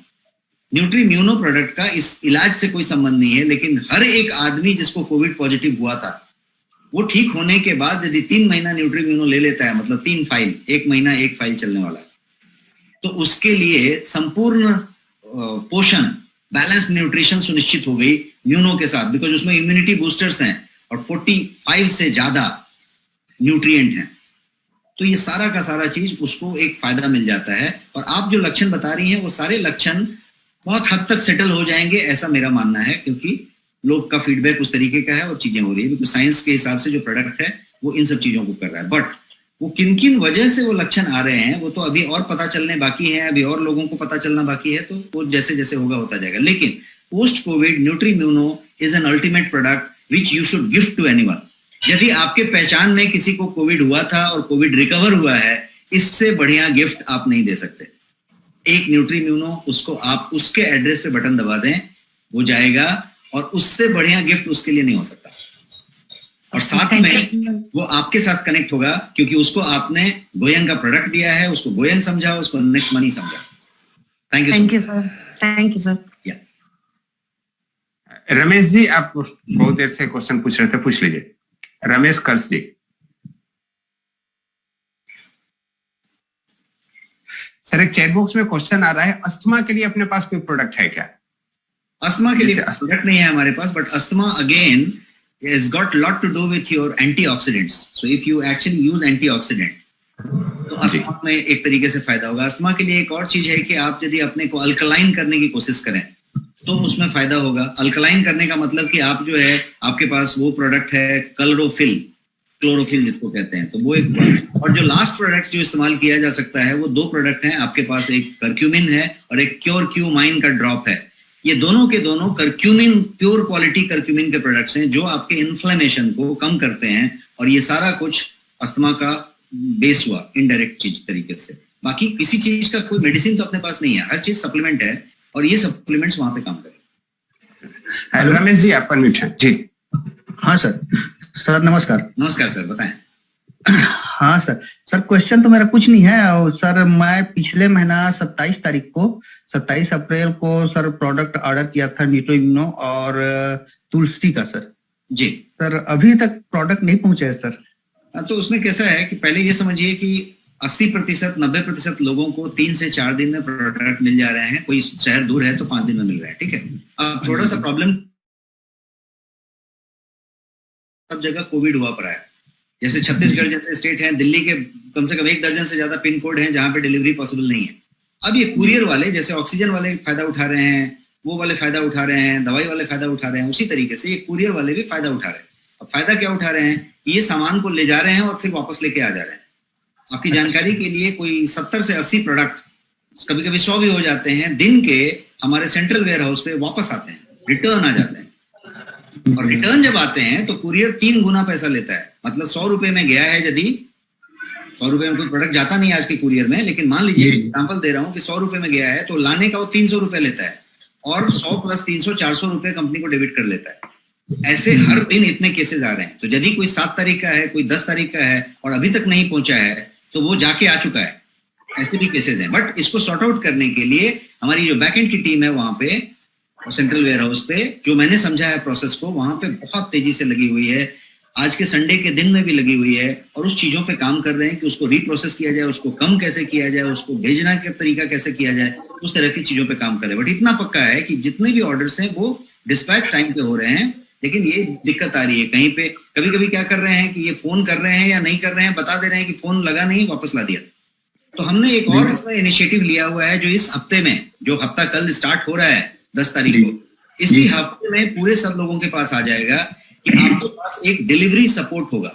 Nutrimuno product का इस इलाज से कोई संबंध नहीं है, लेकिन हर एक आदमी जिसको कोविड पॉजिटिव हुआ था वो ठीक होने के बाद यदि 3 महीना न्यूट्रीम्यूनो ले लेता है, मतलब 3 फाइल, 1 महीना 1 फाइल चलने वाला, तो उसके लिए संपूर्ण पोषण, बैलेंस न्यूट्रिशन सुनिश्चित हो गई म्यूनो के साथ, बिकॉज उसमें इम्यूनिटी बूस्टर्स हैं और 45 से ज्यादा न्यूट्रिएंट हैं। तो ये सारा का सारा चीज उसको एक फायदा मिल जाता है। और आप जो लक्षण बता रही हैं वो सारे लक्षण बहुत हद तक सेटल हो जाएंगे, ऐसा मेरा मानना है, क्योंकि लोग का फीडबैक उस तरीके का है और चीजें हो रही है। क्योंकि साइंस के हिसाब से जो प्रोडक्ट है वो इन सब चीजों को कर रहा है। बट वो किन किन वजह से वो लक्षण आ रहे हैं वो तो अभी और पता चलने बाकी है, अभी और लोगों को पता चलना बाकी है, तो वो जैसे जैसे होगा होता जाएगा। लेकिन post covid Nutrimuno is an ultimate product which you should gift to anyone. यदि आपके पहचान में किसी को कोविड हुआ था और कोविड रिकवर हुआ है, इससे बढ़िया गिफ्ट आप नहीं दे सकते। एक न्यूट्रीम्यूनो, उसको आप उसके एड्रेस पे बटन दबा दें, वो जाएगा, और उससे बढ़िया गिफ्ट उसके लिए नहीं हो सकता। और साथ में वो आपके साथ कनेक्ट होगा क्योंकि उसको आपने गोयंग का प्रोडक्ट दिया है, उसको गोयंग समझा, उसको नेक्स्ट मनी समझा। Thank you sir. Thank you sir. Ramesh ji, आप बहुत देर से क्वेश्चन पूछ रहे थे, पूछ लीजिए। रमेश कर्स जी। सर, एक चैट बॉक्स में क्वेश्चन आ रहा है, अस्थमा के लिए अपने पास कोई प्रोडक्ट है क्या? अस्थमा के लिए प्रोडक्ट नहीं है हमारे पास, but asthma again has got lot to do with your antioxidants. So if you actually use antioxidant, तो अस्थमा में एक तरीके से फायदा होगा। अस्थमा के लिए एक और चीज है कि आप यदि अपने को अल्कलाइन करने की कोशिश करें तो उसमें फायदा होगा। अल्कलाइन करने का मतलब कि आप जो है, आपके पास वो प्रोडक्ट है क्लोरोफिल जिसको कहते हैं, तो वो एक प्रोडक्ट। और जो लास्ट प्रोडक्ट जो इस्तेमाल किया जा सकता है वो 2 प्रोडक्ट हैं आपके पास, एक कर्क्यूमिन है और एक क्योरक्यूमाइन का ड्रॉप है। ये दोनों के दोनों कर्क्यूमिन, प्योर क्वालिटी कर्क्यूमिन के प्रोडक्ट्स हैं जो आपके इन्फ्लेमेशन को कम करते हैं। और ये सारा कुछ अस्थमा का बेस हुआ इनडायरेक्ट चीज तरीके से। बाकी किसी चीज का कोई मेडिसिन तो अपने पास नहीं है, हर चीज सप्लीमेंट है और ये सप्लीमेंट्स वहां पे काम करें। रमेश जी, आप अनम्यूट हैं जी। हाँ सर नमस्कार। नमस्कार सर, बताएं। हाँ सर क्वेश्चन तो मेरा कुछ नहीं है। और सर, मैं पिछले महीना 27 अप्रैल को सर प्रोडक्ट ऑर्डर किया था न्यूट्रीम्यूनो और तुलसी का सर जी। सर अभी तक प्रोडक्ट नहीं पहुंचा है सर। तो उसमें कैसा है कि पहले ये समझिए कि 80%, 90% लोगों को 3 से 4 दिन में प्रोडक्ट मिल जा रहे हैं। कोई शहर दूर है तो 5 दिन में मिल रहा है, ठीक है। अब थोड़ा सा प्रॉब्लम सब जगह कोविड हुआ पड़ा है। जैसे छत्तीसगढ़ जैसे स्टेट है, दिल्ली के कम से कम 1 दर्जन से ज्यादा पिन कोड है जहां पे डिलीवरी पॉसिबल नहीं है। अब ये कुरियर वाले, जैसे ऑक्सीजन वाले फायदा उठा रहे हैं, वो वाले फायदा उठा रहे हैं, दवाई वाले फायदा उठा रहे हैं, उसी तरीके से ये कुरियर वाले भी फायदा उठा रहे हैं। अब फायदा क्या उठा रहे हैं? ये सामान को ले जा रहे हैं और फिर वापस लेके आ जा रहे हैं। आपकी जानकारी के लिए कोई 70 से 80 प्रोडक्ट, कभी कभी 100 भी हो जाते हैं, दिन के हमारे सेंट्रल वेयर हाउस पे वापस आते हैं, रिटर्न आ जाते हैं। और रिटर्न जब आते हैं तो कुरियर 3 गुना पैसा लेता है। मतलब 100 रुपए में गया है, यदि 100 रुपए में कोई प्रोडक्ट जाता नहीं आज के कुरियर में, लेकिन मान लीजिए एग्जाम्पल दे रहा हूँ कि 100 रुपए में गया है तो लाने का वो 300 रुपए लेता है और 100 + 300 400 रुपए कंपनी को डेबिट कर लेता है। ऐसे हर दिन इतने केसेस आ रहे हैं। तो यदि कोई 7 तारीख का है, कोई 10 तारीख का है और अभी तक नहीं पहुंचा है तो वो जाके आ चुका है। ऐसे भी केसेस हैं। बट इसको सॉर्ट आउट करने के लिए हमारी जो बैकएंड की टीम है वहां पे सेंट्रल वेयर हाउस पे, जो मैंने समझा है प्रोसेस को, वहां पे बहुत तेजी से लगी हुई है। आज के संडे के दिन में भी लगी हुई है और उस चीजों पे काम कर रहे हैं कि उसको रीप्रोसेस किया जाए, उसको कम कैसे किया जाए, उसको भेजना का तरीका कैसे किया जाए, उस तरह की चीजों पे काम कर रहे हैं। बट इतना पक्का है कि जितने भी ऑर्डर्स हैं वो डिस्पैच टाइम पे हो रहे हैं। लेकिन ये दिक्कत आ रही है कहीं पे, कभी कभी क्या कर रहे हैं कि ये फोन कर रहे हैं या नहीं कर रहे हैं, बता दे रहे हैं कि फोन लगा नहीं, वापस ला दिया। तो हमने एक और इसमें इनिशिएटिव लिया हुआ है, जो इस हफ्ते में, जो हफ्ता कल स्टार्ट हो रहा है 10 तारीख को, इसी हफ्ते में पूरे सब लोगों के पास आ जाएगा कि आपके पास एक डिलीवरी सपोर्ट होगा।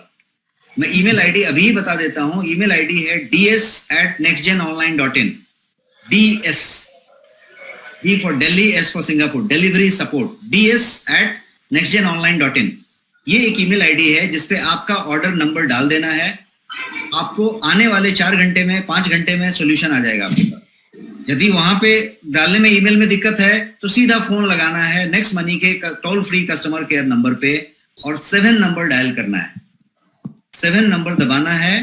मैं ईमेल आईडी अभी ही बता देता हूं। ईमेल आईडी है ds@nextgenonline.in। DS, D for Delhi, S for Singapore, delivery support, ds@nextgenonline.in। ये एक ईमेल आईडी है जिसपे आपका ऑर्डर नंबर डाल देना है। आपको आने वाले 4 घंटे में, 5 घंटे में सोल्यूशन आ जाएगा आपके पास। यदि वहां पे डालने में ईमेल में दिक्कत है तो सीधा फोन लगाना है नेक्स्ट मनी के toll free customer care number पे और 7 नंबर डायल करना है। 7 नंबर दबाना है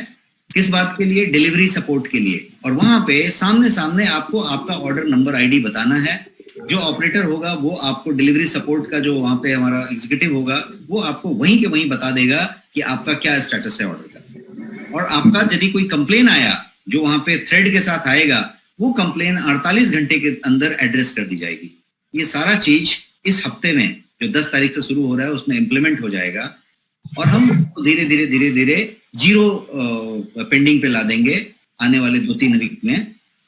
किस बात के लिए? डिलीवरी सपोर्ट के लिए। और वहां पे सामने सामने आपको आपका ऑर्डर नंबर आईडी बताना है। जो ऑपरेटर होगा वो आपको डिलीवरी सपोर्ट का जो वहां पे हमारा एग्जीक्यूटिव होगा वो आपको वहीं के वहीं बता देगा कि आपका क्या स्टेटस है ऑर्डर का। और आपका यदि कोई कंप्लेन आया जो वहां पे थ्रेड के साथ आएगा वो कंप्लेन 48 घंटे के अंदर एड्रेस कर दी जाएगी। ये सारा चीज इस हफ्ते में जो 10 तारीख से शुरू हो रहा है उसमें इम्प्लीमेंट हो जाएगा और हम धीरे धीरे 0 पेंडिंग पे ला देंगे आने वाले 2-3 वीक में।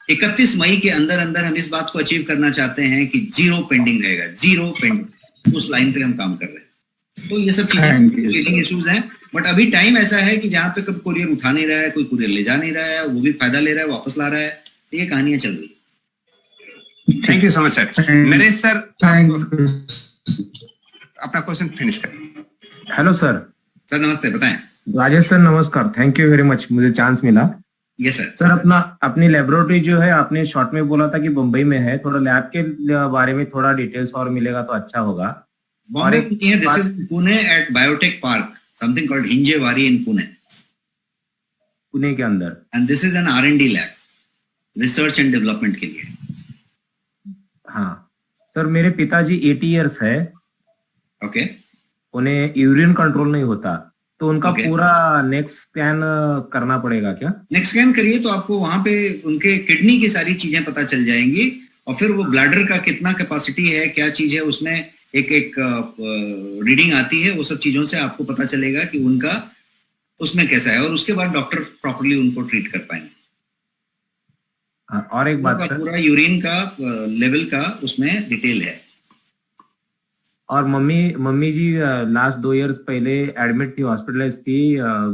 31 मई के अंदर अंदर हम इस बात को अचीव करना चाहते हैं कि 0 पेंडिंग रहेगा, 0 पेंडिंग। उस लाइन पे हम काम कर रहे हैं। तो ये सब चीजें इश्यूज हैं, बट अभी टाइम ऐसा है कि जहां पे कब कुरियर उठा नहीं रहा है, कोई कुरियर ले जा नहीं रहा है, वो भी फायदा ले रहा है, वापस ला रहा है। तो ये कहानियां चल रही। Thank you so much sir. Naresh sir अपना क्वेश्चन फिनिश करें। Hello sir. सर नमस्ते, बताएं। राजेश सर नमस्कार, थैंक यू वेरी मच, मुझे चांस मिला। Yes sir. सर अपनी लेबोरेटरी जो है आपने शॉर्ट में बोला था कि मुंबई में है, थोड़ा लैब के बारे में थोड़ा डिटेल्स और मिलेगा तो अच्छा होगा। बॉम्बे में है, this is Pune at biotech park, something called Hinjewadi in Pune, Pune के अंदर। And this is an R&D lab, research and development के लिए। हाँ सर, मेरे पिताजी 80 इयर्स है। ओके। उन्हें यूरिन कंट्रोल नहीं होता, तो उनका पूरा नेक्स्ट स्कैन करना पड़ेगा क्या? नेक्स्ट स्कैन करिए तो आपको वहां पे उनके किडनी की सारी चीजें पता चल जाएंगी और फिर वो ब्लैडर का कितना कैपेसिटी है, क्या चीज है, उसमें एक रीडिंग आती है। वो सब चीजों से आपको पता चलेगा कि उनका उसमें कैसा है और उसके बाद डॉक्टर प्रॉपर्ली उनको ट्रीट कर पाएंगे। और एक बात सर, पूरा यूरिन का लेवल का उसमें डिटेल है। और मम्मी जी लास्ट 2 इयर्स पहले एडमिट थी, हॉस्पिटलाइज थी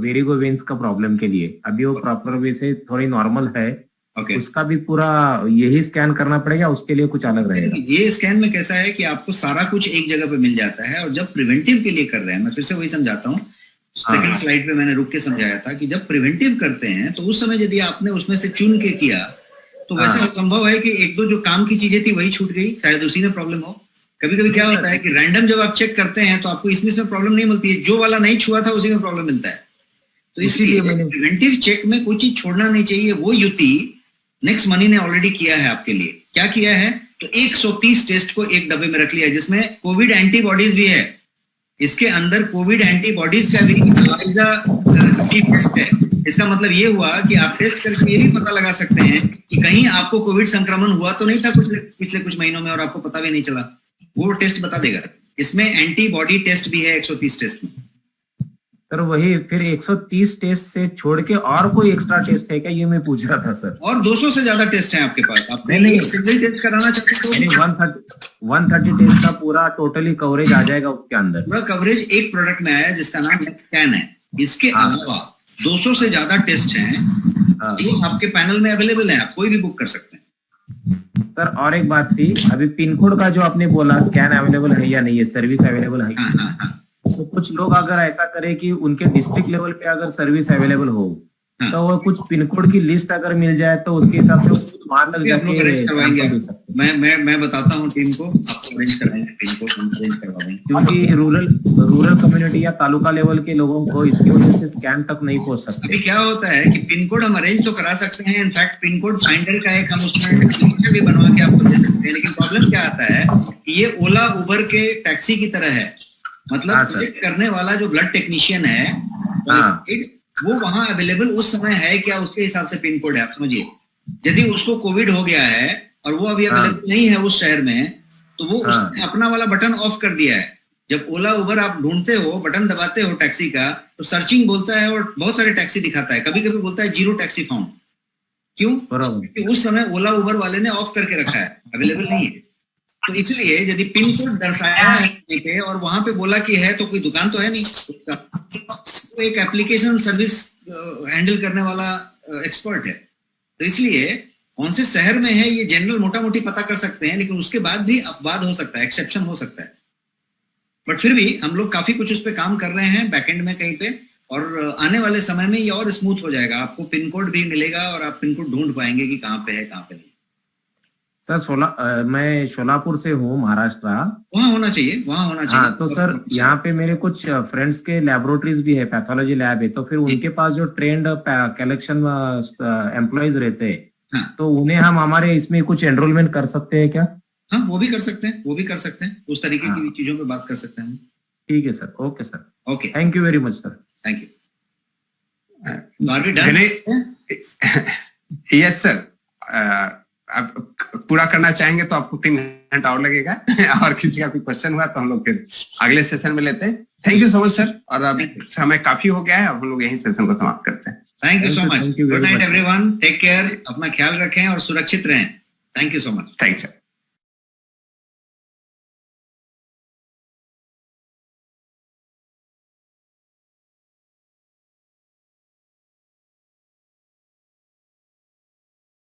वेरिगो वेन्स का प्रॉब्लम के लिए। अभी वो प्रॉपर वे से थोड़ी नॉर्मल है। उसका भी पूरा यही स्कैन करना पड़ेगा, उसके लिए कुछ अलग रहेगा? ये स्कैन में कैसा है कि आपको सारा कुछ एक जगह पे मिल जाता है। और जब प्रिवेंटिव के लिए कर रहे हैं, मैं फिर से वही समझाता हूँ, सेकंड स्लाइड पे मैंने रुक के समझाया था कि जब प्रिवेंटिव करते हैं तो उस समय यदि आपने उसमें से चुन के किया तो वैसे संभव है कि 1-2 जो काम की चीजें थी वही छूट गई, शायद उसी में प्रॉब्लम हो। कभी कभी क्या होता है कि रैंडम जब आप चेक करते हैं तो आपको इसमें प्रॉब्लम नहीं मिलती है, जो वाला नहीं छुआ था उसी में प्रॉब्लम मिलता है। तो इसलिए प्रिवेंटिव चेक में कोई चीज छोड़ना नहीं चाहिए। वो युति नेक्स्ट मनी ने ऑलरेडी किया है आपके लिए। क्या किया है? तो 130 टेस्ट को एक डब्बे में रख लिया जिसमें कोविड एंटीबॉडीज भी है। इसके अंदर कोविड एंटीबॉडीज का भी टेस्ट है। इसका मतलब ये हुआ कि आप टेस्ट करके ये भी पता लगा सकते हैं कि कहीं आपको कोविड संक्रमण हुआ तो नहीं था पिछले कुछ महीनों में और आपको पता भी नहीं चला। वो टेस्ट बता देगा। इसमें एंटीबॉडी टेस्ट भी है 130 टेस्ट में। सर वही फिर 130 टेस्ट से छोड़ के और कोई एक्स्ट्रा टेस्ट है क्या, ये मैं पूछ रहा था सर। और 200 से ज्यादा टेस्ट हैं आपके पास। आप नहीं सिंगल टेस्ट कराना चाहते हो 130 टेस्ट का पूरा टोटली कवरेज आ जाएगा उसके अंदर। पूरा कवरेज एक प्रोडक्ट में आया जिसका नाम स्कैन है। इसके अलावा 200 से ज्यादा टेस्ट हैं जो आपके पैनल में अवेलेबल है, आप कोई भी बुक कर सकते हैं। सर और एक बात थी, अभी पिन कोड का जो आपने बोला स्कैन अवेलेबल है या नहीं है, सर्विस अवेलेबल है? तो कुछ लोग अगर ऐसा करे कि उनके डिस्ट्रिक्ट लेवल पे अगर सर्विस अवेलेबल हो तो वो कुछ पिन कोड की लिस्ट अगर मिल जाए तो उसके हिसाब से वहां लग जाके मैं बताता हूँ टीम को, आपको अरेंज कराएंगे, पिन कोड हम अरेंज करवा देंगे। क्योंकि रूरल कम्युनिटी या तालुका लेवल के लोगों को इसकी वजह से स्कैन तक नहीं पहुंच सकते। अभी क्या होता है कि पिन कोड हम अरेंज तो करा सकते हैं, इनफैक्ट पिन कोड फाइंडर का एक हम उसमें भी बनवा के आपको दे सकते हैं। लेकिन प्रॉब्लम क्या आता है कि ये ओला उबर के टैक्सी की तरह है। मतलब चेक करने वाला जो ब्लड टेक्नीशियन है वो वहां अवेलेबल उस समय है क्या, उसके हिसाब से पिन कोड है। आप समझिए, यदि उसको कोविड हो गया है और वो अभी अवेलेबल नहीं है उस शहर में, तो वो उसने अपना वाला बटन ऑफ कर दिया है। जब ओला उबर आप ढूंढते हो, बटन दबाते हो टैक्सी का, तो सर्चिंग बोलता है और बहुत सारे टैक्सी दिखाता है। कभी कभी बोलता है 0 टैक्सी फाउंड। क्यों? क्योंकि उस समय ओला उबर वाले ने ऑफ करके रखा है, अवेलेबल नहीं है। तो इसलिए यदि पिन कोड दर्शाया है और वहां पे बोला कि है तो कोई दुकान तो है नहीं, तो एक एप्लीकेशन सर्विस हैंडल करने वाला एक्सपर्ट है। तो इसलिए कौन से शहर में है ये जनरल मोटा मोटी पता कर सकते हैं, लेकिन उसके बाद भी अपवाद हो सकता है, एक्सेप्शन हो सकता है। बट फिर भी हम लोग काफी कुछ उस पर काम कर रहे हैं बैकएंड में कहीं पे, और आने वाले समय में ये और स्मूथ हो जाएगा। आपको पिन कोड भी मिलेगा और आप पिन कोड ढूंढ पाएंगे कि कहाँ पे है कहाँ पे नहीं। सर मैं शोलापुर से हूँ, महाराष्ट्र। वहाँ होना चाहिए, वहाँ होना चाहिए। हाँ, तो सर यहाँ पे मेरे कुछ फ्रेंड्स के लैबोरेटरीज भी है, पैथोलॉजी लैब है, तो फिर उनके पास जो ट्रेंड कलेक्शन एम्प्लॉयज रहते हैं, तो उन्हें हम हमारे इसमें कुछ एनरोलमेंट कर सकते हैं क्या? हाँ, वो भी कर सकते हैं, वो भी कर सकते हैं, उस तरीके की चीजों पे बात कर सकते हैं। ठीक है sir, okay sir, okay, thank you very much sir. Thank you. Yes sir, आप पूरा करना चाहेंगे तो आपको 3 घंटा और लगेगा और किसी का कोई क्वेश्चन हुआ तो हम लोग फिर अगले सेशन में लेते हैं। Thank you so much sir, और अब समय काफी हो गया है, अब हम लोग यही सेशन को समाप्त करते हैं। Thank you so much, good night everyone, take care, अपना ख्याल रखें और सुरक्षित रहें। Thank you so much. Thanks sir.